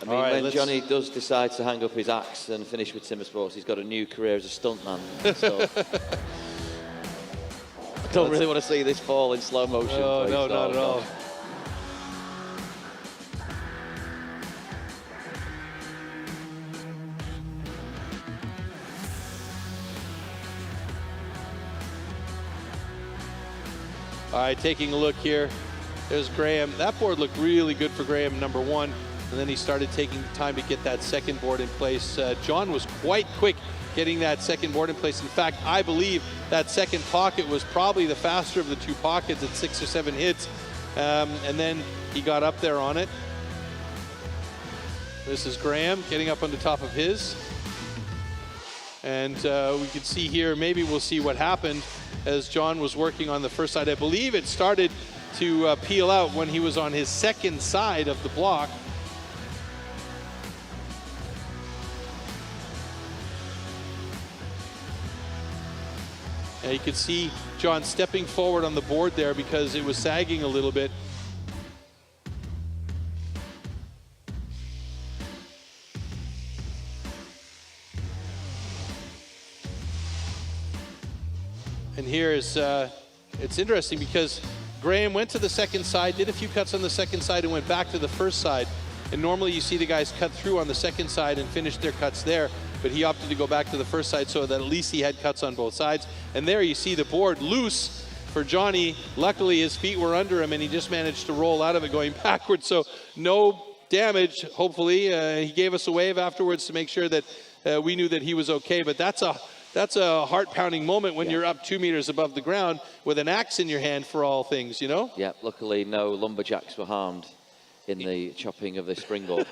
I mean, when Johnny does decide to hang up his axe and finish with Timbersports, he's got a new career as a stuntman. So I don't really want to see this fall in slow motion. No, no, not at all. All right, taking a look here. There's Graham. That board looked really good for Graham, number one. And then he started taking time to get that second board in place. John was quite quick getting that second board in place. In fact, I believe that second pocket was probably the faster of the two pockets at 6 or 7 hits. And then he got up there on it. This is Graham getting up on the top of his. And we can see here, maybe we'll see what happened as John was working on the first side. I believe it started to peel out when he was on his second side of the block. And you can see John stepping forward on the board there because it was sagging a little bit. And here is, it's interesting because Graham went to the second side, did a few cuts on the second side and went back to the first side. And normally you see the guys cut through on the second side and finish their cuts there, but he opted to go back to the first side so that at least he had cuts on both sides. And there you see the board loose for Johnny. Luckily his feet were under him and he just managed to roll out of it going backwards, so no damage, hopefully. He gave us a wave afterwards to make sure that we knew that he was okay, but that's a heart-pounding moment when you're up 2 meters above the ground with an axe in your hand for all things, you know? Yeah, luckily no lumberjacks were harmed in the chopping of the springboard.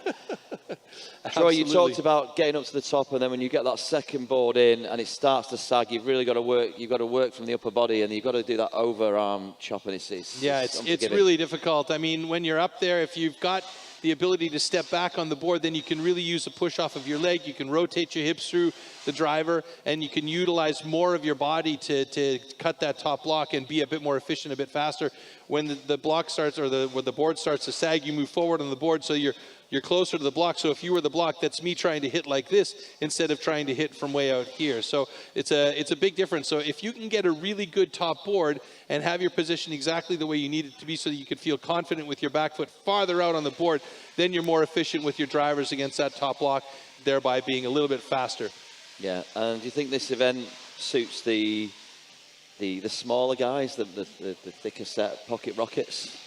Troy, you talked about getting up to the top, and then when you get that second board in and it starts to sag, you've really got to work. You've got to work from the upper body, and you've got to do that overarm chop, and it's really difficult. I mean, when you're up there, if you've got the ability to step back on the board, then you can really use a push off of your leg. You can rotate your hips through the driver, and you can utilize more of your body to cut that top block and be a bit more efficient, a bit faster. When the block starts, or when the board starts to sag, you move forward on the board, so you're closer to the block. So if you were the block, that's me trying to hit like this instead of trying to hit from way out here. So it's a big difference. So if you can get a really good top board and have your position exactly the way you need it to be so that you can feel confident with your back foot farther out on the board, then you're more efficient with your drivers against that top block, thereby being a little bit faster. Yeah, and do you think this event suits the smaller guys, the thicker set pocket rockets?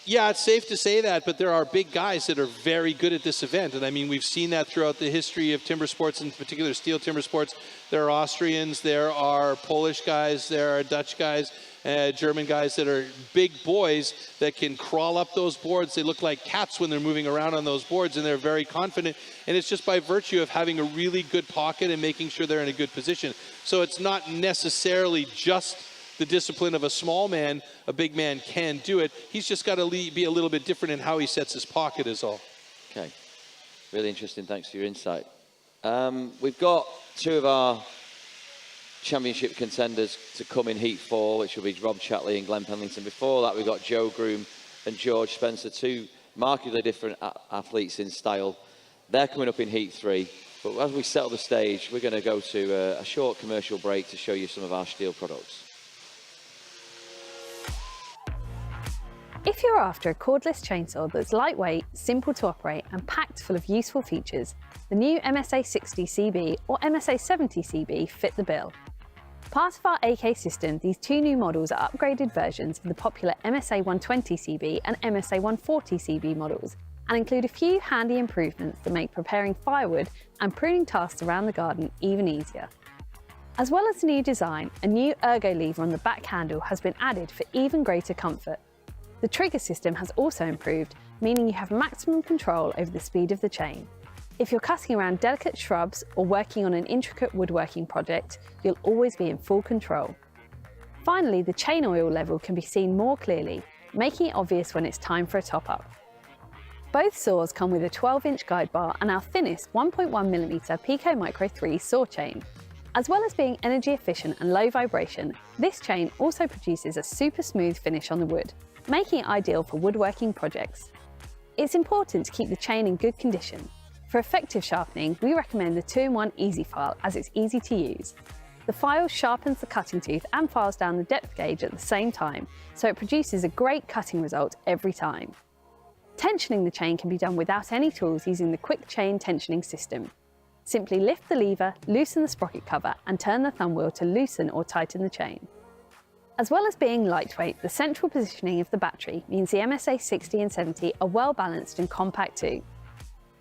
Yeah, it's safe to say that, but there are big guys that are very good at this event. And I mean, we've seen that throughout the history of timber sports, in particular steel timber sports. There are Austrians, there are Polish guys, there are Dutch guys, German guys that are big boys that can crawl up those boards. They look like cats when they're moving around on those boards, and they're very confident. And it's just by virtue of having a really good pocket and making sure they're in a good position. So it's not necessarily just the discipline of a small man. A big man can do it. He's just got to be a little bit different in how he sets his pocket is all. Okay, really interesting. Thanks for your insight. We've got two of our championship contenders to come in Heat 4, which will be Rob Chatley and Glen Penlington. Before that, we've got Joe Groom and George Spencer, two markedly different athletes in style. They're coming up in Heat 3. But as we settle the stage, we're going to go to a short commercial break to show you some of our STIHL products. If you're after a cordless chainsaw that's lightweight, simple to operate and packed full of useful features, the new MSA 60 CB or MSA 70 CB fit the bill. Part of our AK system, these two new models are upgraded versions of the popular MSA 120 CB and MSA 140 CB models, and include a few handy improvements that make preparing firewood and pruning tasks around the garden even easier. As well as the new design, a new ergo lever on the back handle has been added for even greater comfort. The trigger system has also improved, meaning you have maximum control over the speed of the chain. If you're cutting around delicate shrubs or working on an intricate woodworking project, you'll always be in full control. Finally, the chain oil level can be seen more clearly, making it obvious when it's time for a top-up. Both saws come with a 12-inch guide bar and our thinnest 1.1mm Pico Micro 3 saw chain. As well as being energy efficient and low vibration, this chain also produces a super smooth finish on the wood, making it ideal for woodworking projects. It's important to keep the chain in good condition. For effective sharpening, we recommend the 2-in-1 Easy File as it's easy to use. The file sharpens the cutting tooth and files down the depth gauge at the same time, so it produces a great cutting result every time. Tensioning the chain can be done without any tools using the quick chain tensioning system. Simply lift the lever, loosen the sprocket cover and turn the thumb wheel to loosen or tighten the chain. As well as being lightweight, the central positioning of the battery means the MSA 60 and 70 are well balanced and compact too.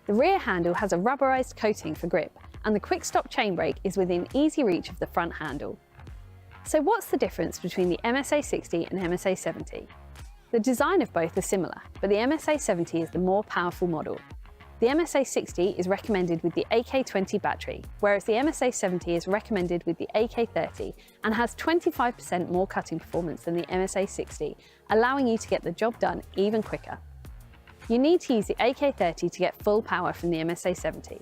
The rear handle has a rubberized coating for grip and the quick stop chain brake is within easy reach of the front handle. So what's the difference between the MSA 60 and MSA 70? The design of both are similar, but the MSA 70 is the more powerful model. The MSA 60 is recommended with the AK20 battery, whereas the MSA 70 is recommended with the AK30 and has 25% more cutting performance than the MSA 60, allowing you to get the job done even quicker. You need to use the AK30 to get full power from the MSA 70.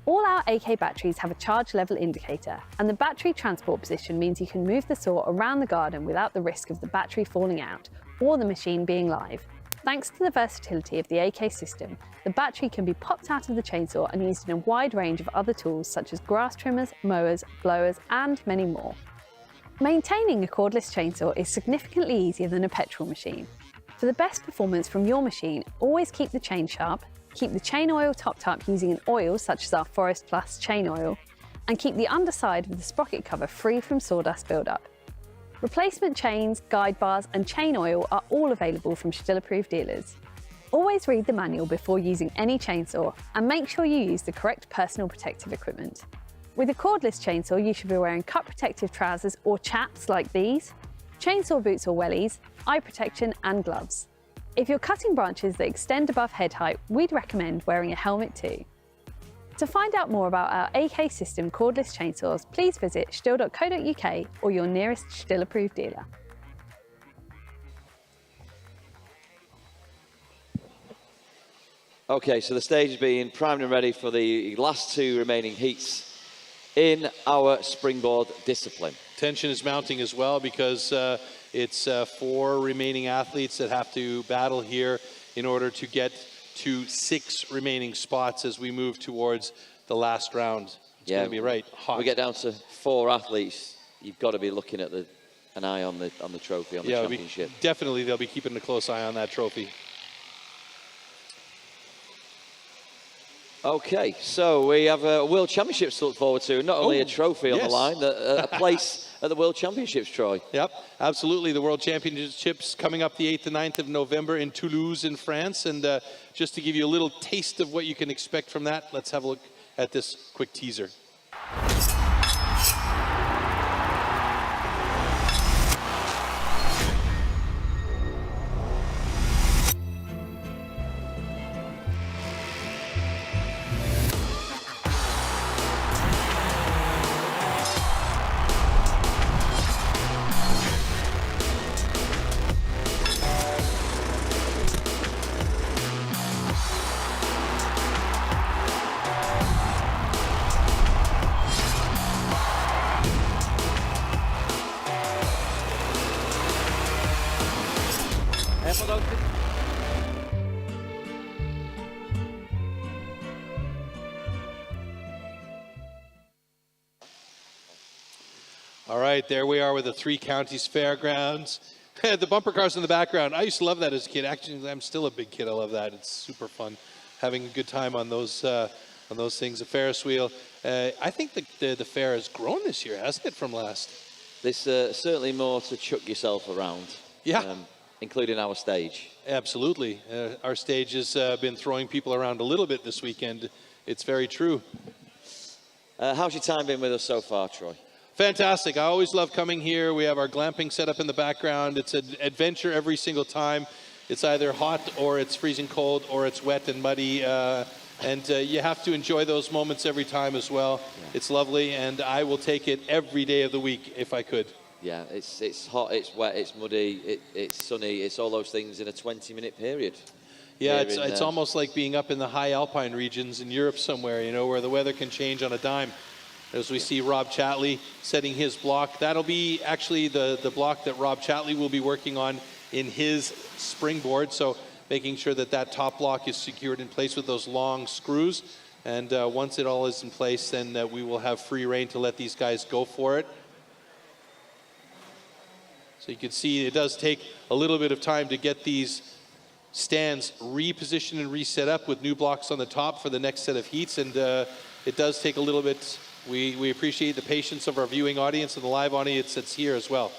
All our AK batteries have a charge level indicator, and the battery transport position means you can move the saw around the garden without the risk of the battery falling out or the machine being live. Thanks to the versatility of the AK system, the battery can be popped out of the chainsaw and used in a wide range of other tools such as grass trimmers, mowers, blowers, and many more. Maintaining a cordless chainsaw is significantly easier than a petrol machine. For the best performance from your machine, always keep the chain sharp, keep the chain oil topped up using an oil such as our Forest Plus chain oil, and keep the underside of the sprocket cover free from sawdust buildup. Replacement chains, guide bars and chain oil are all available from STIHL approved dealers. Always read the manual before using any chainsaw and make sure you use the correct personal protective equipment. With a cordless chainsaw, you should be wearing cut protective trousers or chaps like these, chainsaw boots or wellies, eye protection and gloves. If you're cutting branches that extend above head height, we'd recommend wearing a helmet too. To find out more about our AK system cordless chainsaws, please visit stihl.co.uk or your nearest STIHL approved dealer. Okay, so the stage is being primed and ready for the last two remaining heats in our springboard discipline. Tension is mounting as well because it's 4 remaining athletes that have to battle here in order to get to 6 remaining spots as we move towards the last round. It's going to be right hot. We get down to 4 athletes. You've got to be looking at an eye on the trophy, on the championship. Definitely, they'll be keeping a close eye on that trophy. Okay, so we have a World Championships to look forward to. Not only a trophy on the line, a place at the World Championships, Troy. Yep, absolutely. The World Championships coming up the 8th and 9th of November in Toulouse in France. And just to give you a little taste of what you can expect from that, let's have a look at this quick teaser. All right, there we are with the 3 Counties Fairgrounds. The bumper cars in the background. I used to love that as a kid. Actually, I'm still a big kid. I love that. It's super fun having a good time on those things. The Ferris wheel. I think the fair has grown this year, hasn't it, from last? There's certainly more to chuck yourself around. Yeah. Including our stage. Absolutely. Our stage has been throwing people around a little bit this weekend. It's very true. How's your time been with us so far, Troy? Fantastic. I always love coming here. We have our glamping set up in the background. It's an adventure every single time. It's either hot or it's freezing cold or it's wet and muddy. And you have to enjoy those moments every time as well. Yeah. It's lovely, and I will take it every day of the week if I could. Yeah, it's hot, it's wet, it's muddy, it's sunny, it's all those things in a 20-minute period. Yeah, it's almost like being up in the high alpine regions in Europe somewhere, you know, where the weather can change on a dime. as we see Rob Chatley setting his block. That'll be actually the block that Rob Chatley will be working on in his springboard. So making sure that that top block is secured in place with those long screws. And once it all is in place, then we will have free rein to let these guys go for it. So you can see it does take a little bit of time to get these stands repositioned and reset up with new blocks on the top for the next set of heats. And it does take a little bit. We appreciate the patience of our viewing audience and the live audience that's here as well.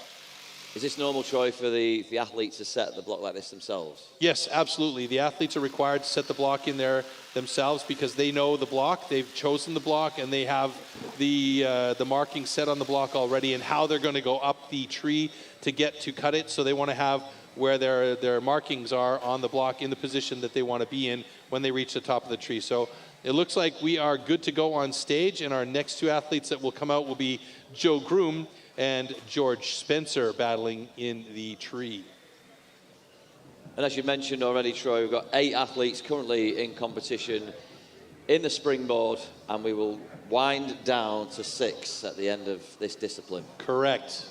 Is this normal, Troy, for the athletes to set the block like this themselves? Yes, absolutely. The athletes are required to set the block in there themselves because they know the block, they've chosen the block, and they have the marking set on the block already and how they're going to go up the tree to get to cut it. So they want to have where their markings are on the block in the position that they want to be in when they reach the top of the tree. So it looks like we are good to go on stage, and our next two athletes that will come out will be Joe Groom and George Spencer battling in the tree. And as you mentioned already, Troy, we've got 8 athletes currently in competition in the springboard, and we will wind down to 6 at the end of this discipline. Correct.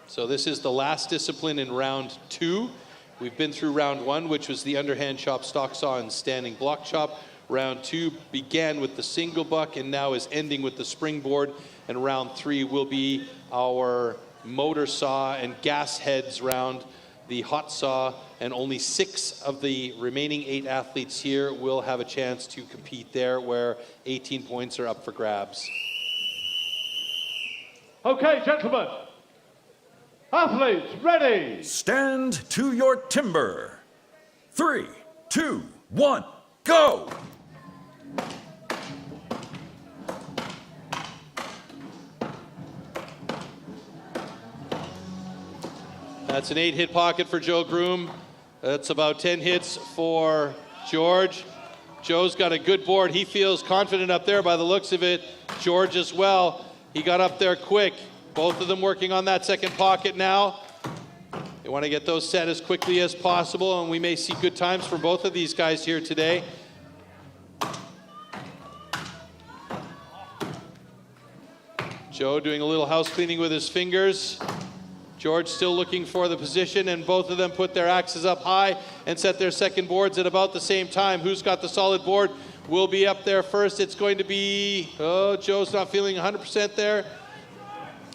So this is the last discipline in round 2. We've been through round 1, which was the underhand chop, stock saw, and standing block chop. Round 2 began with the single buck and now is ending with the springboard. And round 3 will be our motor saw and gas heads round, the hot saw, and only 6 of the remaining 8 athletes here will have a chance to compete there, where 18 points are up for grabs. Okay, gentlemen. Athletes, ready. Stand to your timber. 3, 2, 1, go! That's an 8-hit pocket for Joe Groom. That's about 10 hits for George. Joe's got a good board. He feels confident up there by the looks of it. George as well. He got up there quick. Both of them working on that second pocket now. They want to get those set as quickly as possible, and we may see good times for both of these guys here today. Joe doing a little house cleaning with his fingers. George still looking for the position, and both of them put their axes up high and set their second boards at about the same time. Who's got the solid board will be up there first. It's going to be, Joe's not feeling 100% there.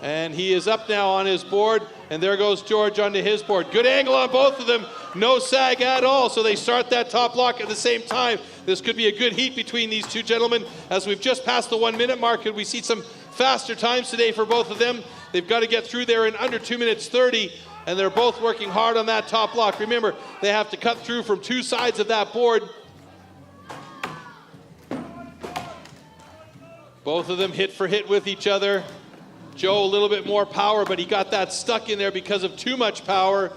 And he is up now on his board, and there goes George onto his board. Good angle on both of them, no sag at all, so they start that top block at the same time. This could be a good heat between these two gentlemen. As we've just passed the 1 minute mark, and we see some faster times today for both of them. They've got to get through there in under 2 minutes 30, and they're both working hard on that top block. Remember, they have to cut through from 2 sides of that board. Both of them hit for hit with each other. Joe a little bit more power, but he got that stuck in there because of too much power.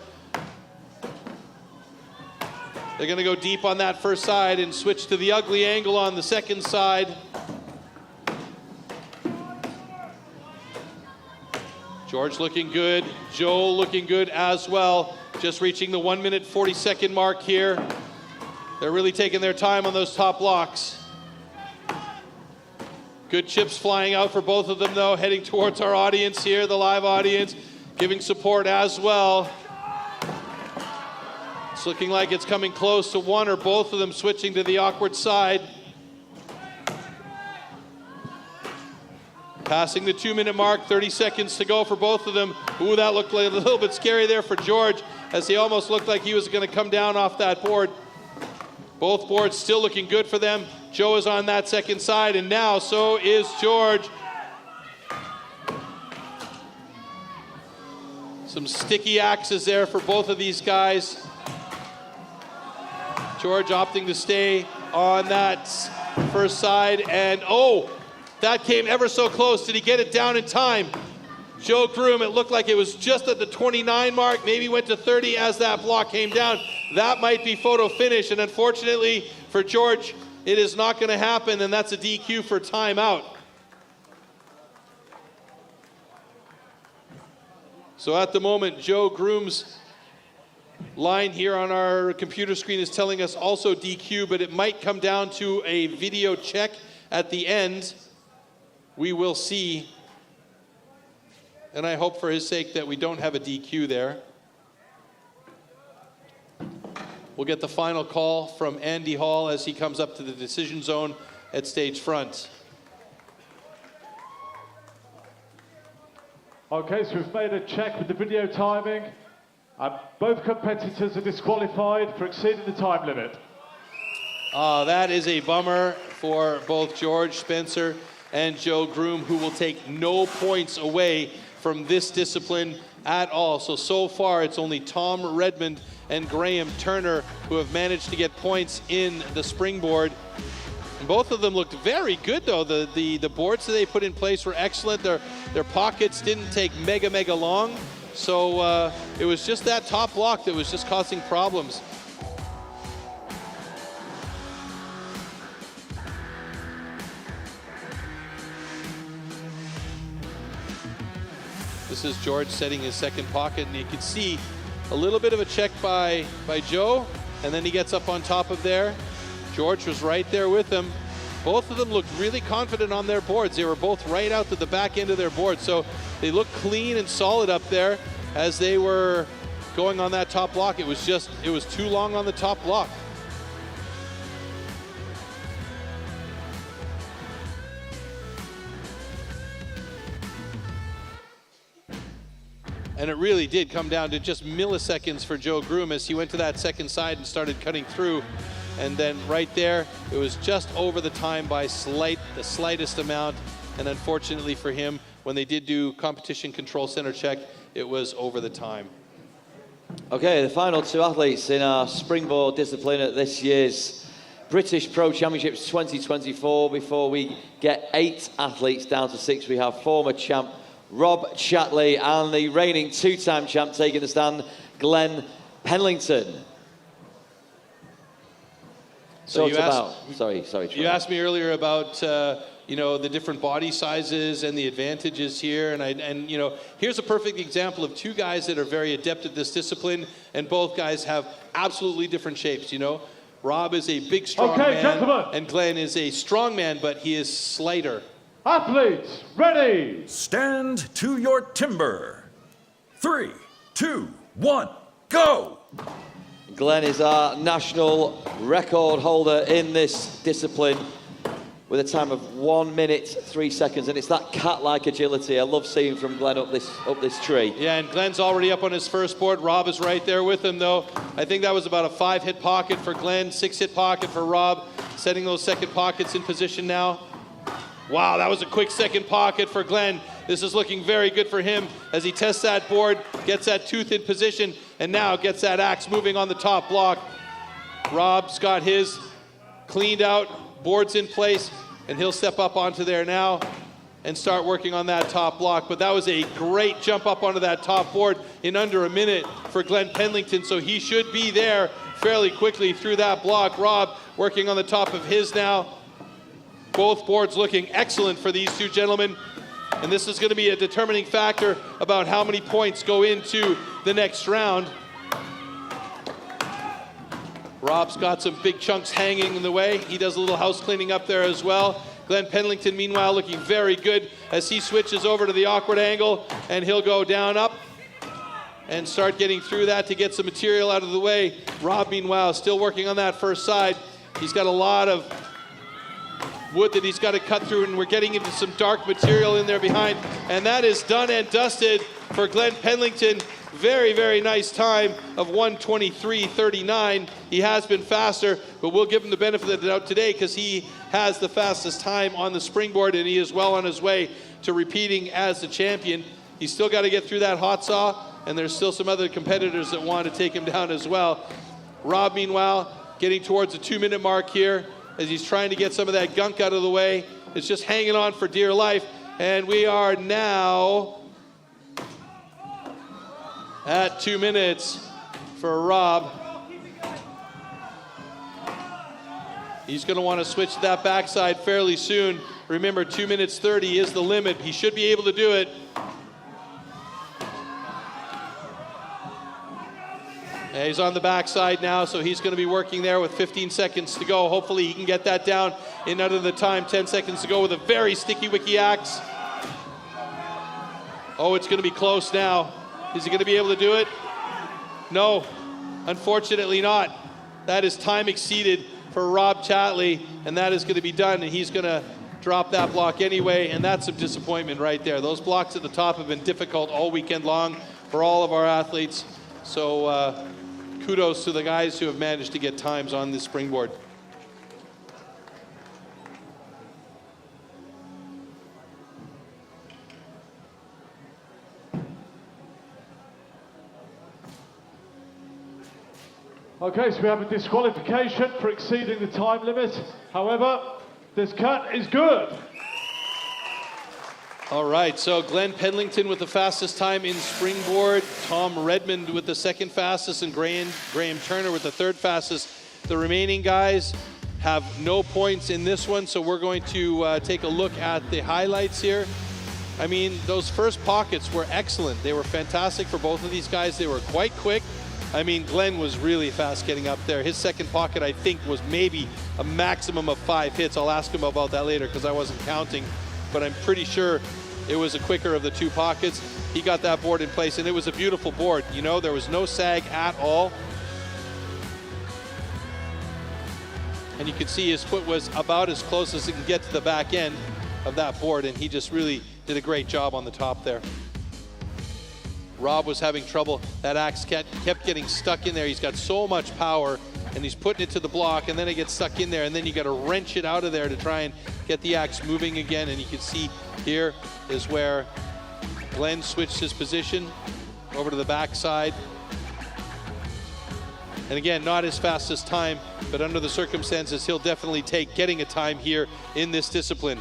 They're going to go deep on that first side and switch to the ugly angle on the second side. George looking good, Joe looking good as well. Just reaching the 1 minute 40-second mark here. They're really taking their time on those top blocks. Good chips flying out for both of them though, heading towards our audience here, the live audience, giving support as well. It's looking like it's coming close to one or both of them switching to the awkward side. Passing the 2 minute mark, 30 seconds to go for both of them. Ooh, that looked like a little bit scary there for George, as he almost looked like he was going to come down off that board. Both boards still looking good for them. Joe is on that second side, and now so is George. Some sticky axes there for both of these guys. George opting to stay on that first side, and oh, that came ever so close. Did he get it down in time? Joe Groom, it looked like it was just at the 29 mark, maybe went to 30 as that block came down. That might be photo finish, and unfortunately for George, it is not going to happen, and that's a DQ for timeout. So at the moment, Joe Groom's line here on our computer screen is telling us also DQ, but it might come down to a video check at the end. we will see, and I hope for his sake that we don't have a DQ there. We'll get the final call from Andy Hall as he comes up to the decision zone at stage front. Okay, so we've made a check with the video timing. Both competitors are disqualified for exceeding the time limit. That is a bummer for both George Spencer and Joe Groom, who will take no points away from this discipline at all. So far, it's only Tom Redmond and Graham Turner who have managed to get points in the springboard. And both of them looked very good, though. The boards that they put in place were excellent. Their pockets didn't take mega long. So it was just that top block that was just causing problems. This is George setting his second pocket, and you can see a little bit of a check by Joe, and then he gets up on top of there. George was right there with him. Both of them looked really confident on their boards. They were both right out to the back end of their board, so they looked clean and solid up there as they were going on that top block. It was too long on the top block. And it really did come down to just milliseconds for Joe Groom as he went to that second side and started cutting through. And then right there, it was just over the time by the slightest amount. And unfortunately for him, when they did do competition control center check, it was over the time. Okay, the final two athletes in our springboard discipline at this year's British Pro Championships 2024. Before we get 8 athletes down to 6, we have former champ Rob Chatley and the reigning 2-time champ taking the stand, Glen Penlington. So you asked me earlier about you know, the different body sizes and the advantages here, and you know, here's a perfect example of two guys that are very adept at this discipline, and both guys have absolutely different shapes. You know, Rob is a big, strong man, gentlemen. and Glen is a strong man, but he is slighter. Athletes, ready! Stand to your timber. 3, 2, 1, go! Glen is our national record holder in this discipline with a time of 1 minute 3 seconds, and it's that cat-like agility I love seeing from Glen up this tree. Yeah, and Glen's already up on his first board. Rob is right there with him, though. I think that was about a 5-hit pocket for Glen, 6-hit pocket for Rob, setting those second pockets in position now. Wow, that was a quick second pocket for Glen. This is looking very good for him as he tests that board, gets that tooth in position, and now gets that axe moving on the top block. Rob's got his cleaned out, boards in place, and he'll step up onto there now and start working on that top block. But that was a great jump up onto that top board in under a minute for Glen Penlington, so he should be there fairly quickly through that block. Rob working on the top of his now. Both boards looking excellent for these two gentlemen. And this is going to be a determining factor about how many points go into the next round. Rob's got some big chunks hanging in the way. He does a little house cleaning up there as well. Glen Penlington, meanwhile, looking very good as he switches over to the awkward angle, and he'll go down, up, and start getting through that to get some material out of the way. Rob, meanwhile, still working on that first side. He's got a lot of wood that he's got to cut through, and we're getting into some dark material in there behind, and that is done and dusted for Glen Penlington. Very, very nice time of 1:23.39. He has been faster, but we'll give him the benefit of the doubt today because he has the fastest time on the springboard, and he is well on his way to repeating as the champion. He's still got to get through that hot saw, and there's still some other competitors that want to take him down as well. Rob, meanwhile, getting towards the 2-minute mark here, as he's trying to get some of that gunk out of the way. It's just hanging on for dear life. And we are now at 2 minutes for Rob. He's going to want to switch to that backside fairly soon. Remember, 2 minutes 30 is the limit. He should be able to do it. Yeah, he's on the backside now, so he's going to be working there with 15 seconds to go. Hopefully he can get that down in under the time. 10 seconds to go with a very sticky wicky axe. Oh, it's going to be close now. Is he going to be able to do it? No, unfortunately not. That is time exceeded for Rob Chatley, and that is going to be done, and he's going to drop that block anyway, and that's some disappointment right there. Those blocks at the top have been difficult all weekend long for all of our athletes, so kudos to the guys who have managed to get times on this springboard. Okay, so we have a disqualification for exceeding the time limit. However, this cut is good. All right, so Glen Penlington with the fastest time in springboard, Tom Redmond with the second fastest, and Graham Turner with the third fastest. The remaining guys have no points in this one, so we're going to take a look at the highlights here. I mean, those first pockets were excellent. They were fantastic for both of these guys. They were quite quick. I mean, Glenn was really fast getting up there. His second pocket, I think, was maybe a maximum of 5 hits. I'll ask him about that later because I wasn't counting, but I'm pretty sure it was a quicker of the two pockets. He got that board in place, and it was a beautiful board. You know, there was no sag at all. And you could see his foot was about as close as it can get to the back end of that board, and he just really did a great job on the top there. Rob was having trouble. That axe kept getting stuck in there. He's got so much power, and he's putting it to the block, and then it gets stuck in there, and then you got to wrench it out of there to try and get the axe moving again. And you can see here is where Glenn switched his position over to the backside. And again, not his fastest time, but under the circumstances, he'll definitely take getting a time here in this discipline.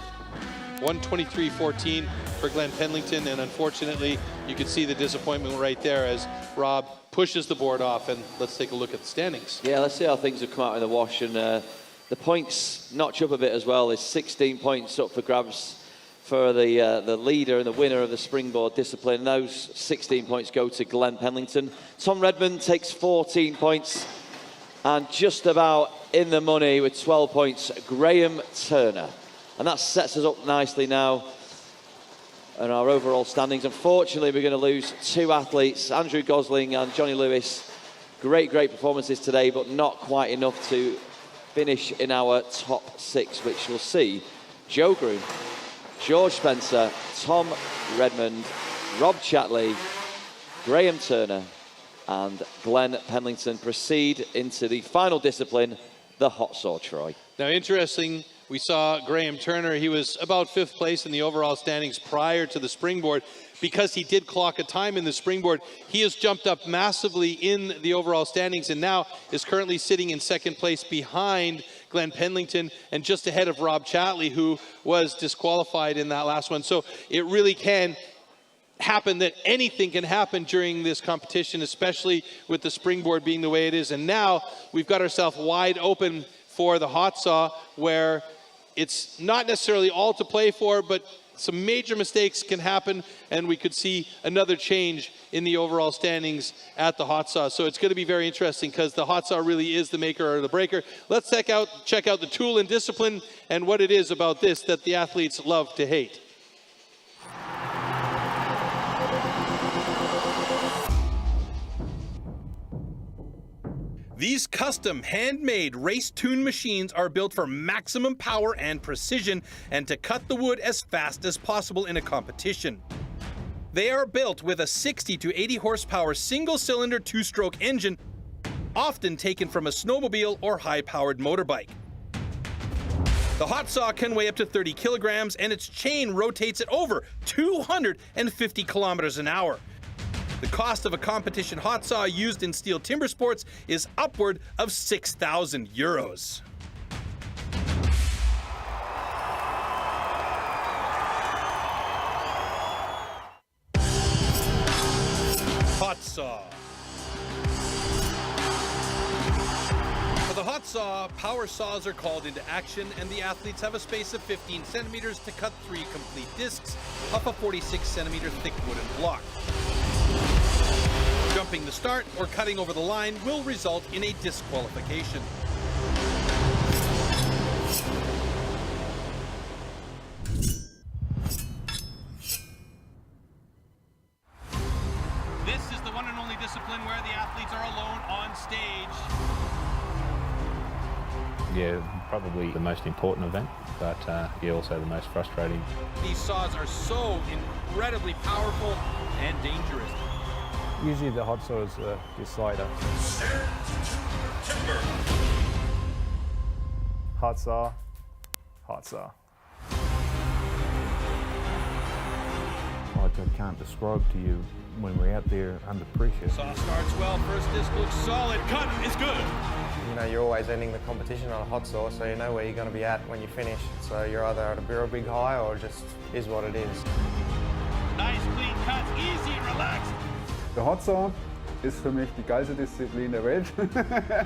1:23.14 for Glen Penlington, and unfortunately, you can see the disappointment right there as Rob pushes the board off. And let's take a look at the standings. Yeah, let's see how things have come out in the wash, and the points notch up a bit as well. There's 16 points up for grabs for the leader and the winner of the springboard discipline. Those 16 points go to Glen Penlington. Tom Redmond takes 14 points, and just about in the money with 12 points, Graham Turner. And that sets us up nicely now in our overall standings. Unfortunately, we're going to lose two athletes, Andrew Gosling and Johnny Lewis. Great performances today, but not quite enough to finish in our top 6, which we'll see Joe Groom, George Spencer, Tom Redmond, Rob Chatley, Graham Turner, and Glen Penlington proceed into the final discipline, the Hot Saw Troy. Now, interesting, we saw Graham Turner. He was about 5th place in the overall standings prior to the springboard. Because he did clock a time in the springboard, he has jumped up massively in the overall standings and now is currently sitting in 2nd place behind Glen Penlington and just ahead of Rob Chatley, who was disqualified in that last one. So it really can happen that anything can happen during this competition, especially with the springboard being the way it is. And now we've got ourselves wide open for the Hot Saw, where it's not necessarily all to play for, but some major mistakes can happen, and we could see another change in the overall standings at the Hot Saw. So it's going to be very interesting because the Hot Saw really is the maker or the breaker. Let's check out the tool and discipline and what it is about this that the athletes love to hate. These custom handmade race-tuned machines are built for maximum power and precision and to cut the wood as fast as possible in a competition. They are built with a 60 to 80 horsepower single-cylinder 2-stroke engine, often taken from a snowmobile or high-powered motorbike. The Hot Saw can weigh up to 30 kilograms and its chain rotates at over 250 kilometers an hour. The cost of a competition hot saw used in STIHL Timbersports is upward of €6,000. Hot saw. For the hot saw, power saws are called into action and the athletes have a space of 15 centimeters to cut 3 complete discs off a 46 centimeter thick wooden block. Jumping the start or cutting over the line will result in a disqualification. This is the one and only discipline where the athletes are alone on stage. Yeah, probably the most important event, but yeah, also the most frustrating. These saws are so incredibly powerful and dangerous. Usually the hot saw is the slider. Hot saw, hot saw. Like I can't describe to you when we're out there under pressure. Saw starts well, first disc looks solid, cut is good. You know, you're always ending the competition on a hot saw, so you know where you're going to be at when you finish. So you're either at a real big high or just is what it is. Nice clean cuts, easy and relaxed. Der Hot Saw ist für mich die geilste Disziplin der Welt. 5, 6, 8,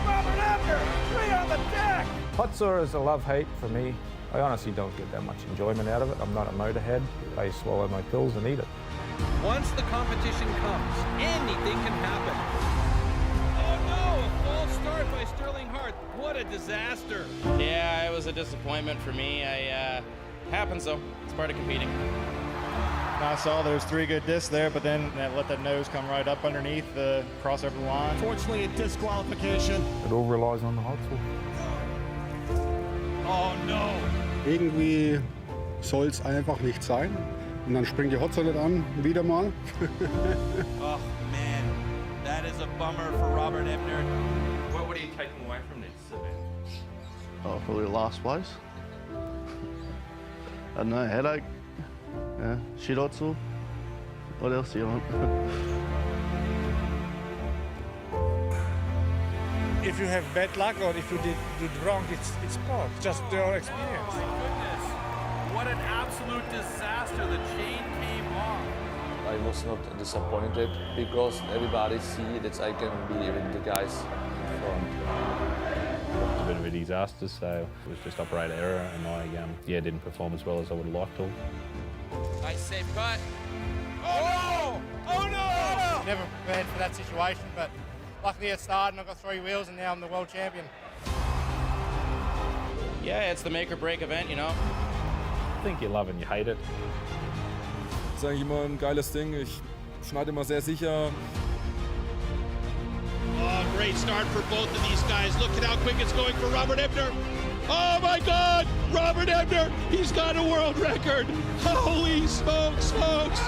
Robert Abner, 3 on the deck. Hot saw is a love-hate for me. I honestly don't get that much enjoyment out of it. I'm not a motorhead. I swallow my pills and eat it. Once the competition comes, anything can happen. Oh no, a false start by Sterling Hart. What a disaster. Yeah, it was a disappointment for me. Happens though, it's part of competing. I saw there's 3 good discs there, but then let that nose come right up underneath the crossover line. Fortunately, a disqualification. It all relies on the hot saw. Oh no. Irgendwie soll es einfach nicht sein. Und dann springt die Hot Saw nicht an, wieder mal. Oh man, that is a bummer for Robert Ebner. What are you taking away from this event? Oh, probably last place. I don't know, headache. Yeah, shit hot saw. What else do you want? If you have bad luck or if you did wrong, it's sport, just your experience. Oh my goodness, what an absolute disaster, the chain came off. I was not disappointed because everybody see that I can be with the guys in front. It was a bit of a disaster, so it was just operator error, and I didn't perform as well as I would have liked to. Nice safe cut. Oh no! Oh no! Never prepared for that situation, but luckily I started and I've got 3 wheels and now I'm the world champion. Yeah, it's the make or break event, you know. I think you love it and you hate it. Das ist eigentlich immer ein geiles Ding. Ich schneide immer sehr sicher. Oh, great start for both of these guys. Look at how quick it's going for Robert Ebner. Oh my God, Robert Ebner, he's got a world record. Holy smokes, folks.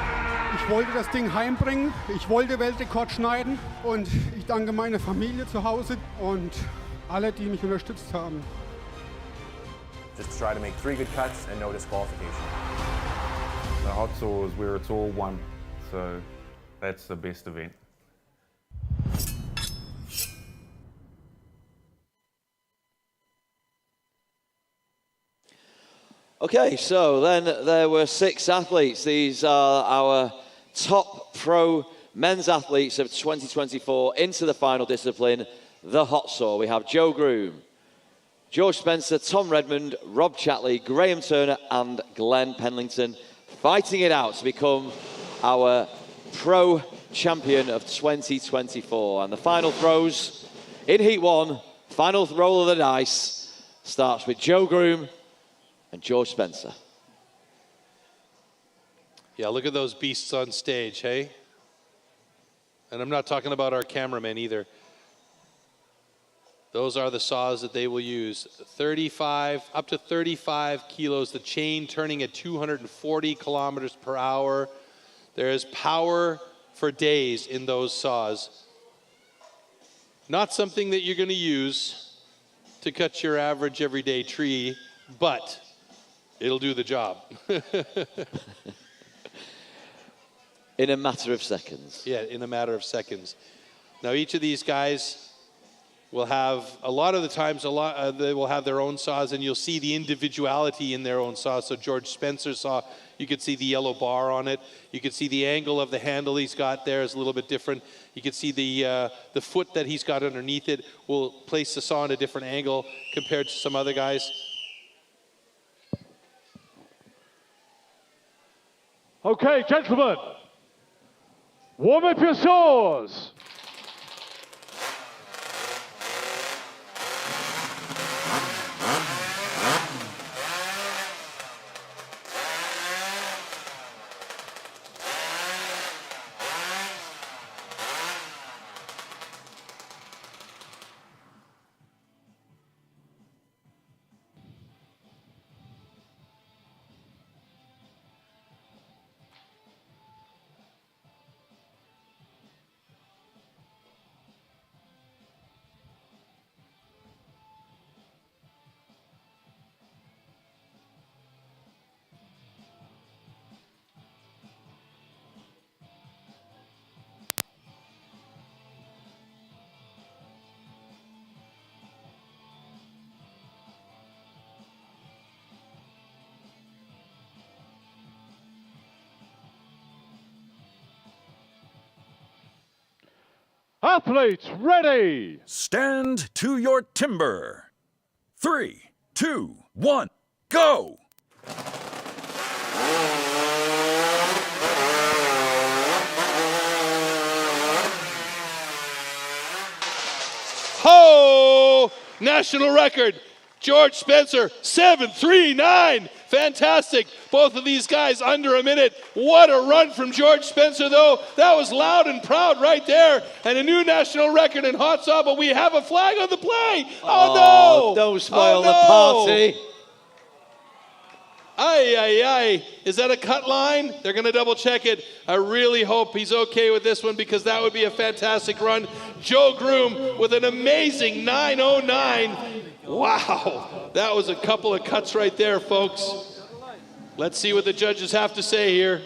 Ich wollte das Ding heimbringen, ich wollte Weltrekord schneiden und ich danke meiner Familie zu Hause und alle, die mich unterstützt haben. Just try to make 3 good cuts and no disqualification. The hot saw is where it's all one, so that's the best event. Okay, so then there were 6 athletes. These are our top pro men's athletes of 2024 into the final discipline, the hot saw. We have Joe Groom, George Spencer, Tom Redmond, Rob Chatley, Graham Turner and Glen Penlington fighting it out to become our pro champion of 2024. And the final throws in Heat 1, final roll of the dice, starts with Joe Groom and George Spencer. Yeah, look at those beasts on stage, hey? And I'm not talking about our cameramen either. Those are the saws that they will use. 35, up to 35 kilos, the chain turning at 240 kilometers per hour. There is power for days in those saws. Not something that you're going to use to cut your average everyday tree, but it'll do the job. In a matter of seconds. Yeah, in a matter of seconds. Now, each of these guys will have, a lot of the times, they will have their own saws, and you'll see the individuality in their own saws. So George Spencer's saw, you could see the yellow bar on it. You could see the angle of the handle he's got there is a little bit different. You could see the foot that he's got underneath it will place the saw in a different angle compared to some other guys. Okay, gentlemen, warm up your saws. Athletes ready! Stand to your timber. 3, 2, 1, go! Ho! National record. George Spencer, 7:39. Fantastic. Both of these guys under a minute. What a run from George Spencer, though. That was loud and proud right there. And a new national record in hot saw, but we have a flag on the play. Oh, no. Don't spoil no. the party. Ay, ay, ay. Is that a cut line? They're going to double check it. I really hope he's okay with this one because that would be a fantastic run. Joe Groom with an amazing 9:09. Wow. That was a couple of cuts right there, folks. Let's see what the judges have to say here.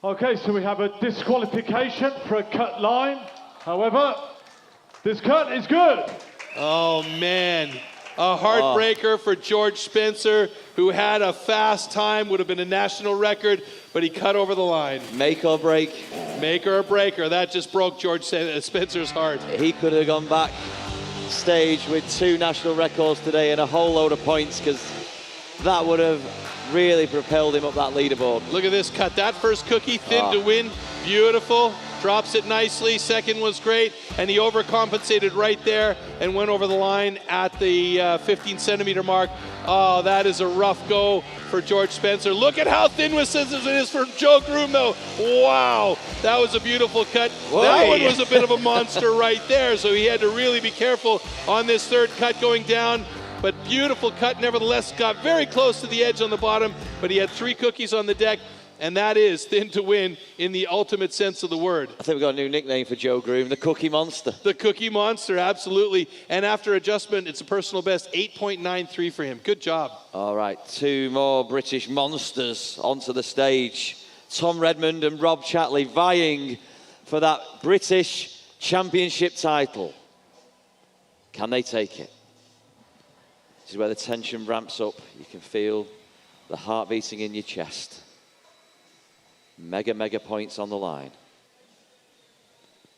Okay, so we have a disqualification for a cut line. However, this cut is good. Oh, man. A heartbreaker for George Spencer, who had a fast time, would have been a national record, but he cut over the line. Make or break. Make or breaker. That just broke George Spencer's heart. He could have gone back stage with 2 national records today and a whole load of points because that would have really propelled him up that leaderboard. Look at this cut. That first cookie, thin to win. Beautiful. Drops it nicely. Second was great. And he overcompensated right there and went over the line at the 15 centimeter mark. Oh, that is a rough go for George Spencer. Look at how thin with scissors it is for Joe Groom, though. Wow, that was a beautiful cut. Whoa. That one was a bit of a monster right there, so he had to really be careful on this third cut going down. But beautiful cut, nevertheless, got very close to the edge on the bottom, but he had 3 cookies on the deck. And that is thin to win in the ultimate sense of the word. I think we've got a new nickname for Joe Groom, the Cookie Monster. The Cookie Monster, absolutely. And after adjustment, it's a personal best, 8.93 for him. Good job. All right, 2 more British monsters onto the stage. Tom Redmond and Rob Chatley vying for that British Championship title. Can they take it? This is where the tension ramps up. You can feel the heart beating in your chest. Mega points on the line.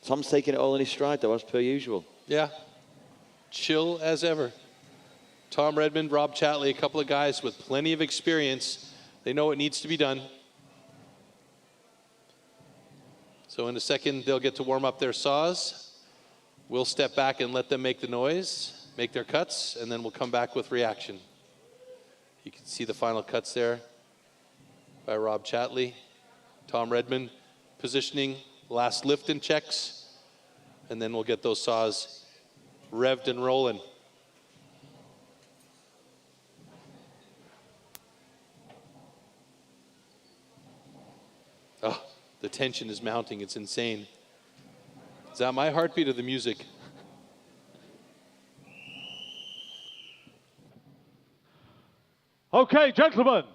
Tom's taking it all in his stride, though, as per usual. Yeah, chill as ever. Tom Redmond, Rob Chatley, a couple of guys with plenty of experience. They know what needs to be done. So in a second, they'll get to warm up their saws. We'll step back and let them make the noise, make their cuts, and then we'll come back with reaction. You can see the final cuts there by Rob Chatley. Tom Redmond positioning, last lift and checks, and then we'll get those saws revved and rolling. Oh, the tension is mounting, it's insane. Is that my heartbeat or the music? Okay, gentlemen,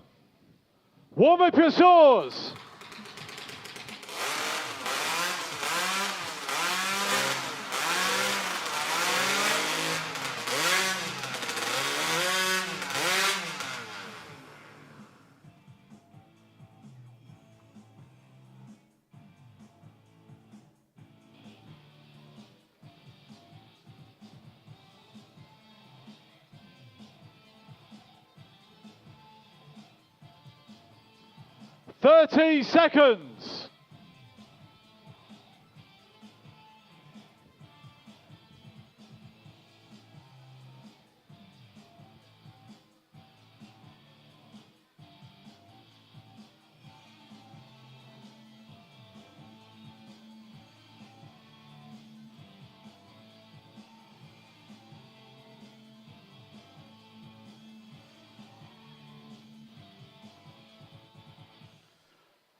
warm up your saws. 30 seconds.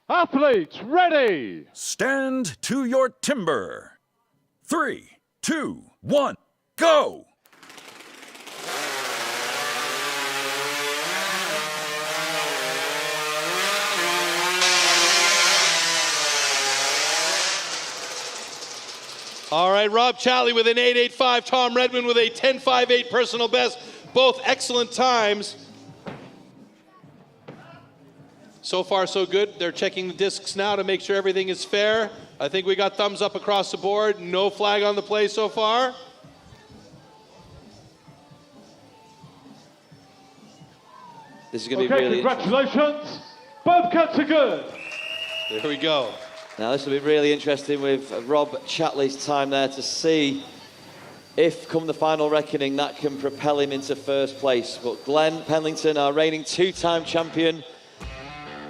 Athletes, ready! Stand to your timber. 3, 2, 1, go! All right, Rob Chatley with an 8.85, Tom Redmond with a 10.58 personal best, both excellent times. So far, so good. They're checking the discs now to make sure everything is fair. I think we got thumbs up across the board. No flag on the play so far. This is going to be really congratulations. Both cuts are good. There we go. Now this will be really interesting with Rob Chatley's time there to see if, come the final reckoning, that can propel him into first place. But Glen Penlington, our reigning two-time champion,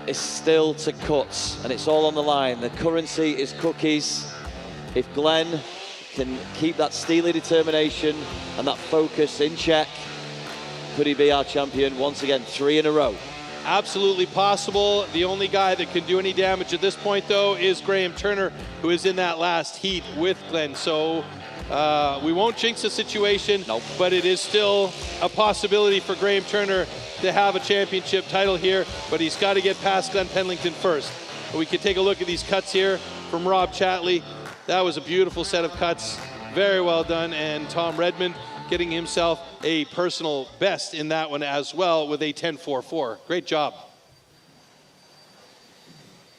is still to cut, and it's all on the line. The currency is cookies. If Glen can keep that steely determination and that focus in check, could he be our champion once again, 3 in a row? Absolutely possible. The only guy that can do any damage at this point, though, is Graham Turner, who is in that last heat with Glen. So we won't jinx the situation, but it is still a possibility for Graham Turner to have a championship title here, but he's got to get past Glen Penlington first. We can take a look at these cuts here from Rob Chatley. That was a beautiful set of cuts. Very well done, and Tom Redmond getting himself a personal best in that one as well with a 10.44. Great job.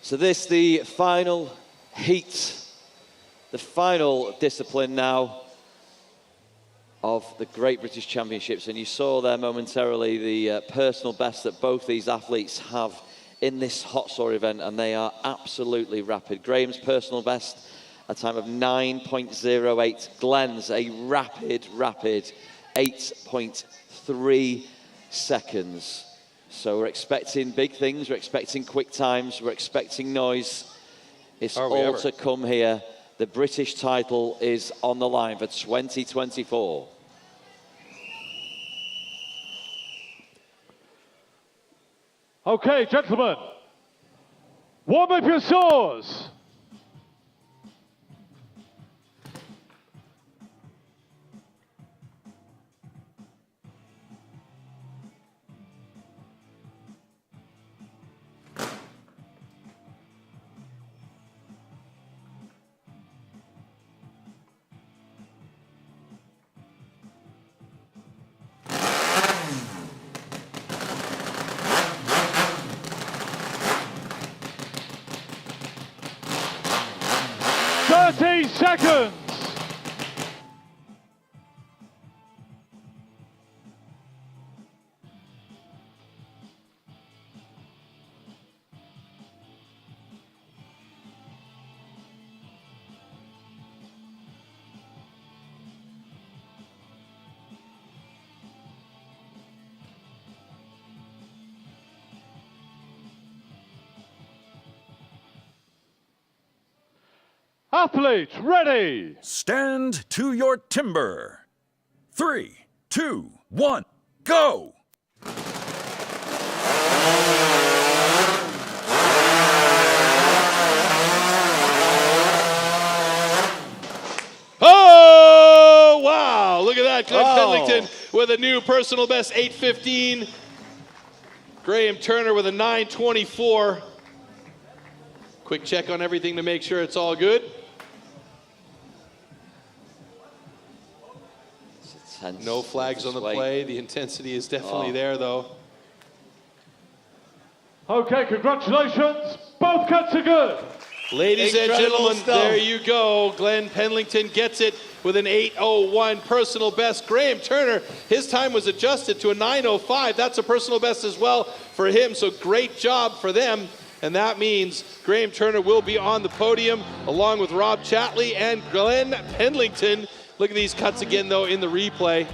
So this, the final heat, the final discipline now of the Great British Championships, and you saw there momentarily the personal best that both these athletes have in this hot saw event, and they are absolutely rapid. Graham's personal best, a time of 9.08. Glen's a rapid 8.3 seconds. So we're expecting big things, we're expecting quick times, we're expecting noise. It's all to come here. The British title is on the line for 2024. Okay, gentlemen, warm up your saws. Seconds. Athletes, ready! Stand to your timber. 3, 2, 1, go! Oh, wow! Look at that, Glen Penlington with a new personal best, 8.15. Graham Turner with a 9.24. Quick check on everything to make sure it's all good. No flags on the play. The intensity is definitely there, though. Okay, congratulations. Both cuts are good. Ladies and gentlemen, there you go. Glen Penlington gets it with an 8.01 personal best. Graham Turner, his time was adjusted to a 9.05. That's a personal best as well for him, so great job for them. and that means Graham Turner will be on the podium along with Rob Chatley and Glen Penlington. Look at these cuts again, though, in the replay.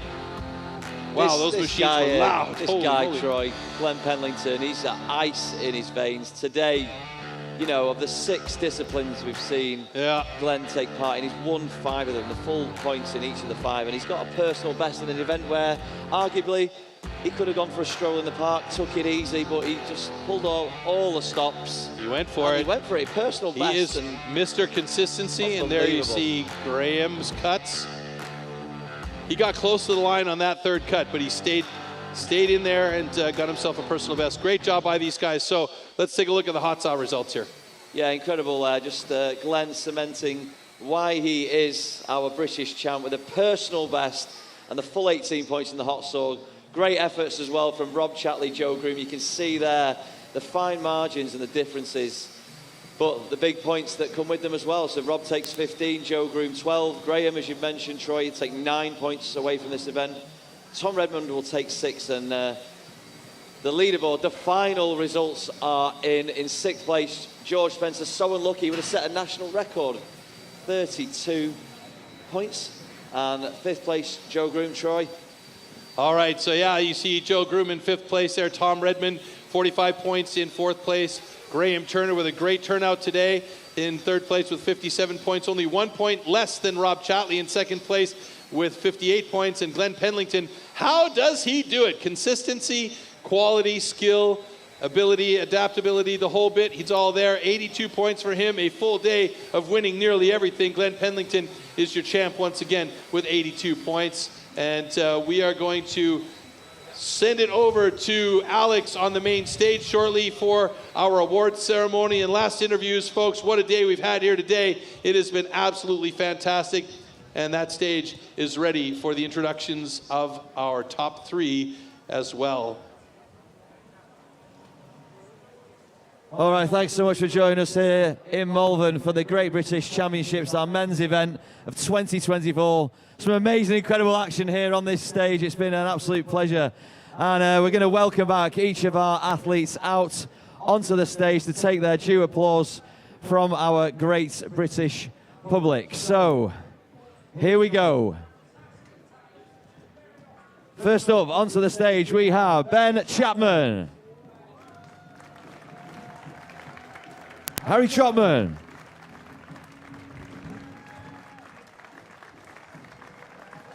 Wow, those machines were loud. This guy, Troy, Glen Penlington, he's got ice in his veins. Today, you know, of the 6 disciplines we've seen Glen take part in, he's won 5 of them, the full points in each of the 5, and he's got a personal best in an event where, arguably, he could have gone for a stroll in the park, took it easy, but he just pulled all the stops. He went for it. He went for it, personal best. He is Mr. Consistency, and there you see Graham's cuts. He got close to the line on that 3rd cut, but he stayed in there and got himself a personal best. Great job by these guys. So let's take a look at the hot saw results here. Yeah, incredible. Just Glen cementing why he is our British champ with a personal best and the full 18 points in the hot saw. Great efforts as well from Rob Chatley, Joe Groom. You can see there the fine margins and the differences, but the big points that come with them as well. So Rob takes 15, Joe Groom 12. Graham, as you mentioned, Troy, you take 9 points away from this event. Tom Redmond will take 6, and the leaderboard, the final results are in 6th place, George Spencer, so unlucky, he would have set a national record, 32 points. And 5th place, Joe Groom, Troy. All right, so yeah, you see Joe Groom in 5th place there, Tom Redmond, 45 points in 4th place. Graham Turner with a great turnout today in 3rd place with 57 points, only 1 point less than Rob Chatley in 2nd place with 58 points. And Glen Penlington, how does he do it? Consistency, quality, skill, ability, adaptability, the whole bit. He's all there. 82 points for him, a full day of winning nearly everything. Glen Penlington is your champ once again with 82 points. And we are going to send it over to Alex on the main stage shortly for our awards ceremony and last interviews. Folks, what a day we've had here today. It has been absolutely fantastic. And that stage is ready for the introductions of our top 3 as well. All right, thanks so much for joining us here in Malvern for the Great British Championships, our men's event of 2024. Some amazing, incredible action here on this stage. It's been an absolute pleasure. And we're going to welcome back each of our athletes out onto the stage to take their due applause from our great British public. So, here we go. First up, onto the stage, we have Ben Chapman. Harry Trotman.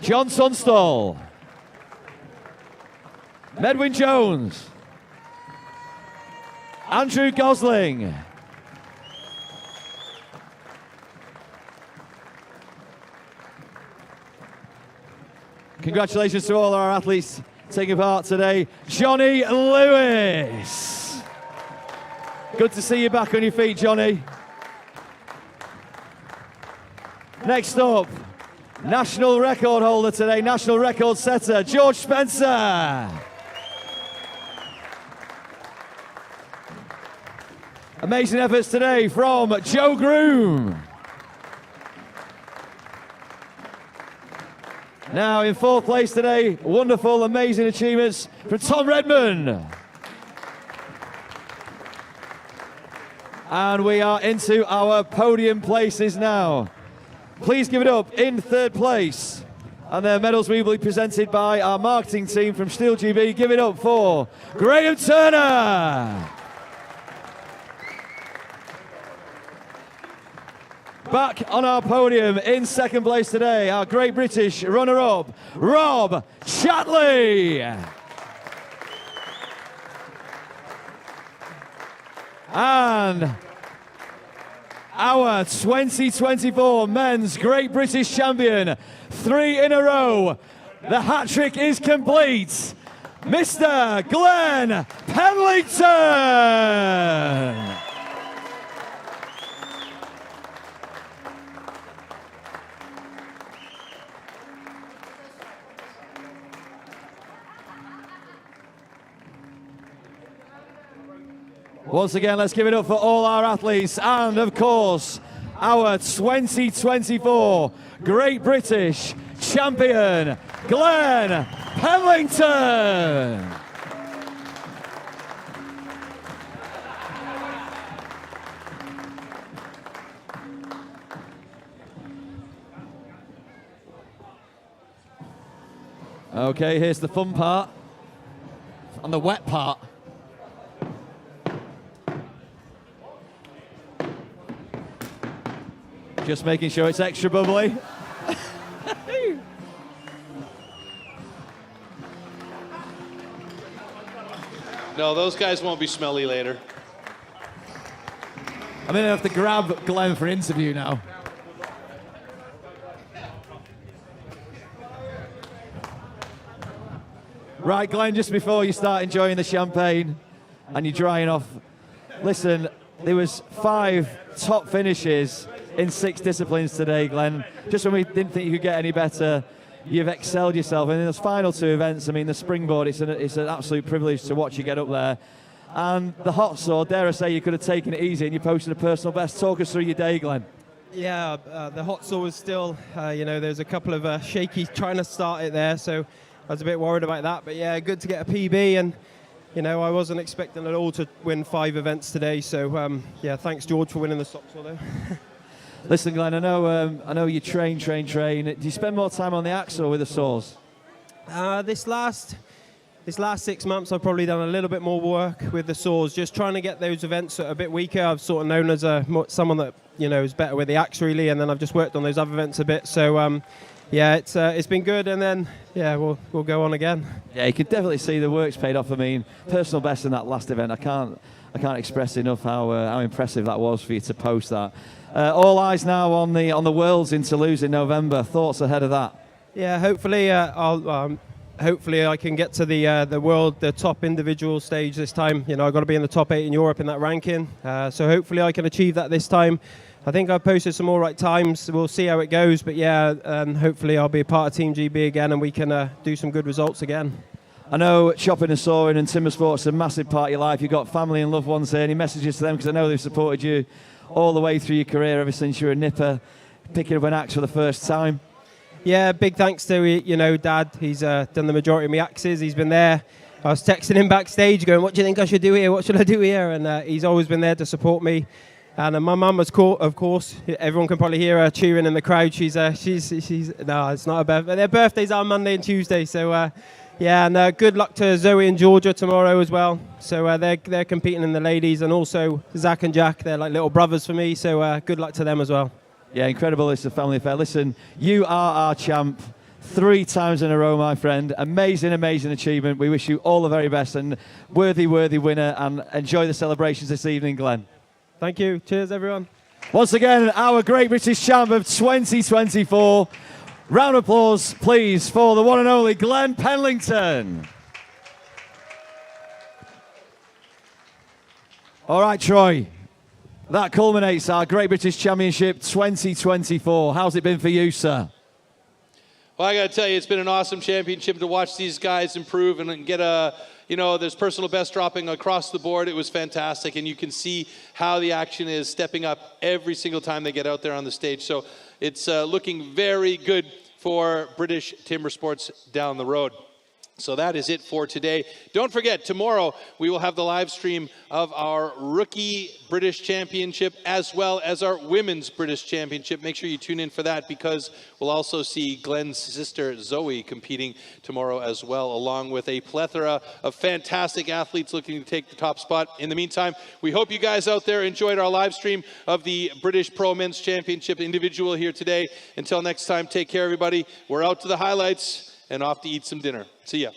John Sunstall. Medwin Jones. Andrew Gosling. Congratulations to all our athletes taking part today. Johnny Lewis. Good to see you back on your feet, Johnny. Next up, national record holder today, national record setter, George Spencer. Amazing efforts today from Joe Groom. Now in 4th place today, wonderful, amazing achievements from Tom Redmond. And we are into our podium places now. Please give it up in 3rd place. And their medals will be presented by our marketing team from STIHL GB. Give it up for Graham Turner. Back on our podium in 2nd place today, our Great British runner-up, Rob Chatley. And our 2024 men's Great British champion, 3 in a row. The hat trick is complete. Mr. Glen Penlington. Once again, let's give it up for all our athletes and, of course, our 2024 Great British champion, Glen Penlington. Okay, here's the fun part. And the wet part. Just making sure it's extra bubbly. No, those guys won't be smelly later. I'm going to have to grab Glenn for interview now. Right, Glenn, just before you start enjoying the champagne and you're drying off, listen, there was 5 top finishes in 6 disciplines today, Glenn. Just when we didn't think you could get any better, you've excelled yourself. And in those final 2 events, I mean, the Springboard, it's an absolute privilege to watch you get up there. And the Hot Saw, dare I say, you could have taken it easy and you posted a personal best. Talk us through your day, Glenn. Yeah, the Hot Saw was still, there's a couple of shaky trying to start it there, so I was a bit worried about that. But yeah, good to get a PB, and I wasn't expecting at all to win 5 events today. So yeah, thanks George for winning the stock saw though. Listen, Glenn, I know you train. Do you spend more time on the axe or with the saws? This last 6 months, I've probably done a little bit more work with the saws, just trying to get those events a bit weaker. I've sort of known as someone that is better with the axe really, and then I've just worked on those other events a bit. So yeah, it's been good, and then yeah, we'll go on again. Yeah, you can definitely see the work's paid off. I mean, personal best in that last event. I can't express enough how impressive that was for you to post that. All eyes now on the Worlds in Toulouse in November. Thoughts ahead of that? Yeah, hopefully hopefully I can get to the top individual stage this time. I've got to be in the top 8 in Europe in that ranking. So hopefully I can achieve that this time. I think I've posted some all right times. We'll see how it goes. But yeah, hopefully I'll be a part of Team GB again, and we can do some good results again. I know chopping and sawing and timber sports is a massive part of your life. You've got family and loved ones here. Any messages to them? Because I know they've supported you all the way through your career ever since you were a nipper, picking up an axe for the first time. Yeah, big thanks to Dad. He's done the majority of my axes. He's been there. I was texting him backstage, going, "What do you think I should do here? What should I do here?" And he's always been there to support me. And my mum was cool, of course. Everyone can probably hear her cheering in the crowd. She's no, it's not a birthday. Their birthdays are Monday and Tuesday, so yeah. And good luck to Zoe and Georgia tomorrow as well. So they're competing in the ladies, and also Zach and Jack. They're like little brothers for me. So good luck to them as well. Yeah, incredible. It's a family affair. Listen, you are our champ 3 times in a row, my friend. Amazing achievement. We wish you all the very best, and worthy winner. And enjoy the celebrations this evening, Glenn. Thank you. Cheers, everyone. Once again, our Great British Champ of 2024. Round of applause, please, for the one and only Glen Penlington. All right, Troy. That culminates our Great British Championship 2024. How's it been for you, sir? Well, I got to tell you, it's been an awesome championship to watch these guys improve and get there's personal best dropping across the board. It was fantastic, and you can see how the action is stepping up every single time they get out there on the stage. So it's looking very good for British timber sports down the road. So that is it for today. Don't forget, tomorrow we will have the live stream of our Rookie British Championship as well as our Women's British Championship. Make sure you tune in for that, because we'll also see Glenn's sister Zoe competing tomorrow as well, along with a plethora of fantastic athletes looking to take the top spot. In the meantime, we hope you guys out there enjoyed our live stream of the British Pro Men's Championship individual here today. Until next time, take care, everybody. We're out to the highlights and off to eat some dinner. See ya.